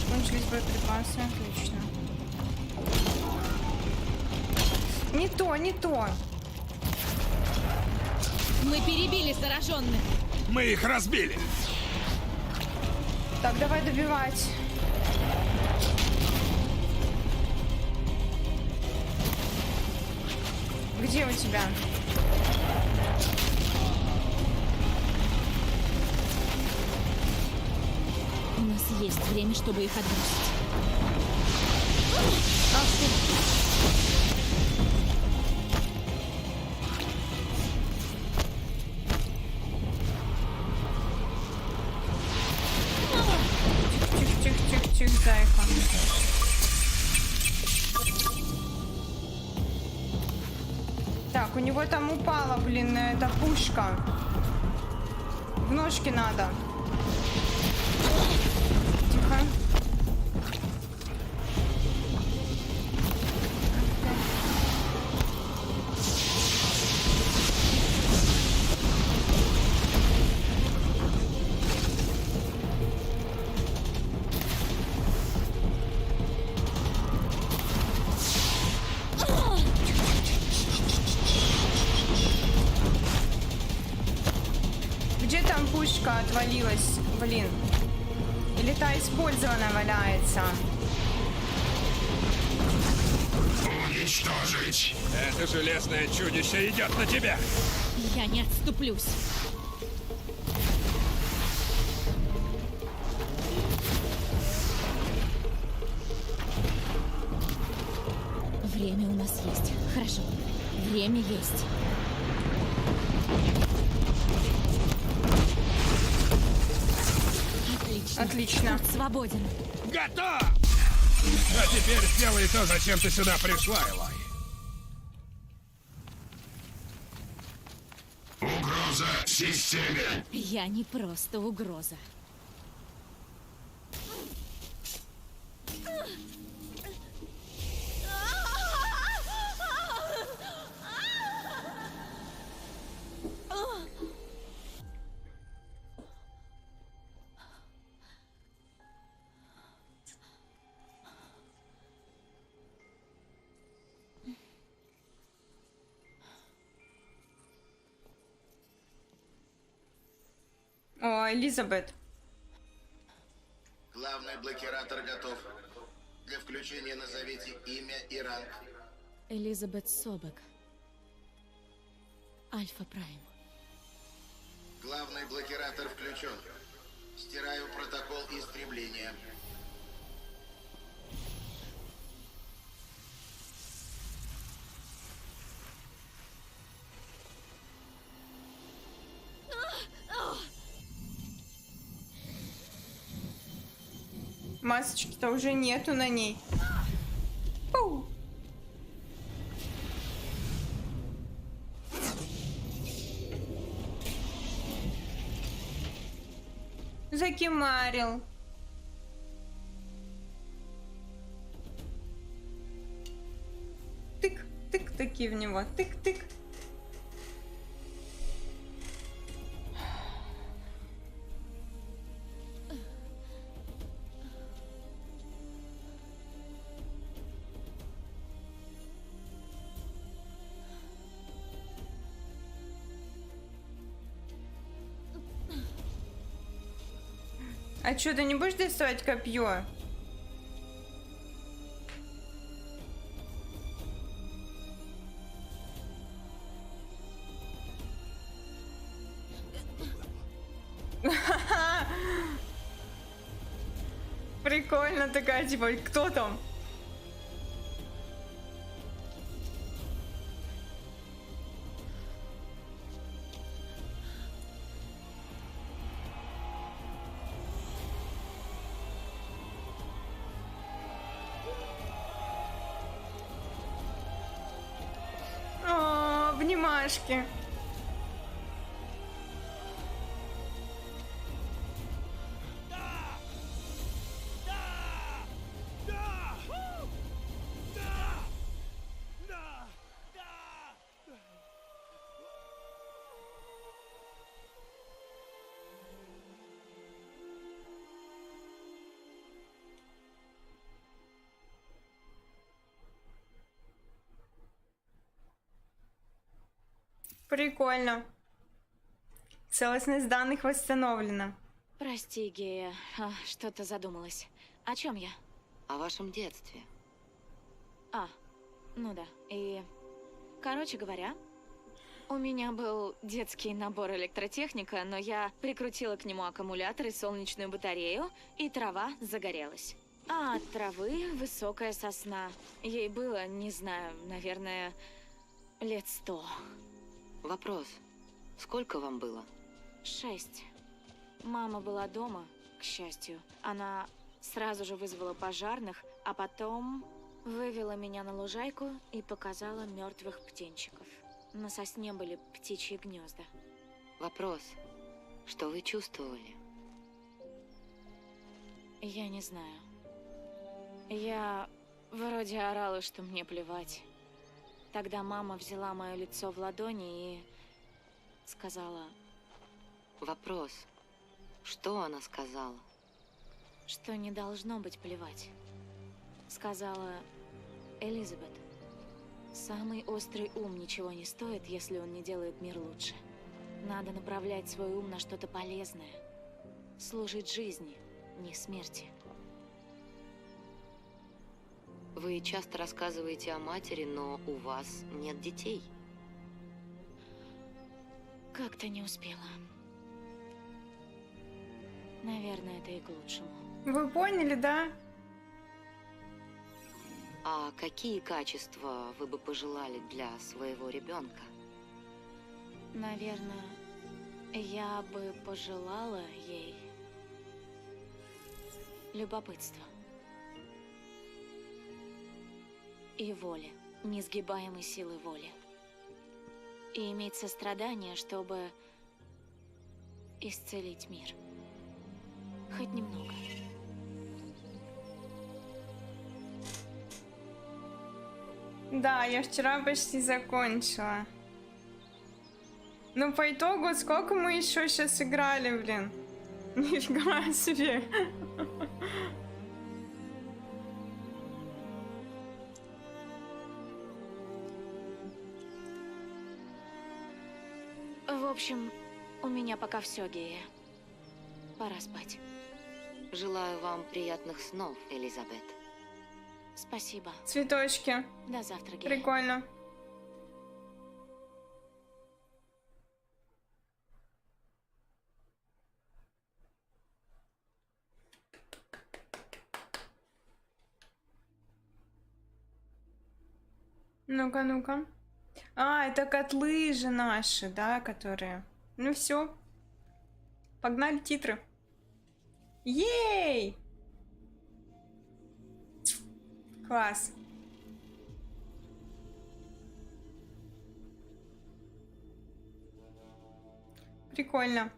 Кончились боеприпасы, отлично. Не то, не то. Мы перебили зараженных. Мы их разбили. Так, давай добивать. Где у тебя? У нас есть время, чтобы их отбросить. Ах ты. Тихо, зайка. Так, у него там упала, блин, эта пушка. В ножки надо. Тихо. Где там пушка отвалилась, блин? Или та использованная валяется? Уничтожить! Это железное чудище идет на тебя! Я не отступлюсь. Время у нас есть. Хорошо. Время есть. Отлично. Отлично. Путь свободен. Готов! А теперь сделай то, зачем ты сюда пришла, Элой. Угроза системе. Я не просто угроза. О, Элизабет. Главный блокиратор готов. Для включения назовите имя и ранг. Элизабет Собек. Альфа Прайм. Главный блокиратор включен. Стираю протокол истребления. Масочки-то уже нету на ней. Пу. Закимарил. Тык, тык, таки в него. Тык, тык. А что, ты не будешь доставать копье? Прикольно такая, типа, кто там? О, обнимашки. Прикольно. Целостность данных восстановлена. Прости, Гея, что-то задумалась. О чем я? О вашем детстве. Ну да. И, короче говоря, у меня был детский набор электротехника, но я прикрутила к нему аккумулятор и солнечную батарею, и трава загорелась. А от травы высокая сосна. Ей было, не знаю, наверное, лет 100. Вопрос. Сколько вам было? 6. Мама была дома, к счастью. Она сразу же вызвала пожарных, а потом вывела меня на лужайку и показала мертвых птенчиков. На сосне были птичьи гнезда. Вопрос. Что вы чувствовали? Я не знаю. Я вроде орала, что мне плевать. Тогда мама взяла мое лицо в ладони и сказала... Вопрос. Что она сказала? Что не должно быть плевать. Сказала: Элизабет, самый острый ум ничего не стоит, если он не делает мир лучше. Надо направлять свой ум на что-то полезное. Служить жизни, не смерти. Вы часто рассказываете о матери, но у вас нет детей. Как-то не успела. Наверное, это и к лучшему. Вы поняли, да? А какие качества вы бы пожелали для своего ребенка? Наверное, я бы пожелала ей любопытства. И воли, несгибаемой силы воли. И иметь сострадание, чтобы исцелить мир. Хоть немного. Да, я вчера почти закончила. Ну, по итогу, сколько мы еще сейчас играли, блин? Нифига себе. В общем, у меня пока все, Гея. Пора спать. Желаю вам приятных снов, Элизабет. Спасибо. Цветочки. До завтра, Гея. Прикольно. Ну-ка, ну-ка. А, это котлы же наши, да, которые... Ну все. Погнали титры. Ей! Класс. Прикольно.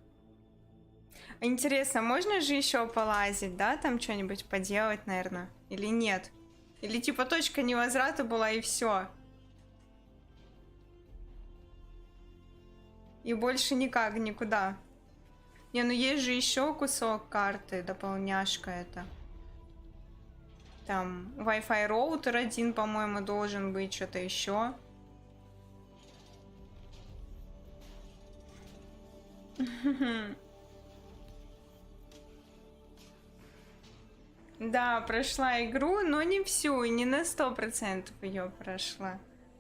Интересно, можно же еще полазить, да? Там что-нибудь поделать, наверное? Или нет? Или типа точка невозврата была и все? И больше никак, никуда. Не, ну есть же еще кусок карты, дополняшка это. Там Wi-Fi роутер один, по-моему, должен быть, что-то еще. Да, прошла игру, но не всю, и не на 100% ее прошла.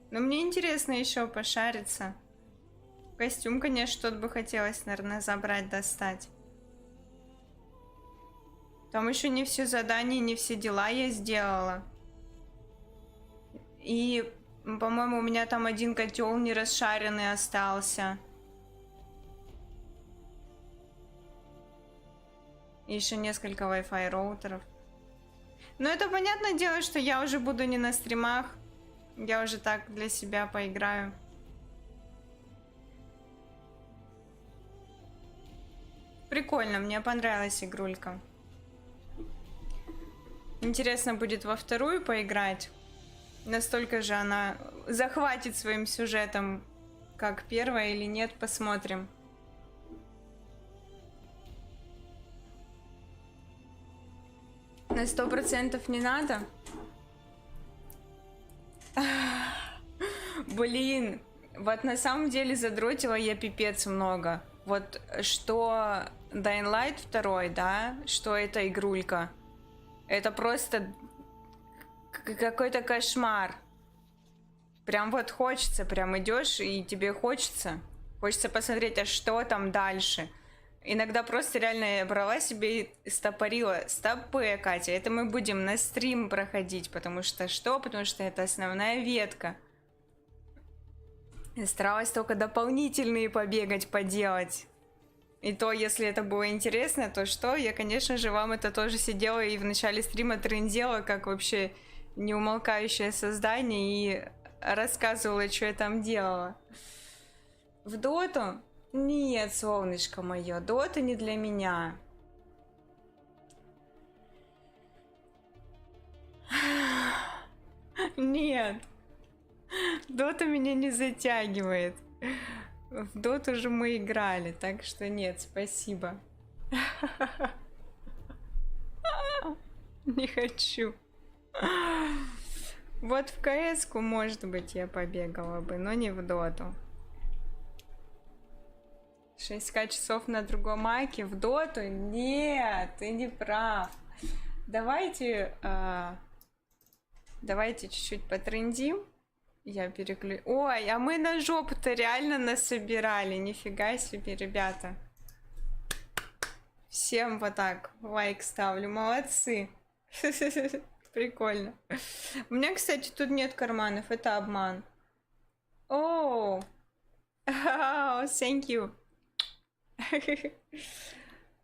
Но мне интересно еще пошариться. Костюм, конечно, тот бы хотелось, наверное, забрать, достать. Там еще не все задания, не все дела я сделала. И, по-моему, у меня там один котел не расшаренный остался. И еще несколько Wi-Fi роутеров. Но это понятное дело, что я уже буду не на стримах. Я уже так для себя поиграю. Прикольно, мне понравилась игрулька. Интересно будет во вторую поиграть. Настолько же она захватит своим сюжетом, как первая или нет, посмотрим. На 100% не надо? Блин, вот на самом деле задротила я пипец много. Вот что Dying Light 2, да, что это игрулька. Это просто какой-то кошмар. Прям вот хочется, прям идешь и тебе хочется. Хочется посмотреть, а что там дальше. Иногда просто реально я брала себе и стопорила. Стопы, Катя, это мы будем на стрим проходить, потому что что? Потому что это основная ветка. Я старалась только дополнительные побегать, поделать. И то, если это было интересно, то что? Я, конечно же, вам это тоже сидела и в начале стрима трындела, как вообще неумолкающее создание, и рассказывала, что я там делала. В доту? Нет, солнышко мое, дота не для меня. Нет. Дота меня не затягивает. В доту же мы играли, так что нет, спасибо. Не хочу. Вот в КС-ку, может быть, я побегала бы, но не в доту. 6К часов на другом маке в доту? Нет, ты не прав. Давайте чуть-чуть потрендим. Я переключу. Ой, а мы на жопу-то реально насобирали. Нифига себе, ребята. Всем вот так лайк ставлю. Молодцы. Прикольно. У меня, кстати, тут нет карманов. Это обман. Оу. Thank you.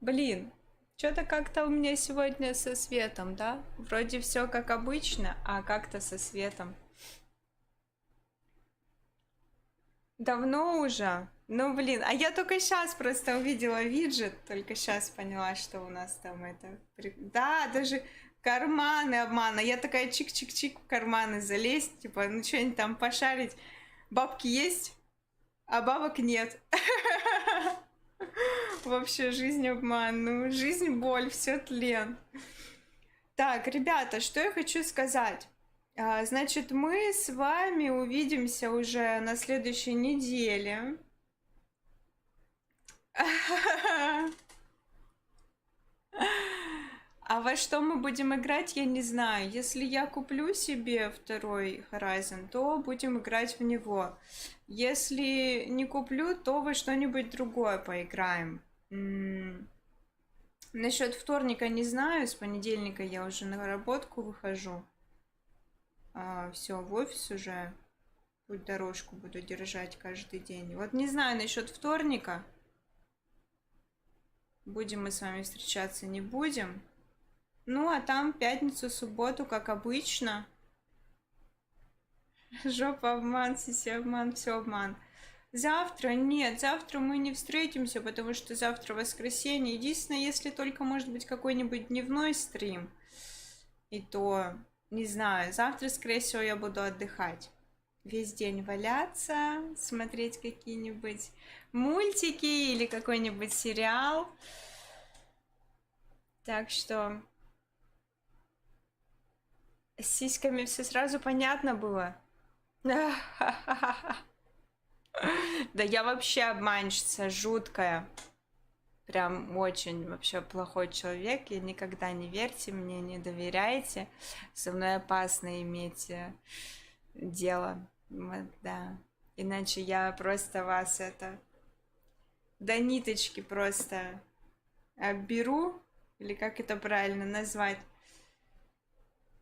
Блин. Что-то как-то у меня сегодня со светом, да? Вроде все как обычно, а как-то со светом. Давно уже. Ну, блин, а я только сейчас просто увидела виджет, только сейчас поняла, что у нас там это... Да, даже карманы обмана. Я такая чик-чик-чик в карманы залезть, типа, ну, что-нибудь там пошарить. Бабки есть, а бабок нет. Вообще, жизнь обман. Ну, жизнь боль, все тлен. Так, ребята, что я хочу сказать. Значит, мы с вами увидимся уже на следующей неделе. А во что мы будем играть, я не знаю. Если я куплю себе второй Horizon, то будем играть в него. Если не куплю, то во что-нибудь другое поиграем. Насчет вторника не знаю. С понедельника я уже на работку выхожу. Все, в офис уже путь дорожку буду держать каждый день. Вот не знаю насчет вторника. Будем мы с вами встречаться, не будем. Ну, а там пятницу, субботу, как обычно. Жопа обман, сиси обман, все обман. Завтра? Нет, завтра мы не встретимся, потому что завтра воскресенье. Единственное, если только, может быть, какой-нибудь дневной стрим. И то, не знаю, завтра, скорее всего, я буду отдыхать. Весь день валяться, смотреть какие-нибудь мультики или какой-нибудь сериал. Так что с сиськами все сразу понятно было. Да я вообще обманщица жуткая. Прям очень вообще плохой человек. И никогда не верьте мне, не доверяйте. Со мной опасно иметь дело. Вот, да. Иначе я просто вас до ниточки просто обберу. Или как это правильно назвать?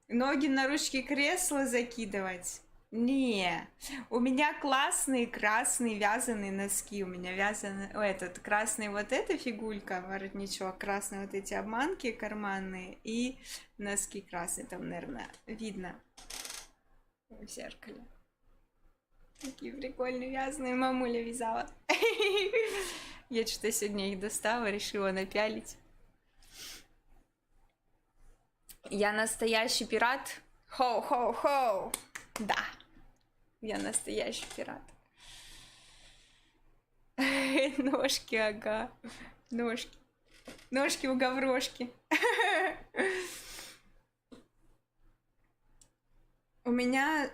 Ноги на ручки кресла закидывать. Не, у меня классные красные вязаные носки. У меня вязаный, красный вот эта фигулька, воротничок, красные вот эти обманки карманные и носки красные. Там, наверное, видно в зеркале. Такие прикольные вязаные, мамуля вязала. Я что-то сегодня их достала, решила напялить. Я настоящий пират. Хоу-хоу-хоу. Да. Я настоящий пират. Ножки, ага. Ножки. Ножки у гаврошки. У меня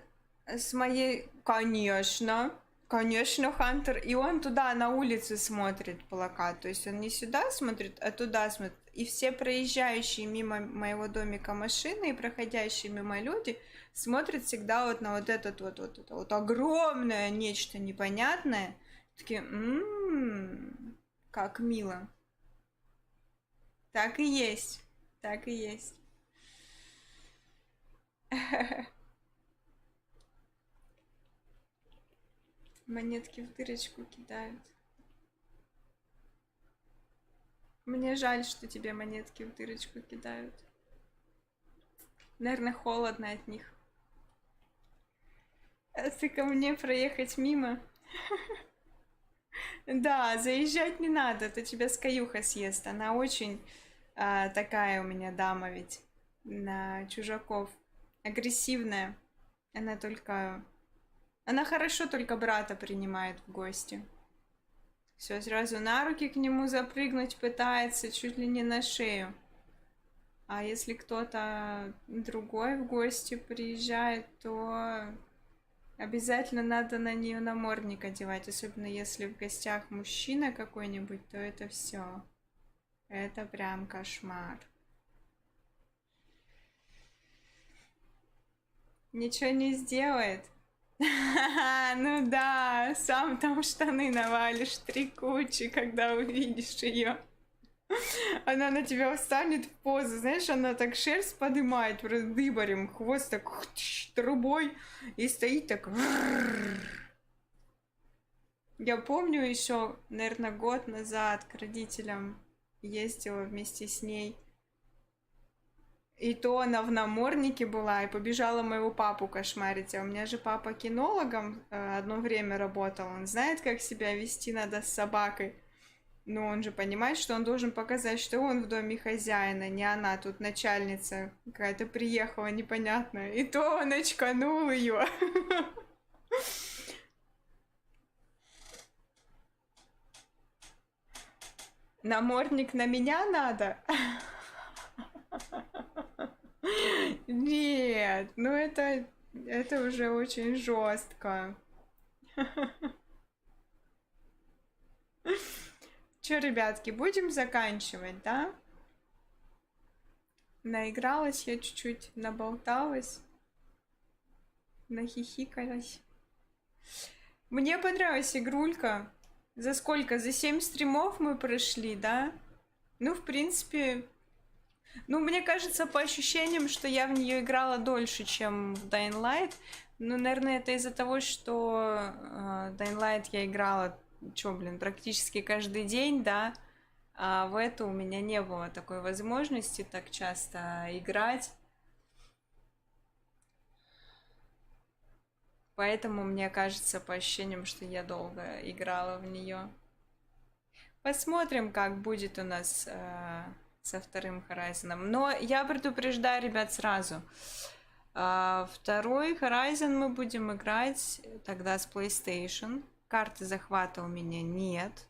с моей... Конечно. Конечно, Хантер. И он туда, на улице смотрит плакат. То есть он не сюда смотрит, а туда смотрит. И все проезжающие мимо моего домика машины и проходящие мимо люди смотрят всегда вот на вот этот вот огромное нечто непонятное. Такие, как мило. Так и есть. Так и есть. Монетки в дырочку кидают. Мне жаль, что тебе монетки в дырочку кидают. Наверное, холодно от них. А ты ко мне проехать мимо? Да, заезжать не надо, а то тебя скаюха съест. Она очень такая у меня дама ведь. На чужаков. Агрессивная. Она хорошо только брата принимает в гости. Все, сразу на руки к нему запрыгнуть пытается, чуть ли не на шею. А если кто-то другой в гости приезжает, то обязательно надо на нее намордник одевать. Особенно если в гостях мужчина какой-нибудь, то это все. Это прям кошмар. Ничего не сделает. Ну да, сам там штаны навалишь 3 кучи, когда увидишь ее. Она на тебя встанет в позу, знаешь, она так шерсть поднимает дыбарем, хвост так трубой и стоит так. Я помню еще, наверное, год назад к родителям ездила вместе с ней. И то она в наморднике была и побежала моего папу кошмарить. А у меня же папа кинологом одно время работал. Он знает, как себя вести надо с собакой. Но он же понимает, что он должен показать, что он в доме хозяина, не она. Тут начальница какая-то приехала непонятная. И то он очканул ее. Намордник на меня надо? Нет, ну это уже очень жестко. Че, ребятки, будем заканчивать, да? Наигралась я чуть-чуть, наболталась, нахихикалась. Мне понравилась игрулька. За сколько? За 7 стримов мы прошли, да? Ну, в принципе... Ну, мне кажется, по ощущениям, что я в нее играла дольше, чем в Dying Light. Ну, наверное, это из-за того, что Dying Light я играла, практически каждый день, да. А в эту у меня не было такой возможности так часто играть. Поэтому мне кажется по ощущениям, что я долго играла в нее. Посмотрим, как будет у нас со вторым Horizon. Но я предупреждаю, ребят, сразу. Второй Horizon мы будем играть тогда с PlayStation. Карты захвата у меня нет.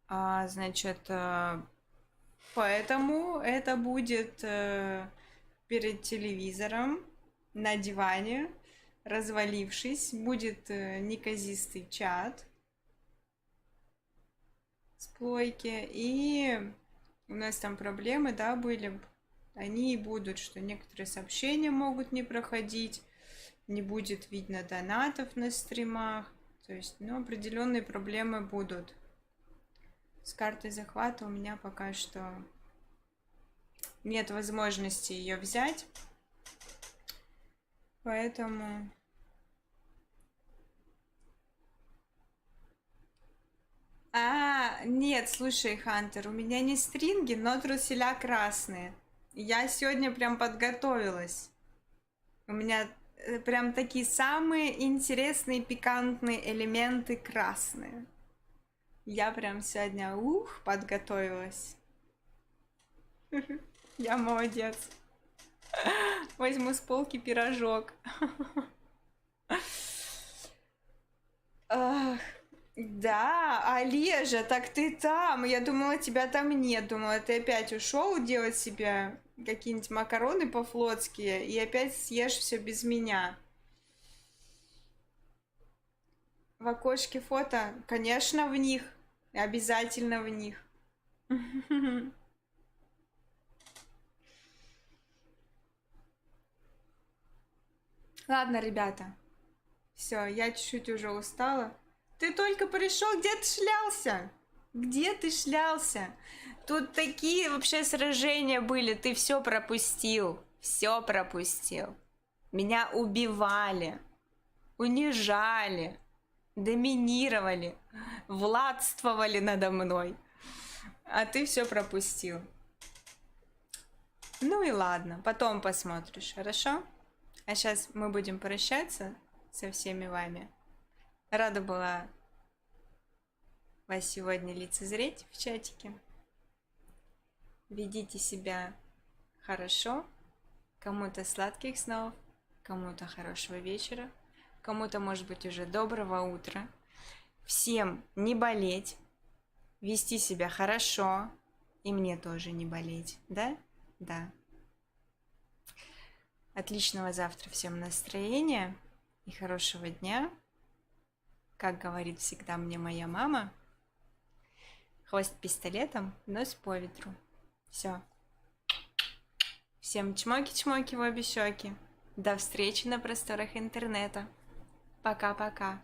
Значит, поэтому это будет перед телевизором, на диване, развалившись. Будет неказистый чат с плойки. И у нас там проблемы, да, были. Они и будут, что некоторые сообщения могут не проходить, не будет видно донатов на стримах. То есть, ну, определенные проблемы будут. С картой захвата у меня пока что нет возможности ее взять. Поэтому... Нет, слушай, Хантер, у меня не стринги, но труселя красные. Я сегодня прям подготовилась. У меня прям такие самые интересные, пикантные элементы красные. Я прям сегодня, подготовилась. Я молодец. Возьму с полки пирожок. Да, Олежа, так ты там. Я думала, тебя там нет. Думала, ты опять ушел делать себе какие-нибудь макароны по-флотски и опять съешь все без меня. В окошке фото? Конечно, в них. Обязательно в них. Ладно, ребята. Все, я чуть-чуть уже устала. Ты только пришел, где ты шлялся? Где ты шлялся? Тут такие вообще сражения были, ты все пропустил. Все пропустил. Меня убивали, унижали, доминировали, владствовали надо мной. А ты все пропустил. Ну и ладно, потом посмотришь, хорошо? А сейчас мы будем прощаться со всеми вами. Рада была вас сегодня лицезреть в чатике. Ведите себя хорошо. Кому-то сладких снов, кому-то хорошего вечера, кому-то, может быть, уже доброго утра. Всем не болеть, вести себя хорошо, и мне тоже не болеть, да? Да. Отличного завтра всем настроения и хорошего дня. Как говорит всегда мне моя мама, хвост пистолетом, нос по ветру. Все. Всем чмоки-чмоки в обе щеки. До встречи на просторах интернета. Пока-пока.